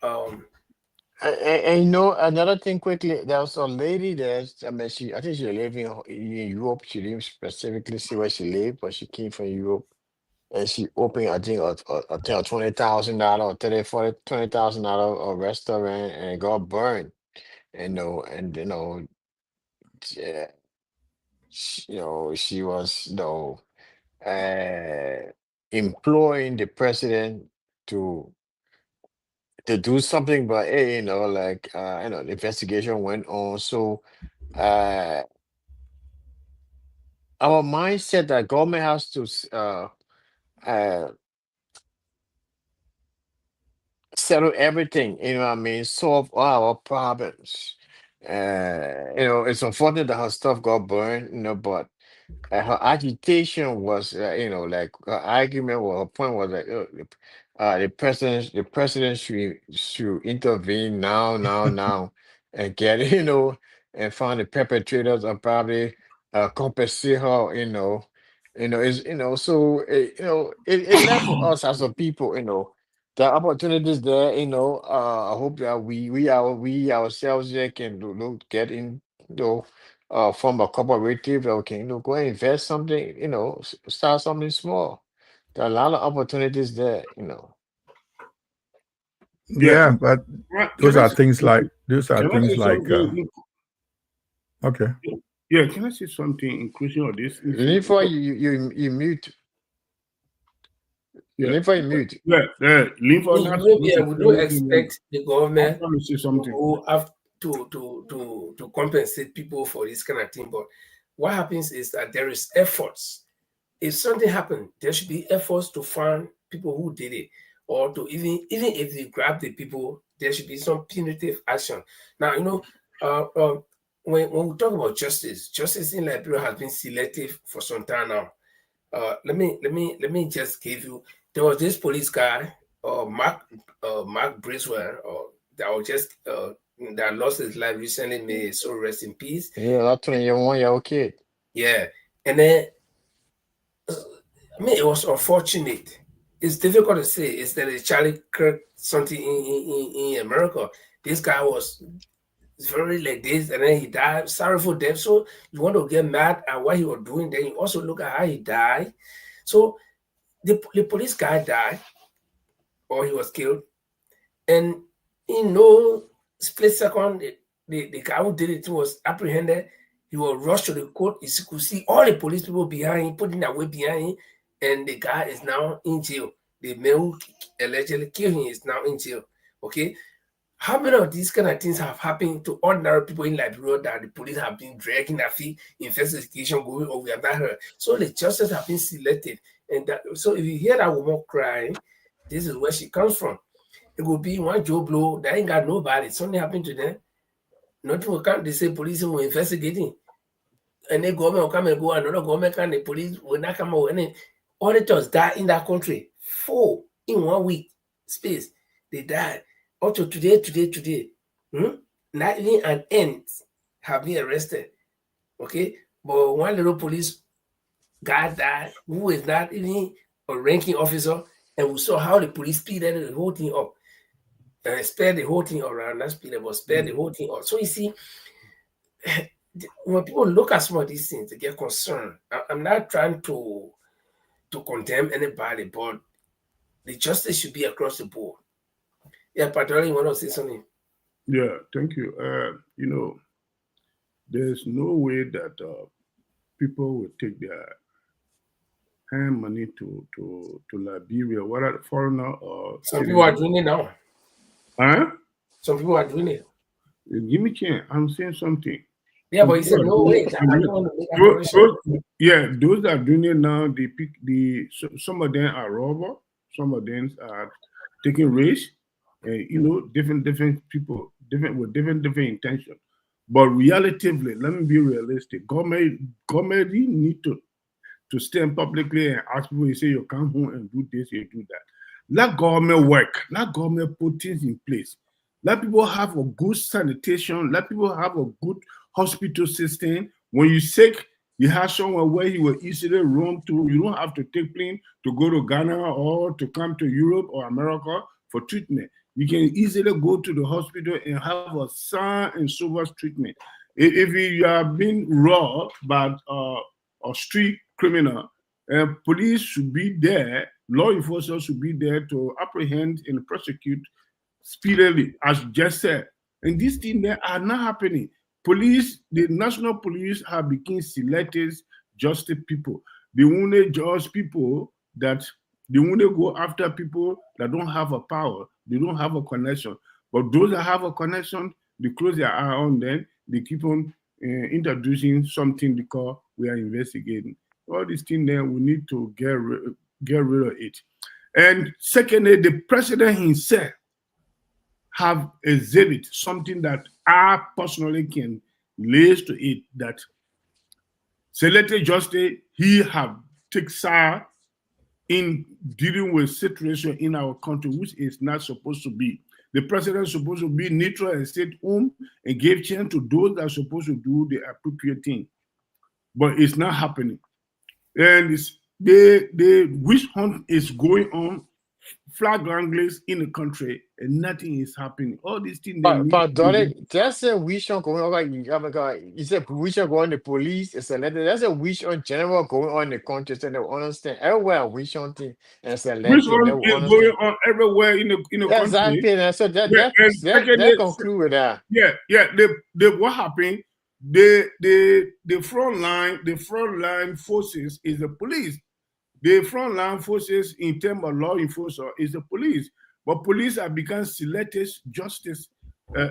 And you know, another thing quickly, there was a lady there. I mean, I think she lived in Europe. She didn't specifically see where she lived, but she came from Europe. And she opened, I think, a $20,000, 30, 40, $20,000 a restaurant and it got burned. You know, yeah, she was, employing the president to do something, but hey, like the investigation went on. So uh our mindset that government has to uh settle everything, what I mean, solve all our problems. It's unfortunate that her stuff got burned, but her agitation was, like her argument or her point was like, the president should intervene now, and get, and find the perpetrators and probably compensate her, is, so it left for us as a people, the opportunities there, I hope that we ourselves here can get in, from a cooperative, okay, go and invest something, start something small. There are a lot of opportunities there. Yeah. Yeah, but Can those I are say things like something? those are Can I things say like something? okay. Yeah, can I say something inclusion of this issue? Before you mute, Yeah, before you mute. Linford, In that's Europe, we don't everything. expect the I'm government trying to say something. to have to compensate people for this kind of thing. But what happens is that there is efforts. If something happened, there should be efforts to find people who did it, or to even if they grab the people, there should be some punitive action. Now, when we talk about justice in Liberia has been selective for some time now. Let me just give you. There was this police guy, Mark Briswell, that was just that lost his life recently. May so rest in peace. Yeah, that 21-year-old kid. Yeah, and then I mean it was unfortunate. It's difficult to say. Is that a Charlie Kirk something in America? This guy was very like this, and then he died. Sorrowful death. So you want to get mad at what he was doing, then you also look at how he died. So the police guy died or he was killed, and in no split second, the guy who did it was apprehended. He was rushed to the court. You could see all the police people behind him, putting their weight behind him, and the guy is now in jail. The man who allegedly killed him is now in jail. Okay, how many of these kind of things have happened to ordinary people in Liberia that the police have been dragging their feet, investigation going on? We have not heard. So the justice have been selected, and so if you hear that woman crying, this is where she comes from. It will be one Joe Blow that ain't got nobody. Something happened to them. Nothing will come. They say police will investigating. And the government will come and go. Another government can, the police will not come out. And then auditors die in that country. 4 in 1 week space. They died. Up to today. Not even an end have been arrested. Okay? But one little police guy died who is not even a ranking officer. And we saw how the police speeded the whole thing up. Spare the whole thing around, not speed but spare the whole thing up. So you see, when people look at some of these things, they get concerned. I'm not trying to condemn anybody, but the justice should be across the board. Yeah, Patrick, you want to say something? Yeah, thank you. There's no way that people will take their hand money to Liberia, whether foreigner or some people are doing it now. Huh? Some people are doing it. Give me a chance. I'm saying something. Yeah, but he said no way. I don't want to make those that are doing it now, they pick some of them are robber, some of them are taking risks, and different people, with different intentions. But relatively, let me be realistic. Government need to stand publicly and ask people, you say you come home and do this, you do that. Let government work. Let government put things in place. Let people have a good sanitation. Let people have a good hospital system. When you're sick, you have somewhere where you will easily roam to. You don't have to take plane to go to Ghana or to come to Europe or America for treatment. You can easily go to the hospital and have a sound and sober treatment. If you are being robbed by a street criminal, police should be there. Law enforcement should be there to apprehend and prosecute speedily, as just said. And these things that are not happening. Police, the national police have become selected justice people. They want to judge people that they want to go after people that don't have a power, they don't have a connection. But those that have a connection, they close their eye on them, they keep on introducing something because we are investigating. All these things there, we need to get rid of it. And secondly, the president himself have exhibit something that I personally can lace to it, that selected justice, he have taken side in dealing with situation in our country, which is not supposed to be. The president is supposed to be neutral and stay home and give chance to those that are supposed to do the appropriate thing. But it's not happening. And the witch hunt is going on flagrantly in the country, and nothing is happening. All these things. But there's a wish on going on. Like, you said, wish on going on the police. It's a letter. There's a wish on general going on in the country, so they understand everywhere. Wish on thing and it's a letter. Wish on is going on everywhere in the country. Exactly. So that conclude with that. Yeah. What happened? The frontline forces is the police. The frontline forces in terms of law enforcement is the police. But police have become selective justice. All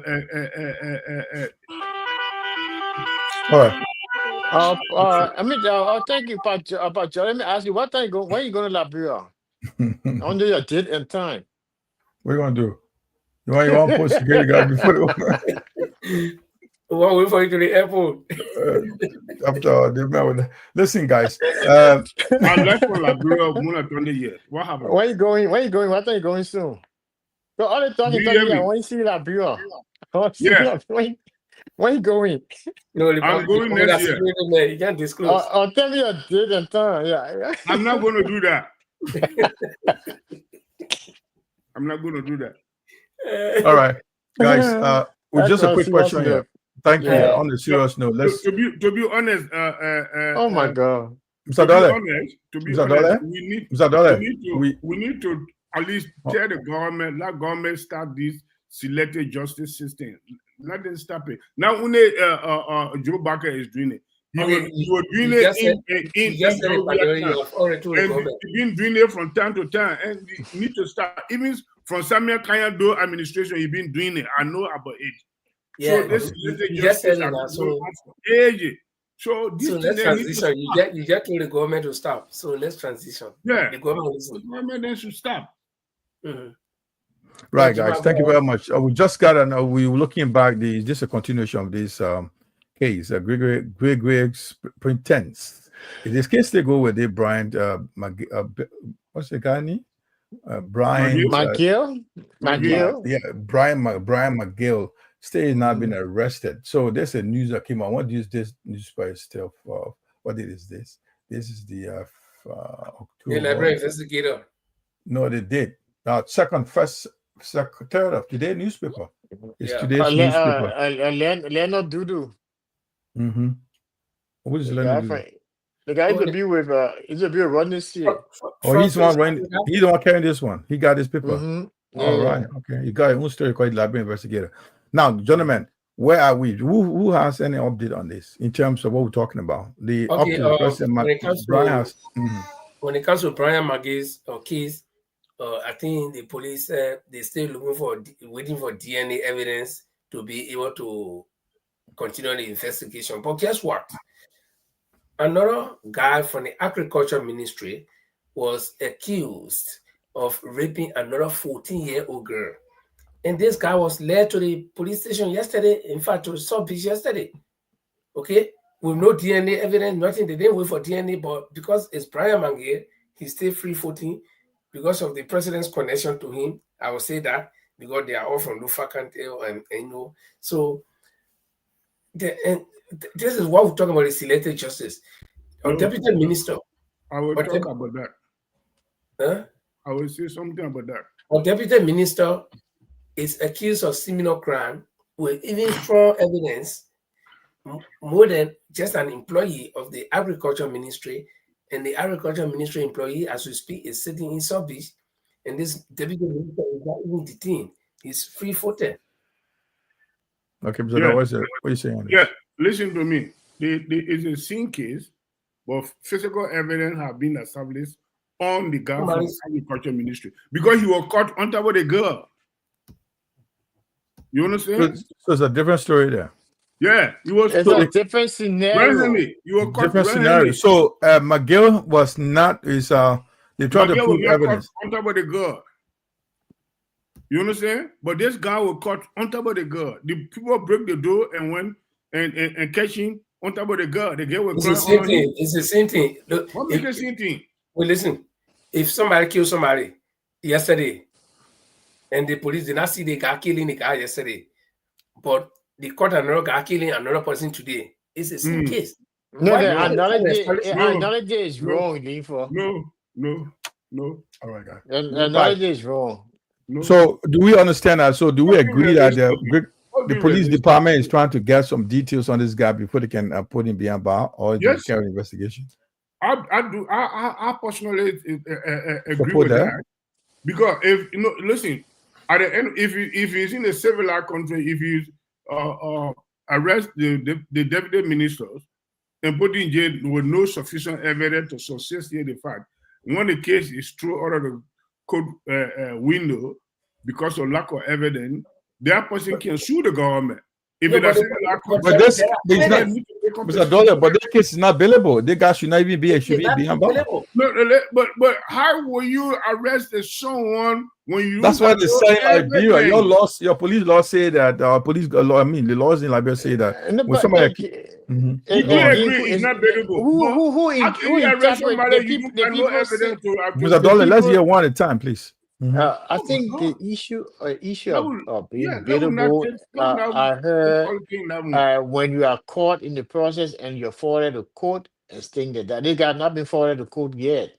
right. I'll thank you, Pat. Let me ask you, when are you going to Liberia? Under your date and time. What are you going to do? You want to post security guard before the Well, wait for you to the airport. After the man, listen, guys. I left for Liberia more than 20 years. What happened? Where you going? What are you going soon? So all the talking, I want to see Liberia. Yeah. Where you going? No, I'm going next year. You can't disclose. Tell me your date and time. Yeah. I'm not going to do that. I'm not going to do that. All right, guys. Just a quick question here. Thank you. On the serious note, let's to be honest. Oh my God. Mr. Dollar, to be Mr. honest, Dollar, we Mr. Dollar, need to at least tell the government, let government start this selective justice system. Let them stop it. Now, when Joe Barker is doing it, he was doing it in and he's been doing it from time to time, and he need to start. Even from Samuel Kanyado administration, he's been doing it. I know about it. Yeah, so this selective justice has been going on for ages. So let's transition. You get told the government to stop. So let's transition. Yeah, the government then should stop. Mm-hmm. Right, guys. Thank you very much. We just got we were looking back. Just a continuation of this case. Gregory Pretense. In this case, they go with the Brian. What's the guy name? Brian McGill. Yeah, Brian McGill. Still not been arrested. So there's a news that came out. What is this newspaper still for? What is this? This is the October. The Liberian Investigator. No, they did. First, third of today's newspaper. It's today's newspaper. Leonard Dudu. Mm-hmm. What is Leonard Dudu? The guy is a bit with run this year. Oh, he's the one running. He's the one carrying this one. He got his paper. Mm-hmm. All right. Okay. He got his own story called Liberian Investigator. Now, gentlemen, where are we? Who has any update on this in terms of what we're talking about? When it comes to Brian McGill's case, I think the police they're still waiting for DNA evidence to be able to continue the investigation. But guess what? Another guy from the Agriculture Ministry was accused of raping another 14-year-old girl. And this guy was led to the police station yesterday, in fact, to Sub-Beach yesterday. Okay? With no DNA evidence, nothing. They didn't wait for DNA, but because it's Brian McGill, he's still free-footing because of the president's connection to him. I will say that because they are all from Lufa-Cantel and you know. So, this is what we're talking about, the selective justice. Our deputy minister. I will talk about that. Huh? I will say something about that. Our deputy minister is accused of similar crime with even strong evidence, more than just an employee of the Agriculture Ministry. And the Agriculture Ministry employee, as we speak, is sitting in Sub-Beach, and this deputy minister is not even detained. He's free-footed. Okay, so what are you saying? Yeah, listen to me. It's a sin case, but physical evidence have been established on the guy from the Agriculture Ministry because he was caught on top of the girl. You understand? So it's a different story there. Yeah, he was. It's a different scenario. You were caught different scenario. So McGill was not. They tried to prove evidence on top of the girl. You understand? But this guy was caught on top of the girl. The people break the door and went and catch him on top of the girl. The girl was It's the same thing. It's the same thing. Look, what makes the same thing? Well, listen. If somebody killed somebody yesterday, and the police did not see the guy killing the guy yesterday, but they caught another guy killing another person today, it's the same case. No, the analogy is wrong, Linfo. No. All right, guys. The analogy is wrong. No. So do we understand that? So do we agree that the police department is trying to get some details on this guy before they can put him behind bar or carry investigation? I do. I personally agree with that because if listen, at the end, if he's in a civilized country, if you arrest the deputy ministers and put in jail with no sufficient evidence to substantiate the fact, when the case is thrown out of the court window because of lack of evidence, that person can sue the government. If it doesn't, but this is not, Mr. Dollar, but this case is not bailable. The guy should not even be behind bar. No, but how will you arrest someone when you? That's why they say Liberia. Your police law say that the laws in Liberia say that when somebody. It's not bailable. Who arrest somebody? You got no evidence to arrest. Mr. Dollar, let's hear one at a time, please. I think the issue of being bailable, I heard when you are caught in the process and you're forwarded to court and things like that. They got not been forwarded to court yet.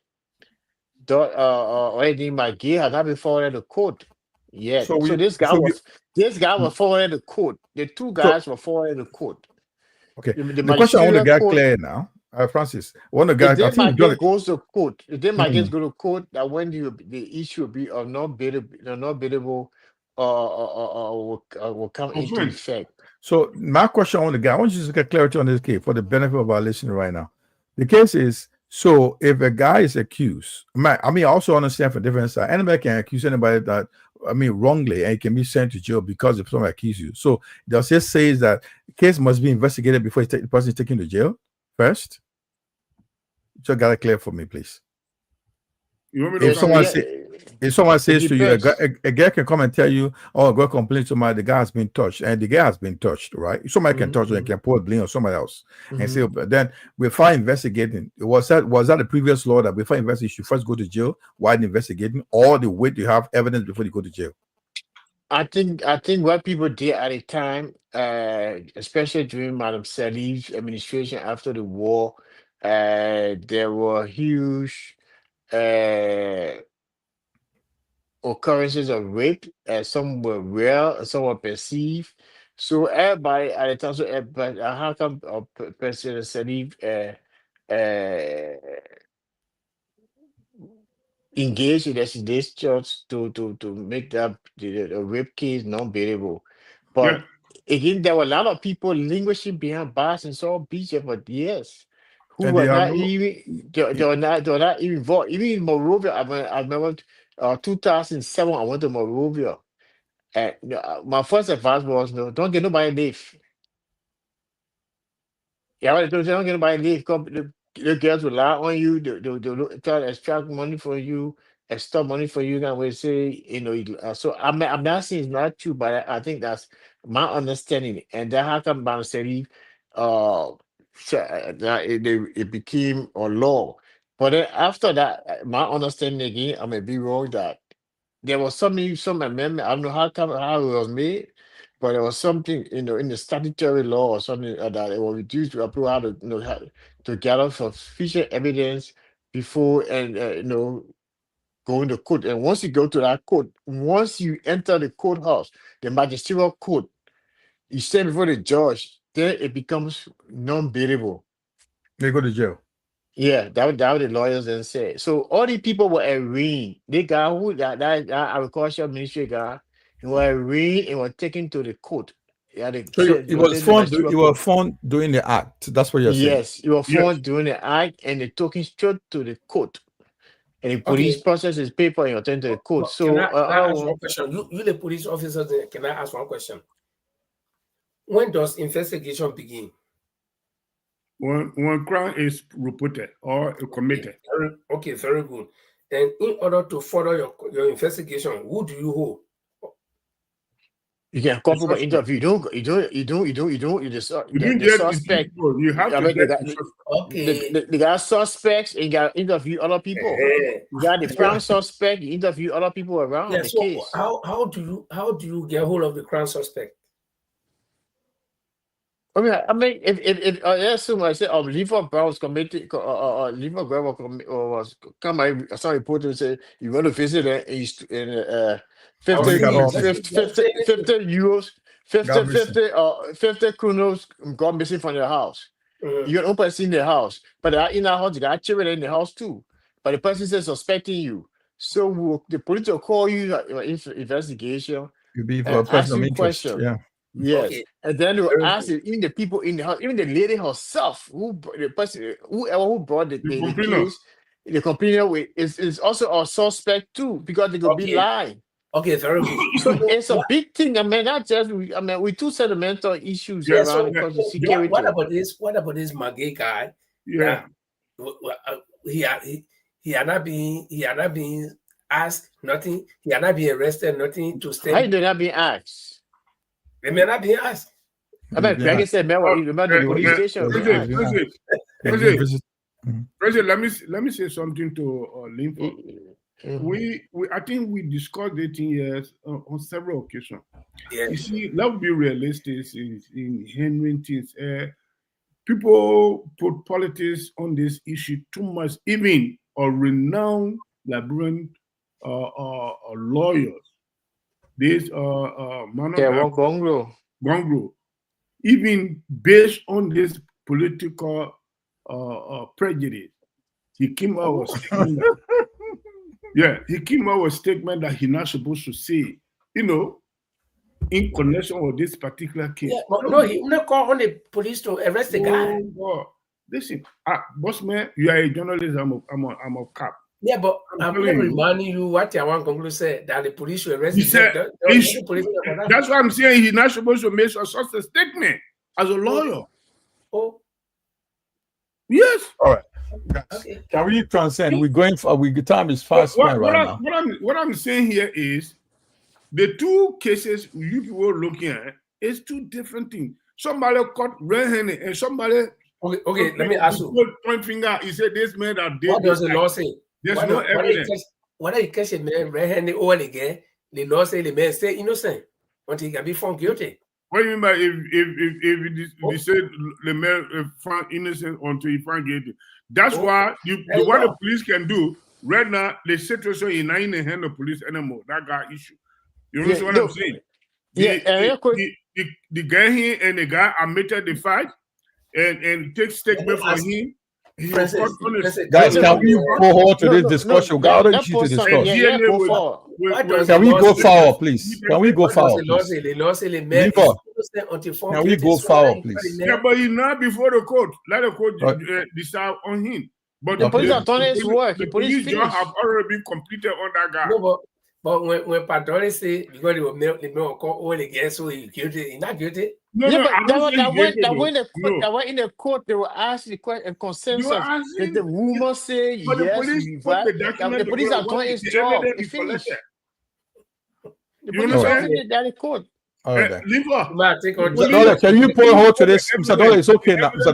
Already McGee has not been forwarded to court yet. So this guy was forwarded to court. The two guys were forwarded to court. Okay. The question I want to get clear now Francis, one of the If guys, I then think my we've done case it. goes to court, if then my case Mm. go to court, that when the issue will be of not biddable, will come into Offense. effect. So my question on the guy, I want you to get clarity on this case for the benefit of our listener right now. The case is, so if a guy is accused, I mean, I also understand from different side, anybody can accuse anybody that, I mean, wrongly, and can be sent to jail because if someone accuses you. So does it say that the case must be investigated before the person is taken to jail first? So got it clear for me, please. You want me to If Yes, come someone in? say, if someone it says to you, depends. a guy can come and tell you, "Oh, go complain to somebody. The guy has been touched, and the guy has been touched, right?" Somebody can touch and can pour blame on somebody else, and say, but then before investigating, was that the previous law that before investigating, you should first go to jail while investigating, or the wait to have evidence before you go to jail? I think what people did at the time, especially during Madam Salih's administration after the war, there were huge uh, occurrences of rape. Some were real, and some were perceived. So everybody at the time, so everybody, how come President Salih engaged in this church to make that the rape case non-bearable? Yeah. But again, there were a lot of people languishing behind bars and so beach for years who And were they are not no, even they were not even involved. Even in Morovia, I remember 2007, I went to Morovia. And my first advice was, no, don't get nobody live. Yeah, but don't get nobody leave. Come, the girls will lie on you. They'll try to extract money from you, extort money from you. And we say, so I'm not saying it's not true, but I think that's my understanding. And that how come Bama City, that it became a law. But then after that, my understanding again, I may be wrong that there was some amendment. I don't know how it was made, but there was something in the statutory law or something that it was reduced to people how to to gather sufficient evidence before and going to court. And once you go to that court, once you enter the courthouse, the magisterial court, you stand before the judge, then it becomes non-bearable. they go to jail. Yeah, that what the lawyers then said. So all the people were arraigned. They got who that agriculture ministry guy, he were arraigned and were taken to the court. Yeah, they So said it they were was taken to found. magistrate You were court. found doing the act. That's what you're saying. Yes, you were Yes. found doing the act and they took him straight to the court. And the police Okay. process his paper and returned to the court. Well, can So I ask one question? You the police officer, can I ask one question? When does investigation begin? When crime is reported or committed. Very good. And in order to further your investigation, who do you hold? you can call for an Suspect. interview. You You the didn't get these suspect. people. You have I to mean, get the suspect. Okay. they got suspects and you got to interview other people. You got the prime suspect, you interview other people around Yeah. the So case. how do you get hold of the crime suspect? I mean, if I assume I said, Liver Brown was committed, Liver Brown was come. I saw a report and say you want to visit it and I'm When 50, they got saying, all 50, I'm 50, saying 50 euros, 50, got missing. 50 kronos got missing from their house. Mhm. You got no person in the house, but they are in the house. You got children in the house too. But the person says suspecting you, so the police will call you investigation You be for a and ask person of you interest. questions. Yeah. Yes, Okay, and then they will very ask good. even the people in the house, even the lady herself, the person, whoever who brought The the complainer. case, the complainer with is also a suspect too because they could be Okay, lying. okay, very good. So it's a big thing. I mean, not just I mean, we two sentimental issues Yeah. around the Yeah. country What security. about this? What about this Magay guy Yeah. that he had not been asked nothing. He had not been arrested. Nothing to How you stand. do not being asked? They may not be asked. I mean, Craig said, man, Uh, remember the police station being asked. President, let me say something to Linford. I think we discussed dating years on several occasions. Yeah. You see, let's be realistic in handling things. People put politics on this issue too much. Even a renowned Liberian lawyers, this man Yeah, of what Gongro? Gongro, even based on this political prejudice. He came out with a statement. He came out with a statement that he's not supposed to say, in connection with this particular case. Yeah, but no, he not call on the police to arrest the guy. God. Listen, boss man, you are a journalist. I'm a cop. Yeah, but I'm reminding you what I want to say that the police should arrest. He said, that's why I'm saying he's not supposed to make such a statement as a lawyer. Oh, yes. All right. Okay. Can we transcend? We're going for time is fast now. What I'm saying here is the two cases you people are looking at is two different things. Somebody caught red-handed and somebody. Okay. Let me ask you. Point finger. He said this man that did. What does the law say? There's no evidence. Whether you catch a man red-handed or again, the law say the man stay innocent until he can be found guilty. What do you mean by if they said the man found innocent until he found guilty? That's why what the police can do right now. The situation is not in the hand of police anymore. That guy issue. You understand what I'm saying? The guy here and the guy admitted the fact and take statement for him. Guys, can we go on to this discussion? We got other issues to discuss. Can we go forward, please? Can we go forward, please? Can we go forward, please? Yeah, but he's not before the court. Let the court decide on him. But the police have done his work. The police job have already been completed on that guy. No, but when Padre say because they will call all again, so he's guilty, he's not guilty. That were in the court, they were asked the question consensus. Did the rumor say yes? The police have done his job. It's finished. The police have finished the court. All right, Mr. Dollar, can you put a hold to this? Mr. Dollar, it's okay now. Mr.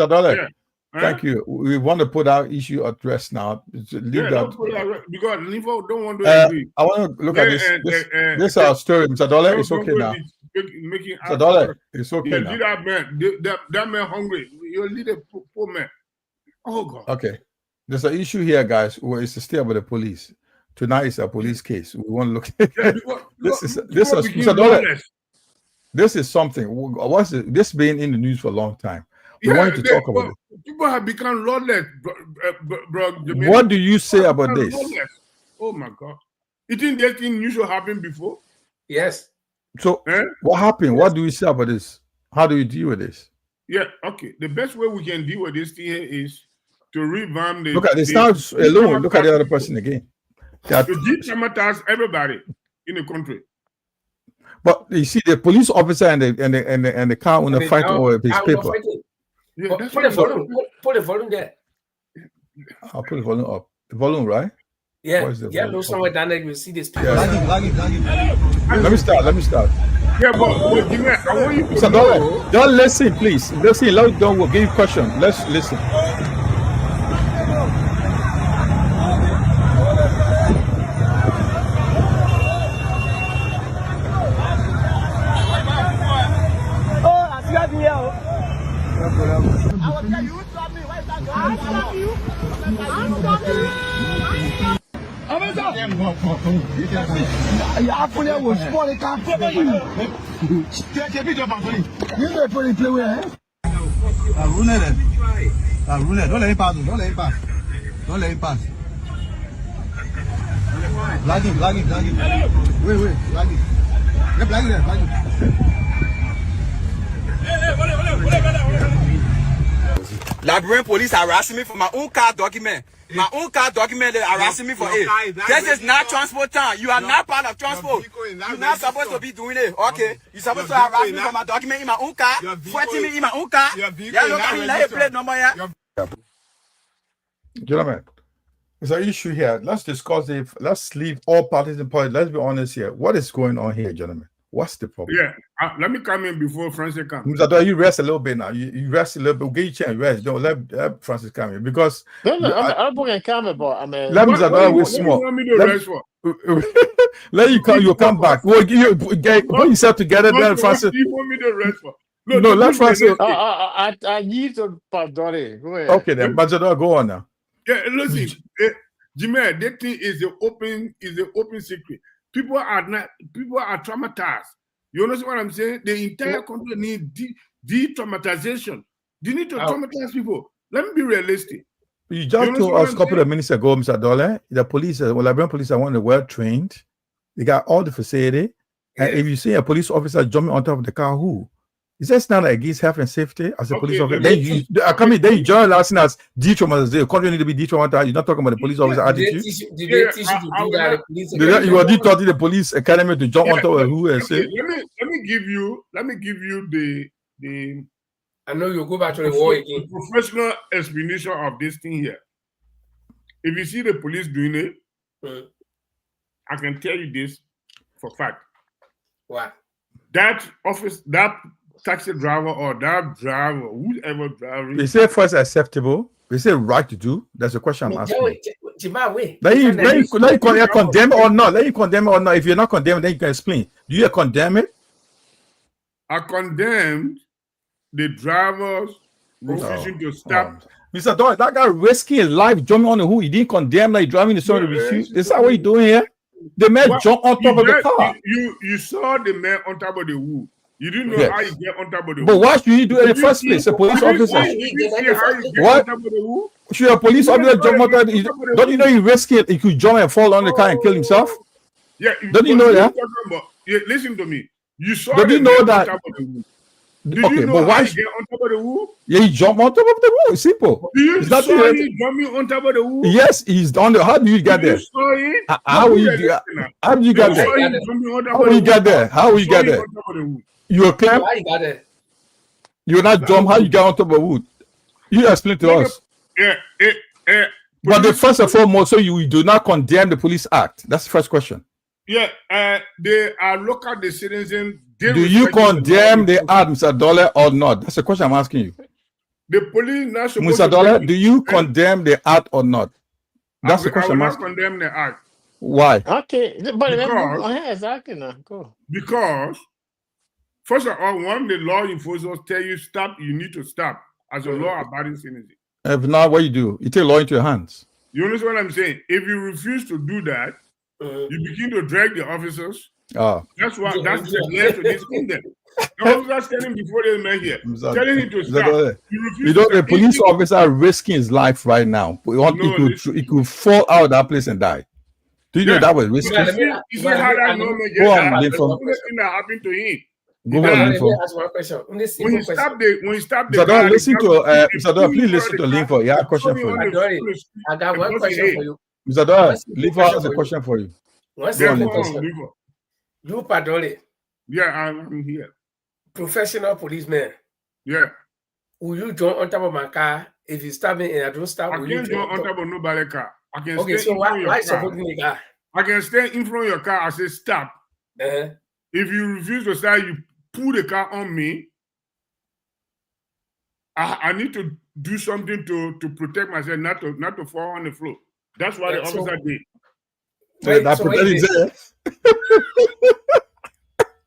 Dollar. Thank you. We want to put our issue at rest now. Leave that. Because Livo don't want to agree. I want to look at this. This is our story. Mr. Dollar, it's okay now. Mr. Dollar, it's okay now. That man hungry. You lead a poor man. Oh, God. Okay. There's an issue here, guys, where it's to stay with the police. Tonight is a police case. We want to look at Mr. Dollar. This is something. What's it? This been in the news for a long time. We want to talk about it. People have become lawless, bro. What do you say about this? Lawless. Oh my God! You think that thing usually happened before? Yes. So what happened? What do we say about this? How do we deal with this? Yeah. Okay. The best way we can deal with this thing here is to revamp the. Look at this. Now alone. Look at the other person again. To de-traumatize everybody in the country. But you see, the police officer and the car on the fight over his paper. Yeah, put the volume there. I'll put the volume up. The volume, right? Yeah, look somewhere down there. You see this. Yeah. Let me start. Yeah, but I want you to don't listen, please. Listen, we'll give you a question. Let's listen. Don't let him pass. Flag him. Wait, flag him. Get flag him. Liberian police harassing me for my own car document. My own car document, they're harassing me for it. This is not transport time. You are not part of transport. You're not supposed to be doing it. Okay. You're supposed to harass me for my document in my own car. Fighting me in my own car. Yeah, look at me. Let it plate number here. Gentlemen, there's an issue here. Let's discuss it. Let's leave all parties in politics. Let's be honest here. What is going on here, gentlemen? What's the problem? Yeah, let me come in before Francis comes. You rest a little bit now. You rest a little bit. We'll get you a chance. Rest. Don't let Francis come in because. I'm going to but I mean. Let me small. Let you come. You come back. Well, put yourself together, then Francis. You want me to rest for? No, let Francis. I need to Padre. Go ahead. Okay, then, Bajador, go on now. Yeah, listen, Jimmy, that thing is an open secret. People are traumatized. You understand what I'm saying? The entire country needs de-traumatization. You need to traumatize people. Let me be realistic. You just told us a couple of minutes ago, Mr. Dole, the police, Liberian police are one of the well trained. They got all the facility. And if you see a police officer jumping on top of the car, who? Is that not against health and safety as a police officer? Then you join last night as de-traumatized. The country need to be de-traumatized. You're not talking about the police officer attitude. Did they teach you to do that? You were taught the police academy to jump on top of who and say. Let me give you the I know you go back to the war again. Professional explanation of this thing here. If you see the police doing it, I can tell you this for fact. What? That taxi driver or that driver, whoever driving. They say first acceptable. They say right to do. That's the question I'm asking. Let you condemn or not. Let you condemn or not. If you're not condemned, then you can explain. Do you condemn it? I condemned the drivers refusing to stop. Mr. Doyle, that guy risking his life jumping on the hood. He didn't condemn that he driving the story to refuse. Is that what you're doing here? The man jumped on top of the car. You saw the man on top of the hood. You didn't know how you get on top of the hood. But why should you do it in the first place? A police officer. What? Should a police officer jump on top? Don't you know he risking it? He could jump and fall on the car and kill himself? Yeah. Don't you know that? Listen to me. You saw. Don't you know that? Did you know why he get on top of the wood? Yeah, he jumped on top of the wood. It's simple. Do you saw him jumping on top of the wood? Yes, he's on the. How do you get there? How will you get there? How will you get there? How will you get there? You were clear? Why you got there? You will not jump. How you get on top of the wood? You explain to us. But the first and foremost, so you do not condemn the police act. That's the first question. Yeah, they are local citizens. Do you condemn the act, Mr. Dollar, or not? That's the question I'm asking you. The police not supposed Mr. Dollar, do you condemn the act or not? That's the question I'm asking. I will not condemn the act. Why? Okay, but exactly now. Go. Because, first of all, when the law enforcers tell you stop, you need to stop as a law-abiding citizen. If not, what you do? You take law into your hands. You understand what I'm saying? If you refuse to do that, you begin to drag the officers. That's the led to this kingdom. The officer standing before the man here, telling him to stop. You know, the police officer risking his life right now. He could fall out of that place and die. Do you know that was risky? You see how that no man get that happened to him. Go on, When you stop the Mr. Don, listen to Mr. Don, please listen to Linford. He has a question for you. I got one question for you. Mr. Don, Linford has a question for you. You Padole. Yeah, I'm here. Professional policeman. Yeah. Will you jump on top of my car if you stop me and I don't stop? I can't jump on top of nobody's car. I can okay, so why supporting the car? I can stand in front of your car. I say stop. If you refuse to stop, you pull the car on me. I need to do something to protect myself, not to fall on the floor. That's what the officer did.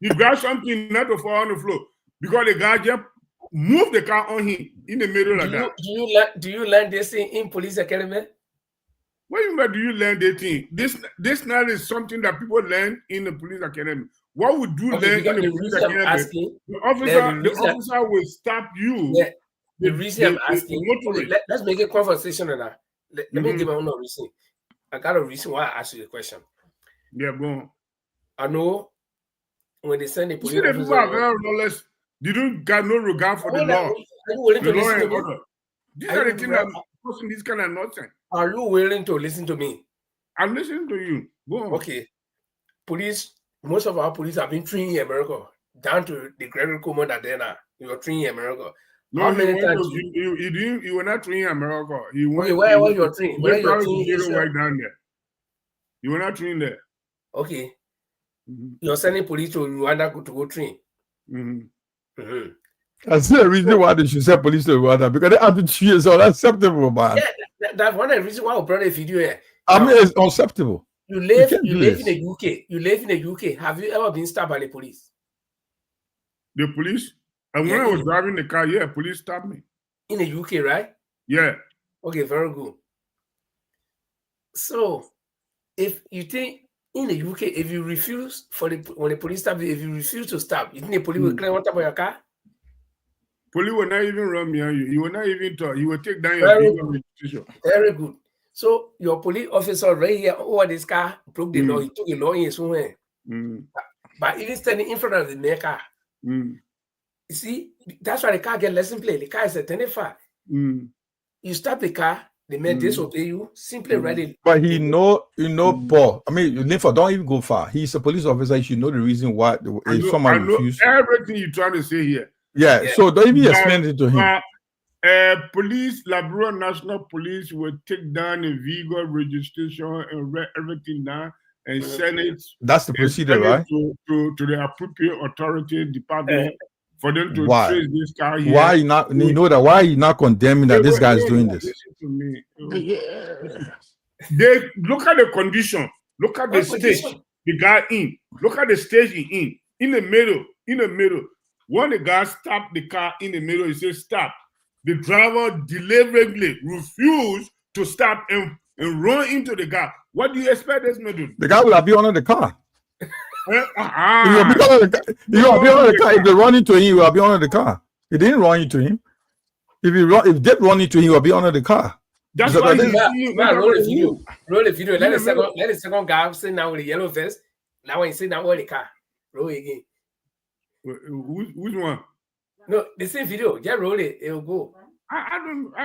He grabbed something not to fall on the floor because the guy just moved the car on him in the middle of that. Do you learn this thing in police academy? What do you mean? Do you learn this thing? This now is something that people learn in the police academy. What would you learn in the police academy? The officer will stop you. Yeah. The reason I'm asking, let's make a conversation on that. Let me give my own reason. I got a reason why I asked you the question. Yeah, go on. I know when they send the police officer, people are very knowledge. They don't got no regard for the law. The law and order. These are the things that causing this kind of nonsense. Are you willing to listen to me? I'm listening to you. Go on. Okay. Police, most of our police have been trained in America, down to the Gregory Coleman that they're now. You were trained in America. No, how many times you were not trained in America. You went, where was your train? Where your train? Right down there. You were not trained there. Okay. You're sending police to Rwanda to go train. That's the reason why they should send police to Rwanda, because they have to choose. So that's acceptable, man. Yeah, that's one of the reasons why I brought a video here. I mean, it's unacceptable. You live in the UK. You live in the UK. Have you ever been stopped by the police? The police? And when I was driving the car, police stopped me. In the UK, right? Yeah. Okay, very good. So, if you think in the UK, if you refuse when the police stop you, if you refuse to stop, you think the police will clear on top of your car? Police will not even run behind you. You will not even talk. You will take down your Very vehicle good. registration. Very good. So your police officer right here over this car broke the law. He took a law in his own hand. But even standing in front of the main car. You see, that's why the car get lesson plate. The car is identified. You stop the car, the man disobey you, simply ready. But he know, Paul. I mean, Linford, don't even go far. He's a police officer. He should know the reason why if someone refused. Everything you're trying to say here. Yeah. So don't even explain it to him. Police, Liberian National Police will take down a vehicle registration and write everything down and send it. That's the procedure, right? To the appropriate authority department for them to trace this car here. Why you not? You know that? Why are you not condemning that this guy is doing this? Listen to me. They look at the condition. Look at the stage the guy in. Look at the stage he in the middle. When the guy stopped the car in the middle, he said stop. The driver deliberately refused to stop and run into the guy. What do you expect this man to do? The guy will have been under the car. He will be under the car. If they run into him, he will be under the car. He didn't run into him. If they run into him, he will be under the car. That's why roll the video. Roll the video. Let the second guy sitting down with the yellow vest. Now when he sitting down with the car. Roll it again. Which one? No, the same video. Just roll it. It will go. I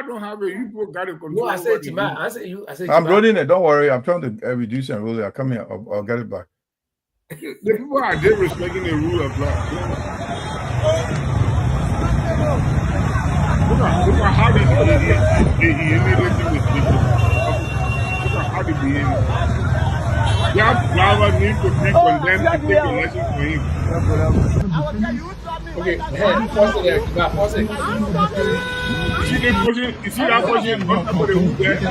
don't have it. You got it. No, I said Tima. I said you. I said I'm rolling it. Don't worry. I'm trying to reduce and roll it. I'll come here. I'll get it back. The people are disrespecting the rule of law. Look at how they everything with people. Look at how they behave. That driver needs to be condemned to take a lesson for him. Okay, pause it there. Pause it. You see that person on top of the hood there? It's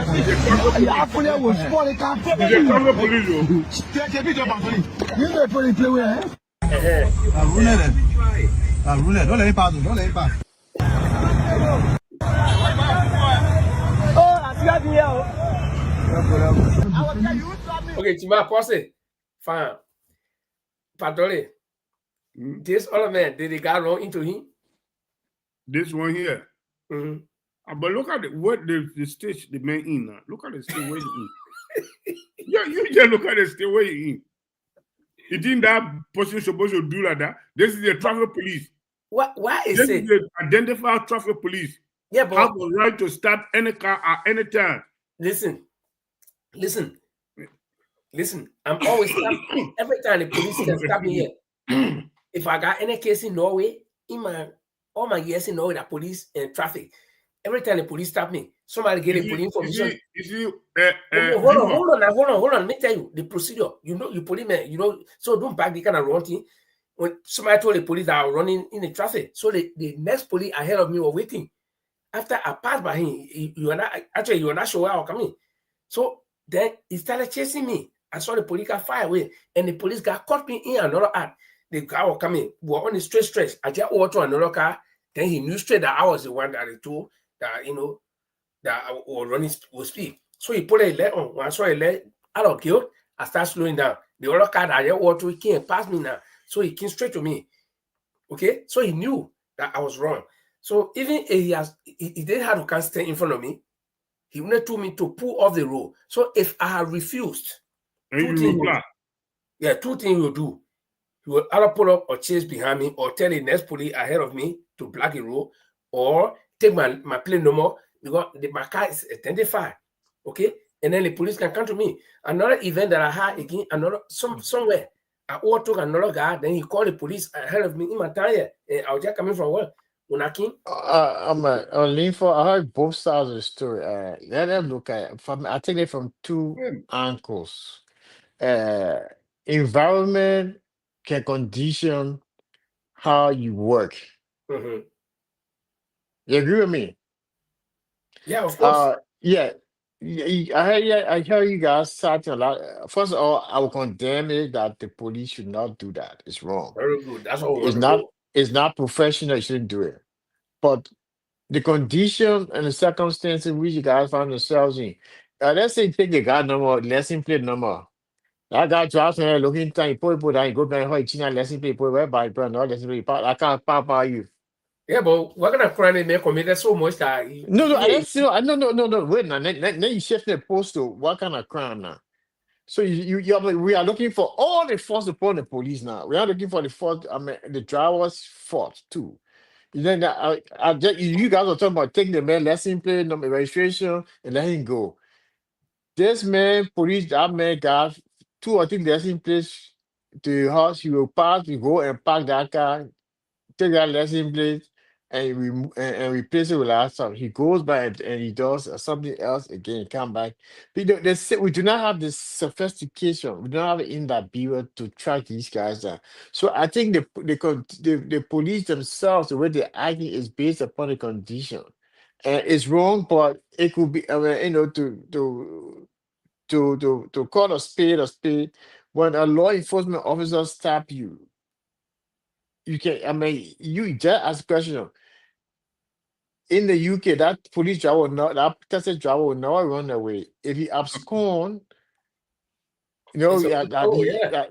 a traffic police. Don't let him pass. Don't let him pass. Okay, Tima, pause it. Fine. Patrol. This other man, did the guy run into him? This one here. But look at what the stage the man in now. Look at the stage where he in. Yeah, you just look at the stage where he in. You think that person supposed to do like that? This is the traffic police. Why is this it? This is the identified traffic police. Yeah, but have the right to stop any car at any time. Listen. I'm always stopped. Every time the police can stop me here. If I got any case in Norway, all my years in Norway, the police and traffic, every time the police stop me, somebody get a police information. Hold on. Let me tell you the procedure. You policeman, so don't back the kind of wrong thing. When somebody told the police that I was running in the traffic, so the next police ahead of me were waiting. After I passed by him, you were not sure where I was coming. So then he started chasing me. I saw the police car fire away, and the police car caught me in another act. The car was coming. We were on the straight stretch. I just over to another car. Then he knew straight that I was the one that he told that that I was running with speed. So he put a leg on. When I saw a leg out of guilt, I started slowing down. The other car that I just over to, he came past me now. So he came straight to me. Okay, so he knew that I was wrong. So even if he didn't have to come stand in front of me, he wanted to me to pull off the road. So if I had refused, two things will do. He will either pull up or chase behind me or tell the next police ahead of me to block the road or take my plate number because my car is identified. Okay? And then the police can come to me. Another event that I had again, somewhere, I overtook another guy, then he called the police ahead of me in my tire. And I was just coming from work. When I came, I'm lean for. I heard both sides of the story. Let them look at it. I take it from two angles. Environment can condition how you work. You agree with me? Yeah, of course. Yeah. I hear you guys citing a lot. First of all, I will condemn it that the police should not do that. It's wrong. Very good. That's what we want to do. It's not professional. You shouldn't do it. But the condition and the circumstances which you guys find yourselves in. Let's say you take the guy number, lesson plate number. That guy drives around looking time, you put down, you go behind her, you lesson plate, put whereby, bro, no lesson plate. I can't pop by you. Yeah, but what kind of crime they may committed so much that No, I didn't see. No. Wait, now, then you shift the post to what kind of crime now? So we are looking for all the faults upon the police now. We are looking for the fault. I mean, the driver's fault too. Then you guys are talking about taking the man lesson plate, number registration, and let him go. This man, police, that man got 2 or 3 lesson plates to the house. He will pass, we go and park that car, take that lesson plate, and replace it with our stuff. He goes by and he does something else again, come back. We do not have the sophistication. We don't have it in that bureau to track these guys down. So I think the police themselves, the way they're acting is based upon the condition. And it's wrong, but it could be, to call a spade. When a law enforcement officer stop you, you can. I mean, you just ask a question. In the UK, that police driver will not, that taxi driver will never run away. If he abscond, it's a oh he yeah.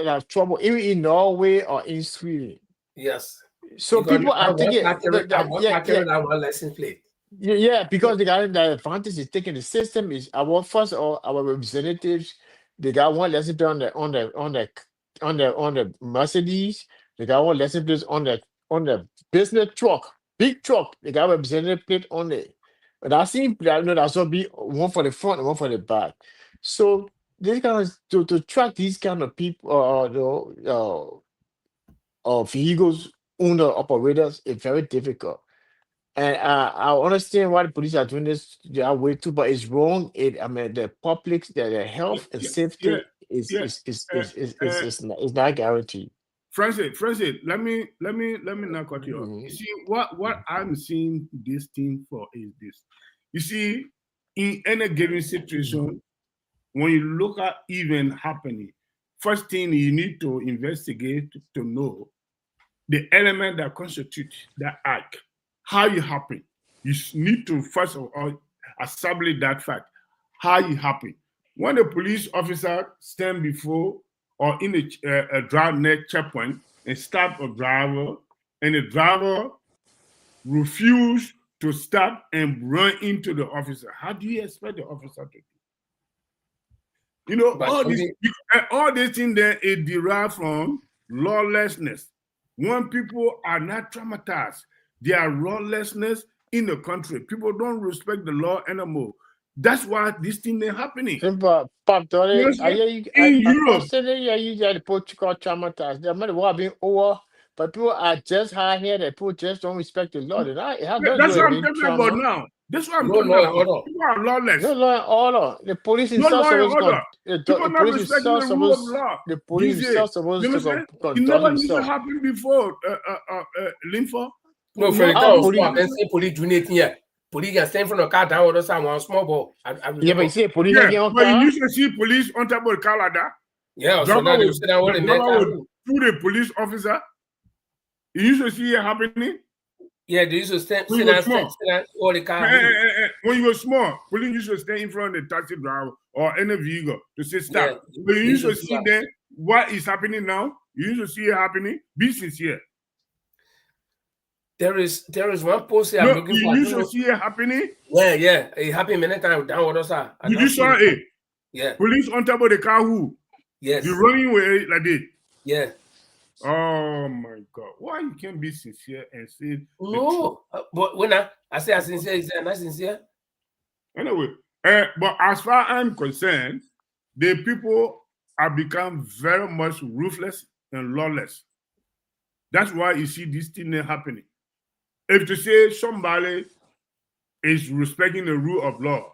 have trouble, even in Norway or in Sweden. Yes. So Because people are thinking, I want to carry that one license plate. yeah, because the advantage is taking the system is first of all our representatives. They got one lesson plate on the Mercedes. They got one lesson plate on the business truck, big truck. They got representative plate on it. But I see that's will be one for the front and one for the back. So this kind of to track these kind of people vehicles owner operators is very difficult. And I understand why the police are doing this their way too, but it's wrong. I mean, the public, the health and Yeah, safety is yeah. is is Uh, is is, is, uh, is, not, is not guaranteed. Francis, let me not cut you off. You see, what I'm seeing this thing for is this. You see, in any given situation, when you look at event happening, first thing you need to investigate to know the element that constitute that act, how it happened. You need to first of all establish that fact, how it happened. When the police officer stand before or in a drive net checkpoint and stop a driver, and the driver refuse to stop and run into the officer, how do you expect the officer to do? You know, But all these things there is derived from lawlessness. When people are not traumatized, there are lawlessness in the country. People don't respect the law anymore. That's why this thing is happening. Simple, Pop, You understand? In I Europe, consider you the Portugal traumatized. The money will being over, but people are just high here. That people just don't respect the law. That's that's really what a I'm big talking about trauma. now. That's what I'm no talking law and about. order. People are lawless. No law and order. The police No himself law and supposed order. People the not police respecting himself the rule of supposed law the police these days. himself You supposed to understand? It conduct never used to himself. happen before, Linfo. No, for the Our time police. I say police do anything here. Police can stand in front of car down or someone small ball. Yeah, but you see, police Yeah, again on but you car. used to see police on top of Canada. Yeah, so now they will sit down with The the driver neck. would shoot a police officer. You used to see it happening. Yeah, they used to stand When you were small. all the car. When you were small, police used to stand in front of the taxi driver or any vehicle to say stop. Yeah, But you they used to used to see do then what is happening now. You used to see it happening. Be sincere. There is one post I'm No, looking you for. used to see it happening. Yeah, it happened many times down water, sir. Did you saw it? Yeah. Police on top of the car who? Yes. You running away like this. Yeah. Oh my God! Why you can't be sincere and say no? But when I say I'm sincere, is that not sincere? Anyway, but as far as I'm concerned, the people have become very much ruthless and lawless. That's why you see this thing happening. If to say somebody is respecting the rule of law,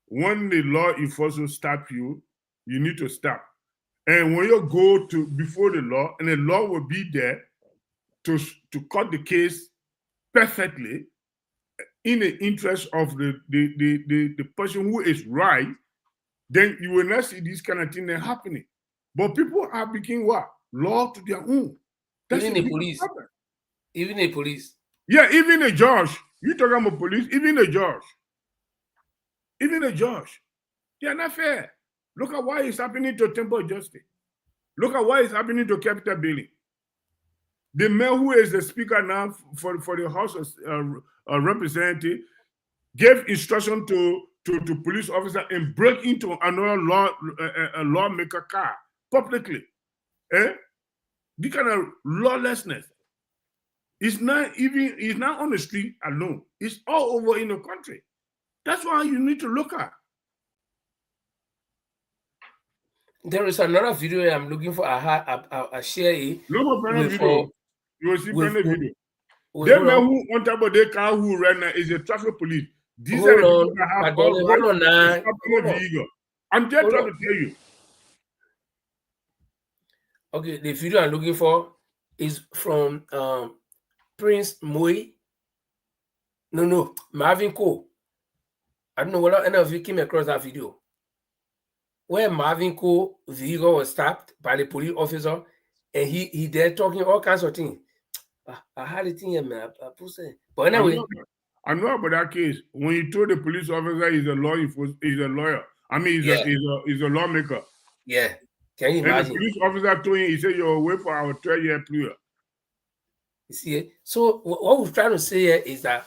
when the law enforcement stop you, you need to stop. And when you go to before the law, and the law will be there to cut the case perfectly in the interest of the person who is right, then you will not see this kind of thing happening. But people are becoming what? Law to their own. That's even the police. Problem. Even the police. Yeah, even a judge. You talking about police, even a judge. Even a judge. They are not fair. Look at why it's happening to temple justice. Look at why it's happening to capital billing. the man who is the speaker now for the House of Representatives gave instruction to police officer and break into another lawmaker car publicly. This kind of lawlessness. It's not on the street alone. It's all over in the country. That's why you need to look at. There is another video I'm looking for. I share it. Look for a video. You will see plenty video. The man who on top of the car who right now is a traffic police. These are the people that have all vehicle. I'm just trying to tell you. Okay, the video I'm looking for is from Prince Moy. No, Marvin Cole. I don't know whether any of you came across that video. Where Marvin Cole vehicle was stopped by the police officer, and he there talking all kinds of things. I had a thing here, man. But anyway, I know about that case. When you told the police officer he's a lawyer. I mean, he's a lawmaker. Yeah. Can you imagine? And the police officer told him, he said, "You're away for our 12-year period." You see, so what we're trying to say here is that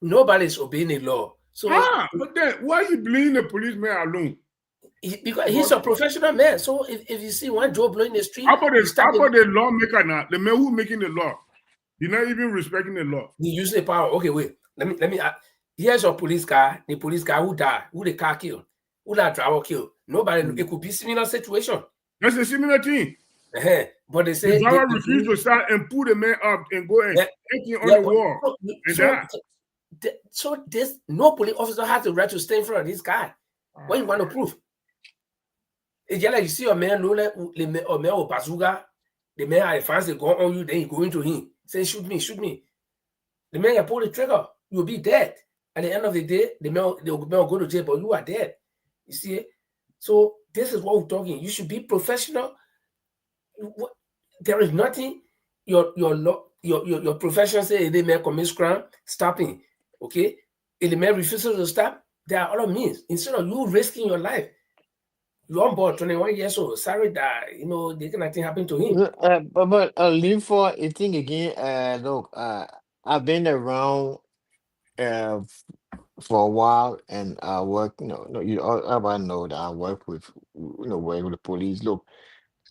nobody's obeying the law. So, but then why are you blaming the policeman alone? Because he's a professional man. So if you see one Joe Blow in the street, how about the lawmaker now? The man who making the law, he's not even respecting the law. He using the power. Okay, wait. Let me. Here's your police car. The police car who died, who the car killed, who that driver killed. Nobody. It could be similar situation. That's a similar thing. But they say the driver refused to start and pull the man up and go and take him on the wall. So this no police officer has the right to stay in front of this guy. What you want to prove? It's just like you see a man with bazooka, the man has a fancy gun on you, then you go into him, say, shoot me. The man can pull the trigger, you'll be dead. At the end of the day, the man will go to jail, but you are dead. You see? So this is what we're talking. You should be professional. There is nothing your profession say the man commits crime, stopping. Okay? If the man refuses to stop, there are other means. Instead of you risking your life, you're on board, 21 years old. Sorry that the kind of thing happened to him. But live for I think again. Look, I've been around for a while, and I work. Everybody know that I work with work with the police. Look,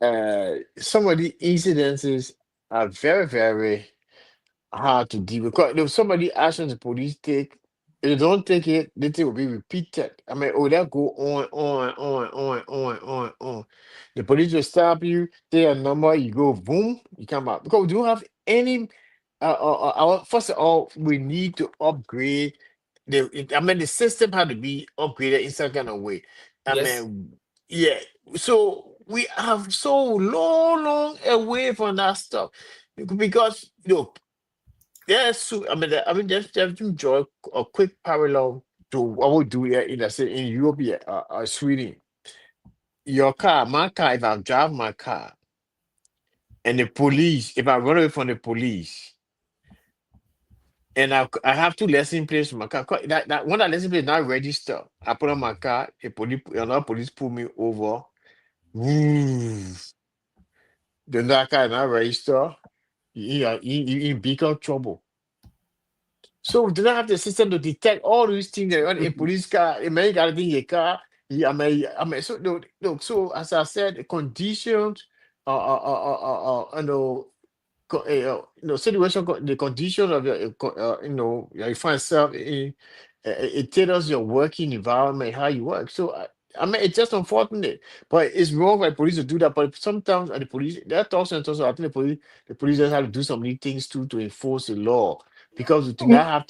some of the incidences are very, very hard to deal with. Because if somebody actions the police take, if they don't take it, the thing will be repeated. I mean, that go on. The police will stop you, say a number, you go boom, you come out. Because we don't have any. First of all, we need to upgrade the system had to be upgraded in some kind of way. So we have so long away from that stuff because just draw a quick parallel to what we do here in Europe, Sweden. Your car, my car, if I drive my car, and the police, if I run away from the police, and I have two license plates for my car. That one that license plate is not registered. I put on my car, another police pull me over. Then that car is not registered. You in big trouble. So we do not have the system to detect all these things that on a police car, a man got in your car. So as I said, the conditions situation, the condition of you find yourself in, it tells your working environment, how you work. So it's just unfortunate, but it's wrong for the police to do that. But sometimes the police, there are also I think the police just have to do so many things to enforce the law, because we do not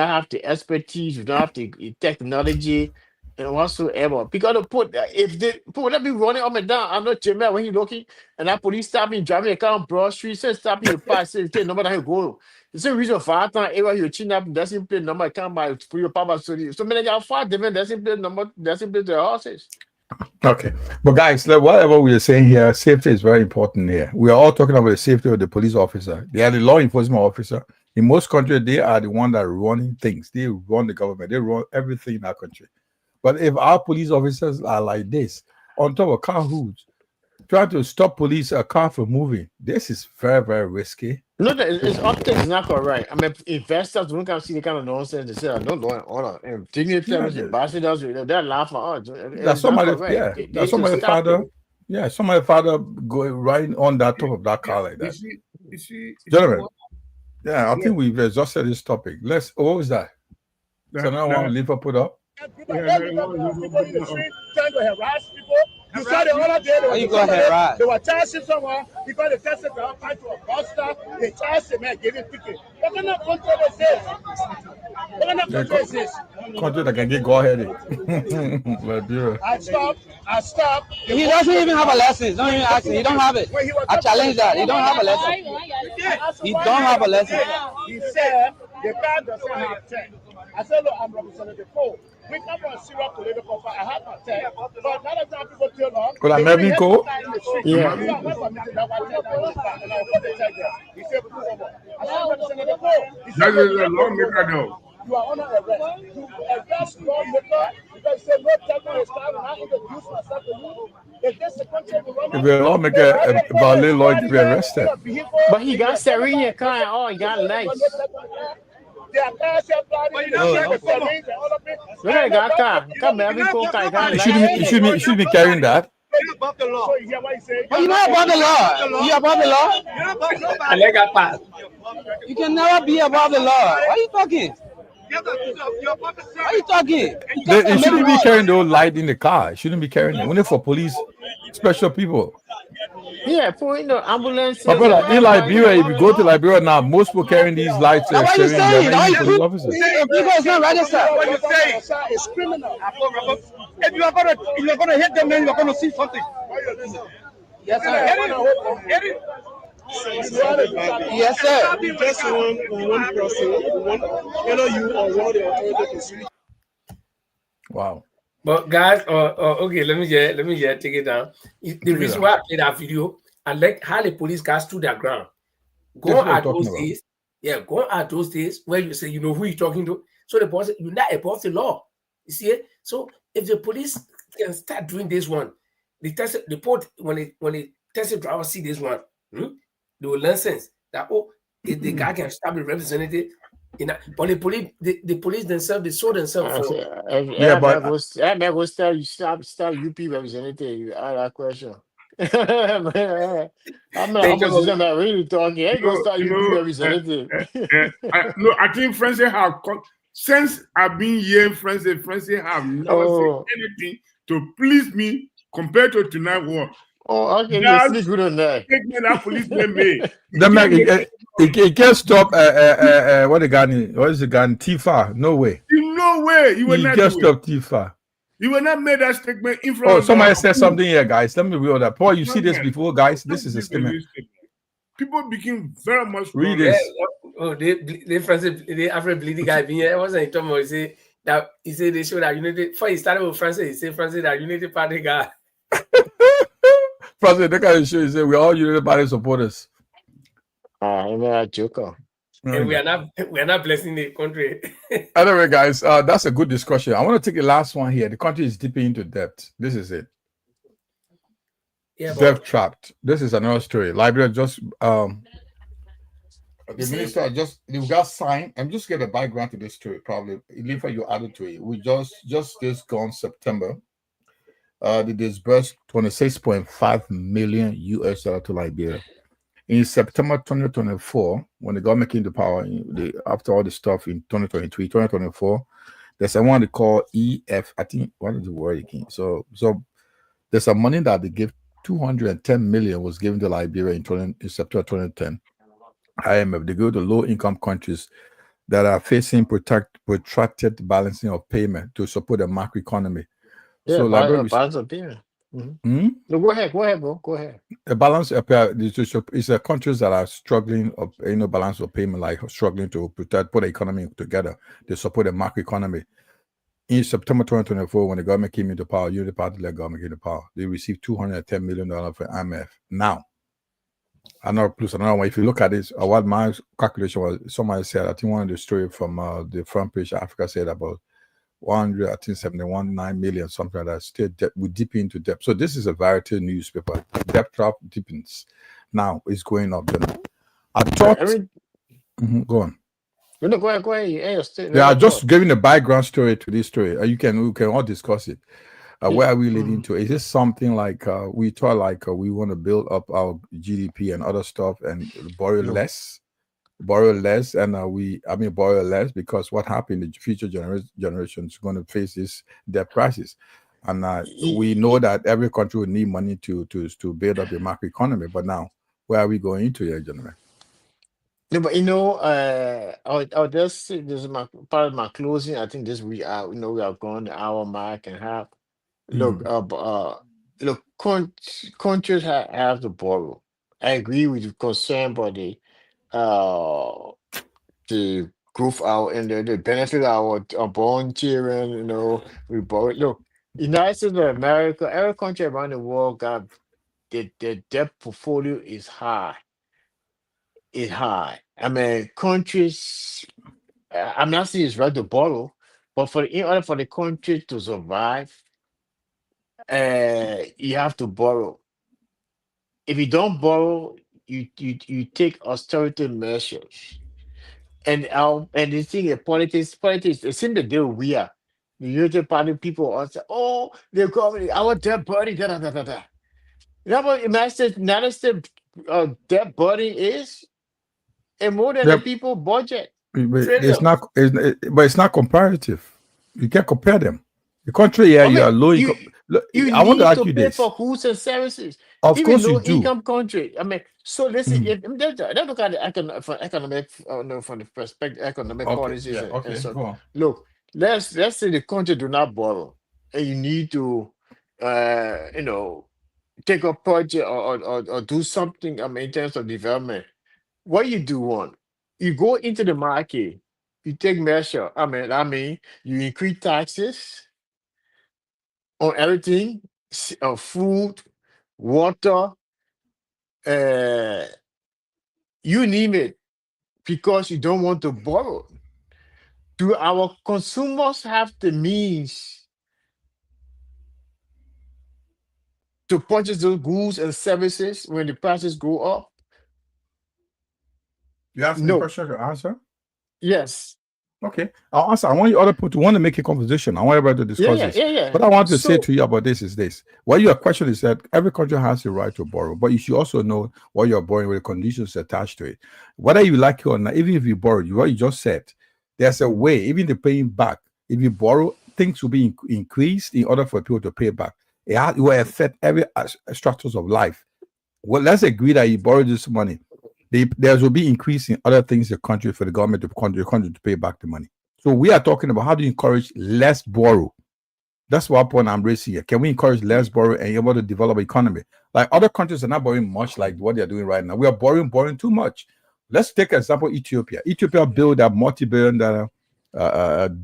have the expertise, we don't have the technology and whatsoever. Because if they put that be running up and down, I'm not Jimmy when he looking, and that police stop me driving a car on Broad Street, says stop me, pass, say no matter how you go. The same reason for our time, everywhere you chin up, doesn't play number come by for your papa. So many are far different, doesn't play number, doesn't play the horses. Okay, but guys, whatever we are saying here, safety is very important here. We are all talking about the safety of the police officer. They are the law enforcement officer. In most countries, they are the one that are running things. They run the government. They run everything in our country. But if our police officers are like this, on top of car hoods, trying to stop police a car from moving. This is very, very risky. No, it's optics is not correct. I mean, investors don't come see the kind of nonsense they say. No law and order. And dignitaries, ambassadors, they're laughing. Oh, That it's not somebody, correct. They that need to somebody stop father, it. somebody father going right on that top of that car like that. Gentlemen, I think we've exhausted this topic. What was that? So now I want to leave or put up. People in the street trying to harass people. You saw the other day they were charging someone because they tested the outside to a buster. They charged him and gave him ticket. They're gonna control this. They're gonna control this. Control that can get go ahead. I stopped. He doesn't even have a license. Don't even ask him. He don't have it. I challenge that. He don't have a license. He don't have a license. He said the car doesn't have check. I said, look, I'm Representative Cole. We come from a serious political fight. I have my tech. But not a time people tell on. Could I maybe go? Yeah. He said, pull over. I said, Representative Cole. That is a lawmaker, though. You are under arrest. You arrest lawmaker because you say no temporary style. When I introduce myself to you, if this the country we run. If a lawmaker violate law, to be arrested. But he got Serena car and all. He got legs. Yeah, got car. Come every car. You should be carrying that. Above the law. But you're not above the law. You're above the law. You can never be above the law. Why are you talking? Why are you talking? You shouldn't be carrying the old light in the car. You shouldn't be carrying it. Only for police, special people. Yeah, for ambulance. But brother, in Liberia, if you go to Liberia now, most people carrying these lights. What are you saying? Police officers. People is not registered. What you say? It's criminal. If you are gonna hit them, then you are gonna see something. Yes, sir. Yes, sir. Just one person, whether you or one of the authorities. Wow. But guys, okay, let me just take it down. The reason why I played that video, I like how the police guys stood their ground. Go at those days where you say you know who you're talking to. So the boss, you're not above the law. You see it? So if the police can start doing this one, the port when the taxi driver see this one, they will learn sense that if the guy can stop the representative. But the police themselves, they saw themselves. But man go start UP representative. You ask that question. I'm not really talking. I go start UP representative. I think Francis have since I've been here. Francis have never said anything to please me compared to tonight war. Oh, okay, you sleep good on that. That policeman made. He can't stop. What is the gun? Tifa? No way. No way. You will not just stop Tifa. You will not make that statement in front of. Somebody said something here, guys. Let me read that. Paul, you see this before, guys? This is a statement. People became very much. Read this. The Afro bleeding guy being here. Wasn't he talking about? He said they showed that unity. Before he started with Francis, he said Francis that unity party guy. Francis, they kind of show. He said we're all unity party supporters. I'm a joker. And we are not blessing the country. Anyway, guys, that's a good discussion. I want to take the last one here. The country is dipping into debt. This is it. Yeah, debt trapped. This is another story. Liberia just the minister you got signed. I'm just get a background to this story. Probably Elifa, you added to it. We just this gone September. They disbursed $26.5 million US to Liberia. In September 2024, when the government came to power, after all the stuff in 2023, 2024, there's a one they call EF. I think what is the word again? So there's some money that they give. 210 million was given to Liberia in September 2010. IMF, they go to low-income countries that are facing protracted balancing of payment to support the macroeconomy. Yeah, so Liberia balance of payment. Mm-hmm. No, go ahead, bro. Go ahead. The balance is countries that are struggling of balance of payment, like struggling to put the economy together. They support the macroeconomy. In September 2024, when the government came into power, the party-led government came into power, they received $210 million from IMF. Now, another one. If you look at this, what my calculation was, somebody said, I think one of the story from the front page Africa said about 100, I think 71.9 million, something like that. Still debt. We dip into debt. So this is a variety newspaper. Debt trap deepens. Now it's going up. I thought. Go on. No, go ahead. Go ahead. Yeah, I just giving a background story to this story. We can all discuss it. Where are we leading to? Is this something like we thought like we want to build up our GDP and other stuff and borrow less, and borrow less because what happened? The future generations going to face this debt crisis, and we know that every country will need money to build up the macro economy. But now, where are we going into here, gentlemen? No, but I'll just say this is my part of my closing. I think this we are, we are going the hour mark and half. Look, look, countries have to borrow. I agree with the concern, but the growth out and the benefit our born children, we borrow. Look, United States of America, every country around the world got their debt portfolio is high. It's high. I mean, countries. I'm not saying it's right to borrow, but in order for the country to survive, you have to borrow. If you don't borrow, you take austerity measures. And the thing is, politics, it seems that they're weird. The United Party people are saying, oh, they're coming, our debt buddy, da da da da da. You know what United States debt buddy is? And more than the people budget. It's not. But it's not comparative. You can't compare them. The country here, you are low income. I want to ask you pay this. for goods and services. Of Even course you low do. income country. I mean, so listen. If let's look at the economic, from the perspective economic policies and so. Go on. Look, let's say the country do not borrow, and you need to, take a project or do something. I mean, in terms of development, what you do want, you go into the market, you take measure. I mean, you increase taxes on everything, food, water, uh, you name it, because you don't want to borrow. Do our consumers have the means to purchase those goods and services when the prices go up? You asked me a question to answer? Yes. Okay, I'll answer. I want you other people to want to make a conversation. I want everybody to discuss this. Yeah. What I want to say to you about this is this. What your question is that every country has the right to borrow, but you should also know what you're borrowing, with the conditions attached to it. Whether you like it or not, even if you borrow, what you just said, there's a way, even the paying back. If you borrow, things will be increased in order for people to pay back. It will affect every structures of life. Well, let's agree that you borrow this money. There will be increase in other things in the country for the government to pay back the money. So we are talking about how to encourage less borrow. That's what point I'm raising here. Can we encourage less borrow and able to develop economy? Like other countries are not borrowing much like what they're doing right now. We are borrowing too much. Let's take example Ethiopia. Ethiopia built a multi-billion-dollar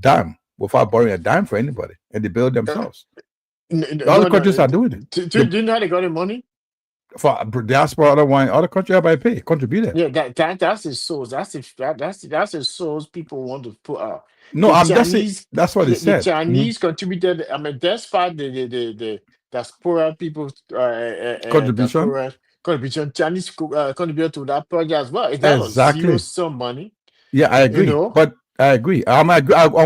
dam without borrowing a dime for anybody, and they build themselves. Other countries are doing it. Do you know how they got the money? For diaspora, other country, everybody pay, contributed. Yeah, that's his source. That's the source people want to put out. No, that's what it said. The Chinese contributed. I mean, despite the diaspora people contribution, Chinese contributed to that project as well. Is that exactly zero-sum money? Yeah, I agree. But I agree. I'm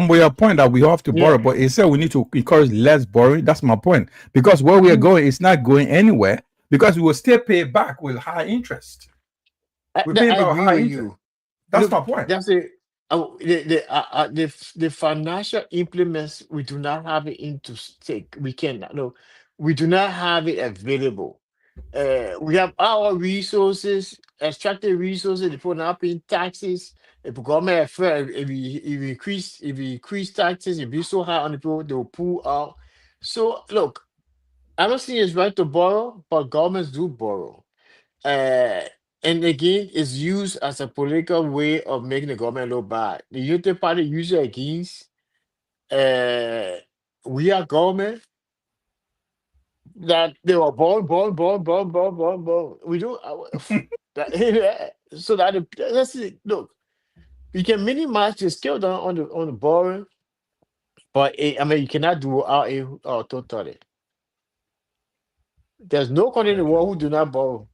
with your point that we have to borrow, but it said we need to encourage less borrowing. That's my point, because where we are going, it's not going anywhere. Because we will still pay back with high interest. We pay back high interest. That's my point. That's it. The financial implements, we do not have it into stake. We do not have it available. We have our resources, extracted resources. They put up in taxes. If government if we increase taxes, if be so high on the people, they will pull out. So look, I don't think it's right to borrow, but governments do borrow. And again, it's used as a political way of making the government look bad. The United Party uses it against we are government that they were born. We do so that let's see, look, we can minimize the scale down on the borrowing. But I mean, you cannot do without it totally. There's no country in the world who do not borrow.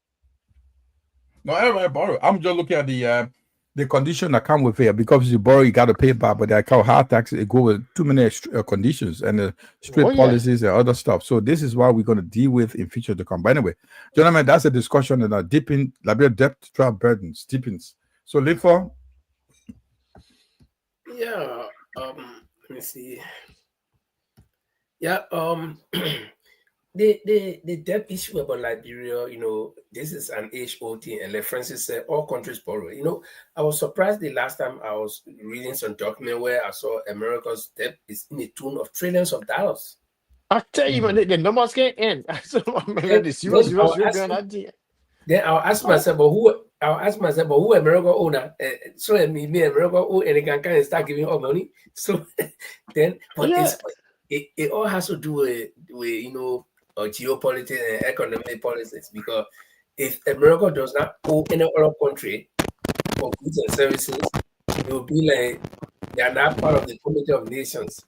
No, everybody borrow. I'm just looking at the condition that come with it, because you borrow, you got to pay back. But they call hard taxes. It go with too many conditions and strict policies and other stuff. So this is what we're going to deal with in future to come. But anyway, gentlemen, that's a discussion on deepening Liberian debt trap burdens, deepens. So live for. Yeah. Let me see. Yeah. The debt issue about Liberia, this is an HOT, and like Francis said, all countries borrow. I was surprised the last time I was reading some document where I saw America's debt is in the tune of trillions of dollars. I tell you, man, the numbers can't end. So, the zero. Then I'll ask myself, but who America owner? So me America own, and they can start giving all money. So then, but it all has to do with geopolitics and economic politics, because if America does not owe any other country for goods and services, it will be like they are not part of the Committee of Nations.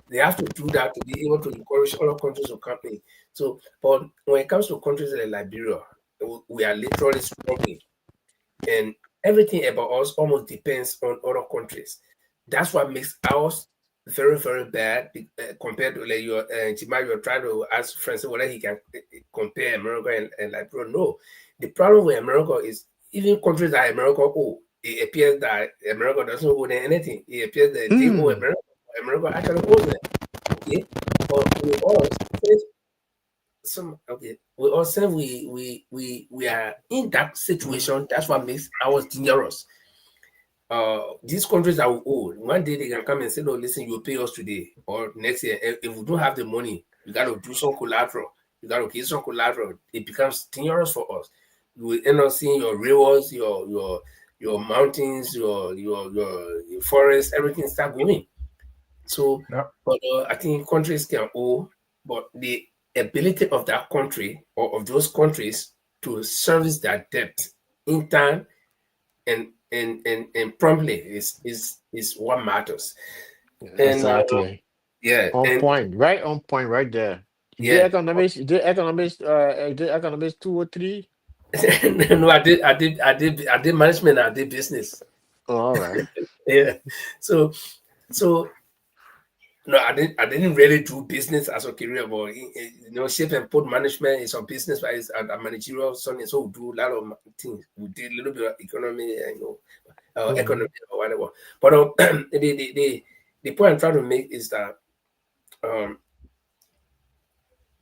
They have to do that to be able to encourage other countries to come in. So, but when it comes to countries like Liberia, we are literally struggling, and everything about us almost depends on other countries. That's what makes ours very, very bad compared to like you're trying to ask Francis whether he can compare America and Liberia. No, the problem with America is even countries that America owe, it appears that America doesn't owe them anything. It appears that they owe America. America actually owes them. Okay, but we all we are in that situation. That's what makes ours dangerous. These countries that we owe, one day they can come and say, "No, listen, you pay us today or next year. If we don't have the money, you got to do some collateral. You got to give some collateral. It becomes dangerous for us. You will end up seeing your rivers, your mountains, your forests, everything start going. So, but I think countries can owe, but the ability of that country or of those countries to service their debt in time and promptly is what matters. Exactly. On point right there. Yeah. The economics 2 or 3. No, I did management. I did business. Oh, all right. Yeah. So no, I didn't really do business as a career, but shape and put management is a business, but it's a managerial something. So we do a lot of things. We did a little bit of economy, economy or whatever. But the point I'm trying to make is that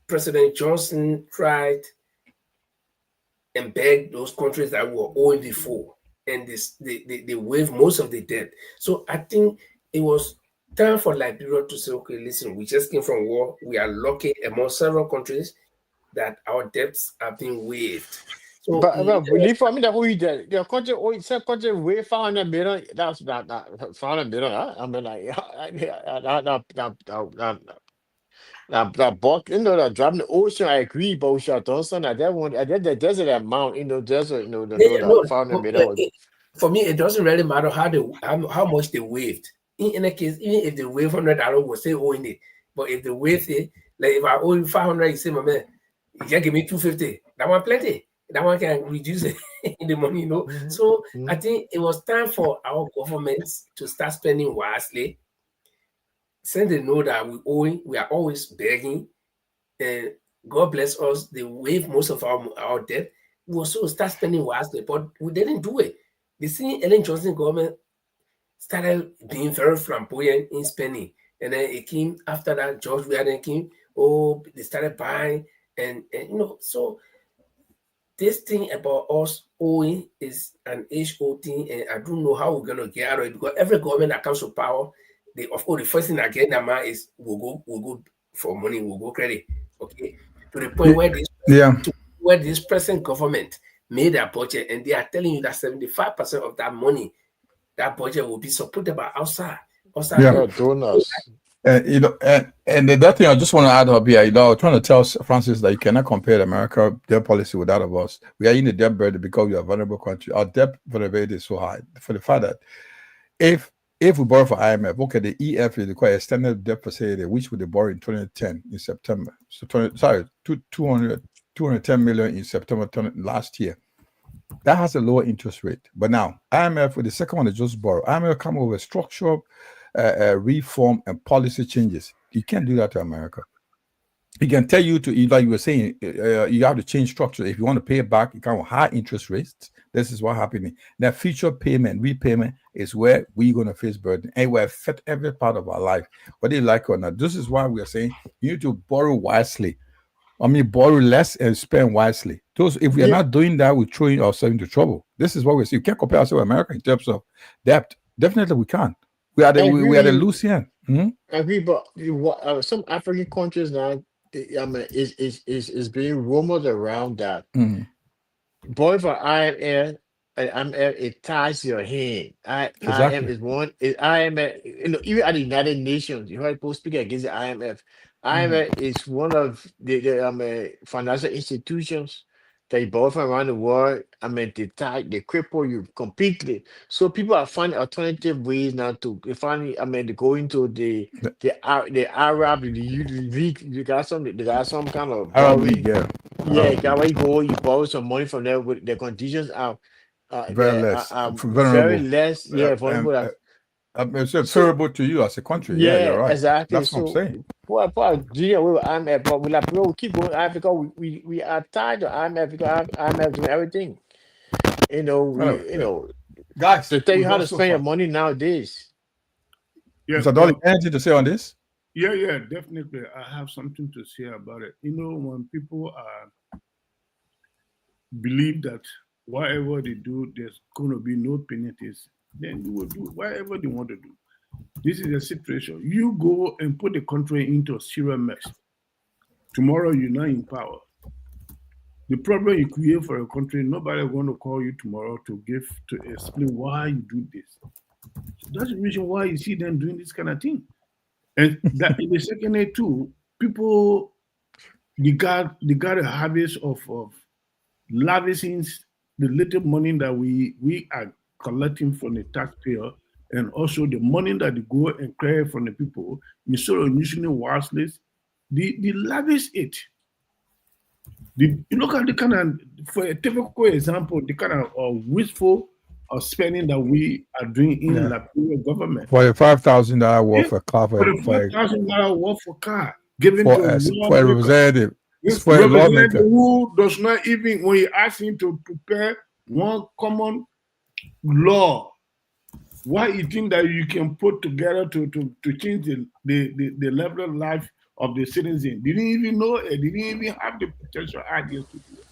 President Johnson tried and begged those countries that were owing before, and they waived most of the debt. So I think it was time for Liberia to say, okay, listen, we just came from war. We are lucky among several countries that our debts are being waived. So, but for me, the whole the country, some country waive 500 million. That's not 500 million. I mean, that bulk, that drop in the ocean. I agree, but we should also that one. There's an amount, there's the 500 million. For me, it doesn't really matter how much they waived. In a case, even if they waive $100, we'll say owing it. But if they waive it, like if I owe you 500, you say, my man, you can give me 250. That one plenty. That one can reduce it in the money, So I think it was time for our governments to start spending wisely. Since they know that we are always begging, and God bless us, they waive most of our debt. We also start spending wisely, but we didn't do it. The same Ellen Johnson government started being very flamboyant in spending. And then it came after that, George Weah came, they started buying. And so this thing about us owing is an HOT, and I don't know how we're going to get out of it, because every government that comes to power, of course, the first thing that get them out is we'll go for money, we'll go credit. Okay. To the point where this present government made their budget, and they are telling you that 75% of that money, that budget will be supported by outside donors. And that thing I just want to add up here, I'm trying to tell Francis that you cannot compare America debt policy with that of us. We are in the debt burden because we are a vulnerable country. Our debt vulnerability is so high for the fact that if if we borrow for IMF, okay, the EF is quite extended debt facility, which we borrow in 2010 in September. So 210 million in September last year. That has a lower interest rate. But now IMF, with the second one, is just borrow. IMF come over with structural reform and policy changes. You can't do that to America. He can tell you to, like you were saying, you have to change structure. If you want to pay it back, you can have high interest rates. This is what happening. Now, future payment, repayment is where we're going to face burden. And we affect every part of our life, whether you like it or not. This is why we are saying you need to borrow wisely. I mean, borrow less and spend wisely. If we are not doing that, we're throwing ourselves into trouble. This is what we see. You can't compare ourselves with America in terms of debt. Definitely, we can't. We are the loose end. I agree, but some African countries now, I mean, is being rumored around that. Boy, for IMF, it ties your hand. IMF is one. IMF, even at the United Nations, you heard people speak against the IMF. IMF is one of the financial institutions that you borrow from around the world. I mean, they cripple you completely. So people are finding alternative ways now to to go into the Arab League. They got some kind of Arab League, where you go, you borrow some money from there with the conditions are very less, vulnerable. It's favorable to you as a country. Yeah, you're right. Exactly. That's what I'm saying. But we keep going Africa. We are tied to IMF because IMF doing everything. Guys, to tell you how to spend your money nowadays. Yeah, Mr. Dolly, anything to say on this? Yeah, definitely. I have something to say about it. When people believe that whatever they do, there's going to be no penalties, then you will do whatever they want to do. This is a situation. You go and put the country into a serious mess. Tomorrow, you're not in power. The problem you create for a country, nobody is going to call you tomorrow to explain why you do this. So that's the reason why you see them doing this kind of thing. And that in the second day too, people they got a habit of lavishing the little money that we are collecting from the taxpayer, and also the money that they go and credit from the people, instead of using it wisely, they lavish it. You look at the kind of, for a typical example, the kind of wasteful spending that we are doing in Liberian government. $45,000 worth of car. $45,000 worth of car given for to a representative. For a lawmaker who does not even, when you ask him to prepare one common law, what you think that you can put together to change the level of life of the citizen? They didn't even know it. They didn't even have the potential ideas to do it.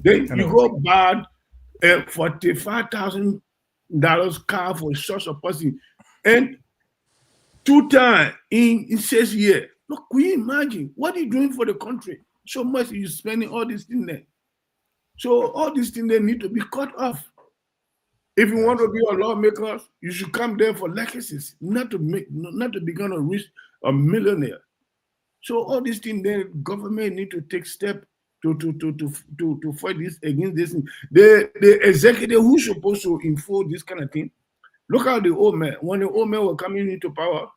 Then you go buy a $45,000 car for such a person, and 2 times in 6 years. Look, can you imagine what are you doing for the country? So much you spending all these things there. So all these things they need to be cut off. If you want to be a lawmaker, you should come there for legacies, not to become a rich a millionaire. So all these things, the government need to take steps to fight this against this. The executive who's supposed to enforce this kind of thing. Look at the old man. When the old man were coming into power,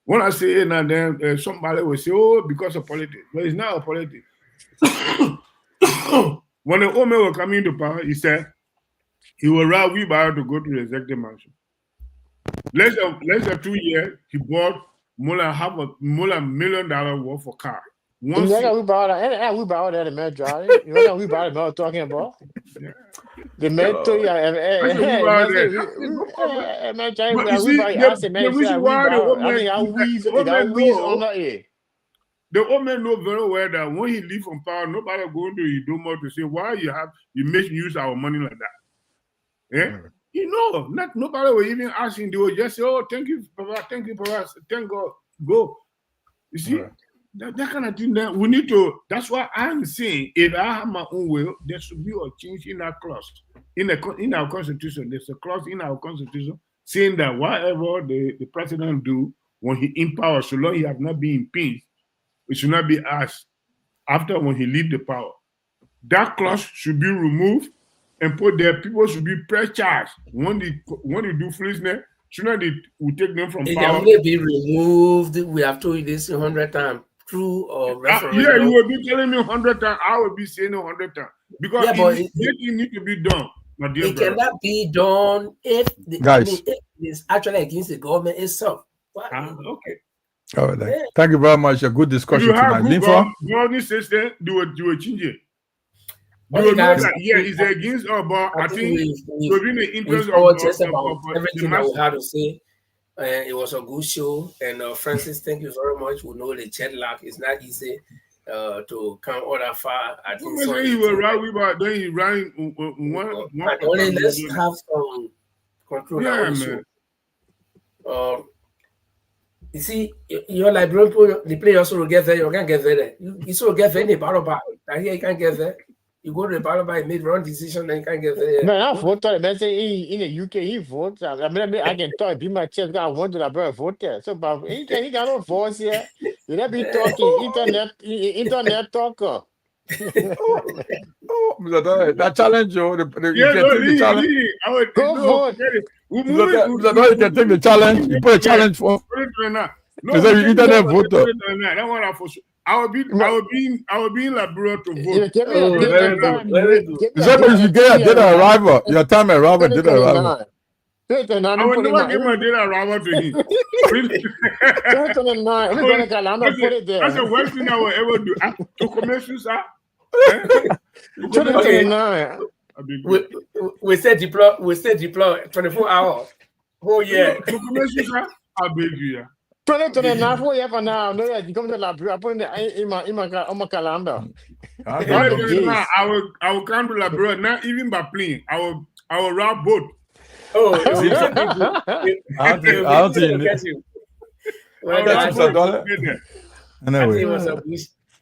when I say it, and then somebody will say, "Oh, because of politics." But it's not a politics. When the old man were coming into power, he said he will ride wheelbarrow to go to the executive mansion. Less than 2 years, he bought more than $1 million worth of car. We bought that the man driving. You know we bought the talking about. The man told you, the old man know very well that when he leave from power, nobody going to Idomo to say why you make use our money like that. Yeah? Nobody will even ask him. They will just say, "Oh, thank you, Papa, thank God, go." You see, that kind of thing that we need to. That's why I'm saying, if I have my own will, there should be a change in our clause. In our constitution, there's a clause in our constitution saying that whatever the president do when he in power, so long he have not been impeached, it should not be asked after when he leave the power. That clause should be removed and put there. People should be press charged when they do foolishness. shouldn't it we take them from It power? can only be removed. We have told you this 100 times through referendum. Yeah, you will be telling me 100 times. I will be saying 100 times because Yeah, but it need to be done, my dear it brother. cannot be done if Guys. if it's actually against the government itself. Okay. All right. Thank you very much. A good discussion If you have tonight. good Linfo? government system, they will change it. They Okay, will know guys, that it's against us, but I think we've within the interest covered of just about the everything that masses. we had to say. It was a good show, and Francis, thank you very much. We know the jet lag is not easy to come all that far. I think so. He will ride with, but then he ran one. But only let's have some control on the show. You see, your Liberian, the player also will get there. You can't get there. You still get there in the battle bar. I hear you can't get there. You go to the battle bar, make wrong decision, then you can't get there. Man, I voted. Man, say in the UK, he votes. I mean, I can talk. Be my chest. I want to vote there. So, but he got no voice here. You not be talking internet talker. That challenge, you can take the challenge. Go vote. You can take the challenge. You put a challenge for. No, you internet voter. That one for sure. I will be in Liberia to vote. You said you should get a data arrival. Your time arrival, data arrival. I will never give my data arrival to him. That's the worst thing I will ever do. To commercial, sir. We said deploy 24 hours. Oh yeah. To commercial, sir. I beg you, yeah. 2029 for you for now. No, you come to Liberia. I put it in my calendar. I will come to Liberia, not even by plane. I will route boat. Oh, I don't think you.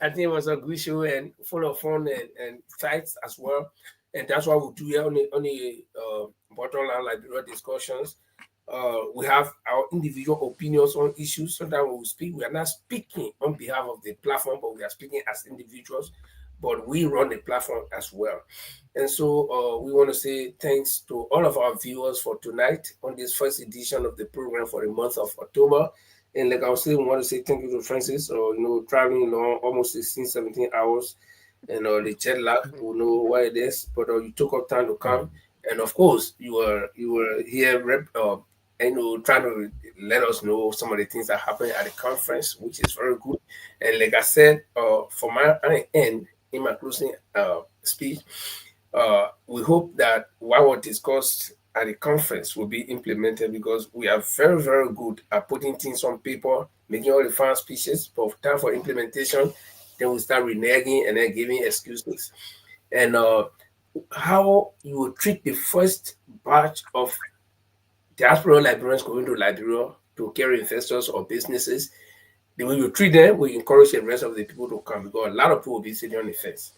I think it was a good show and full of fun and facts as well. And that's what we do here on the bottom line Liberia discussions. We have our individual opinions on issues. Sometimes when we speak, we are not speaking on behalf of the platform, but we are speaking as individuals. But we run the platform as well. And so we want to say thanks to all of our viewers for tonight on this first edition of the program for the month of October. And like I was saying, we want to say thank you to Francis, traveling almost 16, 17 hours. And the jet lag, we know why it is, but you took up time to come. And of course, you were here trying to let us know some of the things that happened at the conference, which is very good. And like I said, for my end, in my closing speech, we hope that what was discussed at the conference will be implemented because we are very, very good at putting things on paper, making all the fine speeches, but time for implementation, then we start reneging and then giving excuses. And how you will treat the first batch of diaspora Liberians going to Liberia to carry investors or businesses, the way you treat them, we encourage the rest of the people to come because a lot of people will be sitting on the fence.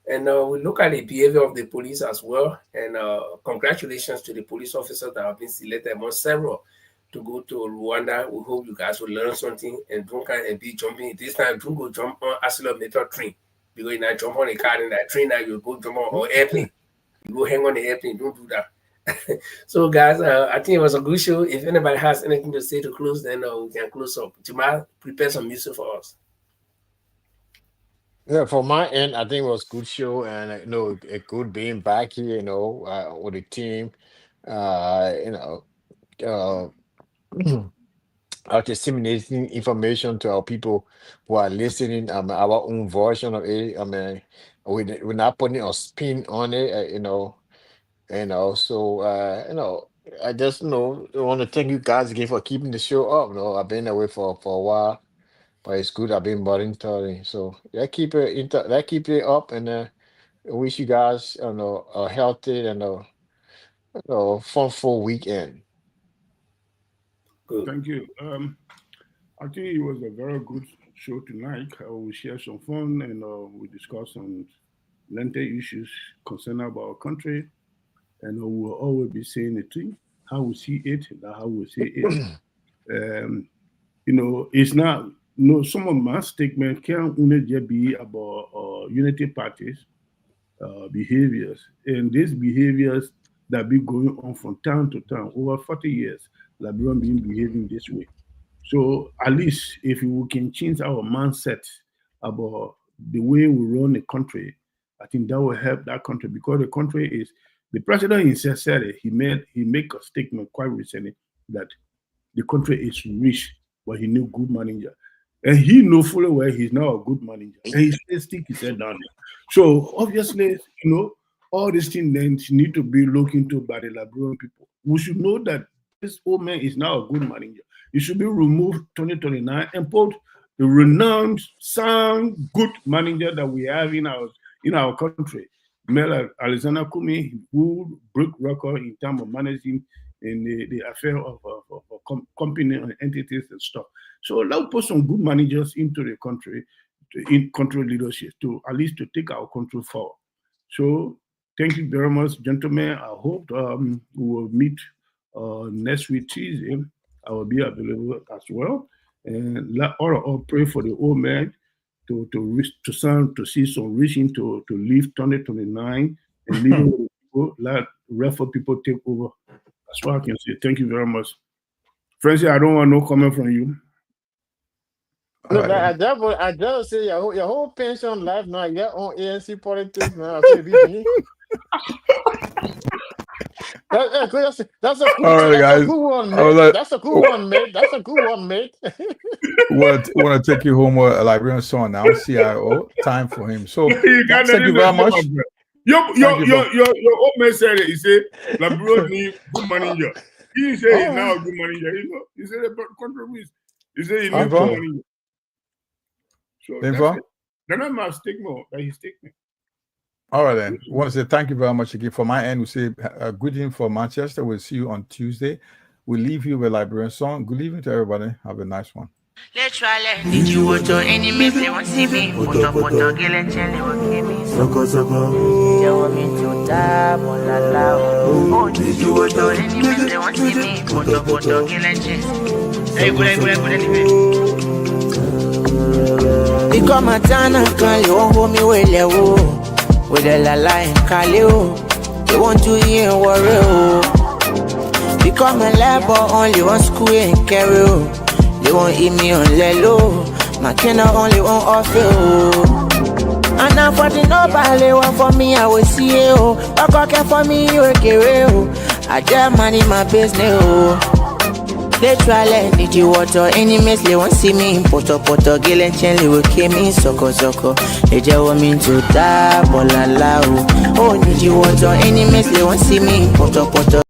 And we look at the behavior of the police as well. And congratulations to the police officers that have been selected among several to go to Rwanda. We hope you guys will learn something and don't come and be jumping. This time, don't go jump on accelerator train because you not jump on a car in that train now you go jump on airplane. You go hang on the airplane. Don't do that. So, guys, I think it was a good show. If anybody has anything to say to close, then we can close up. Jamal, prepare some music for us. Yeah, for my end, I think it was a good show, and a good being back here, with the team, disseminating information to our people who are listening. Our own version of it. We're not putting a spin on it, So I just want to thank you guys again for keeping the show up. I've been away for a while. But it's good. I've been monitoring, so keep it up, and I wish you guys a healthy and fun full weekend. Good. Thank you. I think it was a very good show tonight. We share some fun and we discuss some lengthy issues concerning our country, and we will always be saying the thing how we see it, not how we see it. It's not. No, some of my statement can only just be about unity parties behaviors, and these behaviors that be going on from time to time over 40 years. Liberian being behaving this way. So at least if we can change our mindset about the way we run the country, I think that will help that country because the country is the president himself said it. He made a statement quite recently that the country is rich, but he knew good manager. And he know fully well he's not a good manager. And he still stick his head down there. So obviously, all these things then need to be looked into by the Liberian people. We should know that this old man is now a good manager. He should be removed 2029 and put the renowned, sound, good manager that we have in our country. Mela Alexander Kumi, who broke record in terms of managing in the affair of company and entities and stuff. So let's put some good managers into the country, in country leadership, to at least to take our country forward. So thank you very much, gentlemen. I hope we will meet next week Tuesday. I will be available as well. And let all pray for the old man to see some reaching to leave 2029 and leave with people, let refer people take over. That's what I can say. Thank you very much. Francis, I don't want no comment from you. No, but I just say your whole pension life now, your own ANC politics now. That's a good one, mate. That's a good one, mate. That's a good one, mate. Want to take you home with a Liberian song now, CIO. Time for him. So thank you very much. Your old man said it. He said Liberian need good manager. He said he's now a good manager. He said the country is. He said he needs good manager. So that's it. They're not my stigma, but he's taking. All right, then. I want to say thank you very much again. For my end, we say good evening for Manchester. We'll see you on Tuesday. We'll leave you with a Liberian song. Good evening to everybody. Have a nice one. Did you watch your enemies? They won't see me. Photo, girl and Chelly won't give me. Soko. They want me to die, oh, did you watch your enemies? They won't see me. Photo, girl and Chelly. Hey, good anyway. Because my tana can't hold me with you. With a la and Kaleo, they want to hear warrior. Become a labor only one school and carry. They won't eat me on lelo. My Kenna only one offer. And now for the nobody one for me, I will see you. But care for me, you will get real. I just money my business. They try let need you water enemies, they won't see me. Poto, girl and Chelly will kill me. Soko. They just want me to die, oh, need you water enemies, they won't see me. Poto.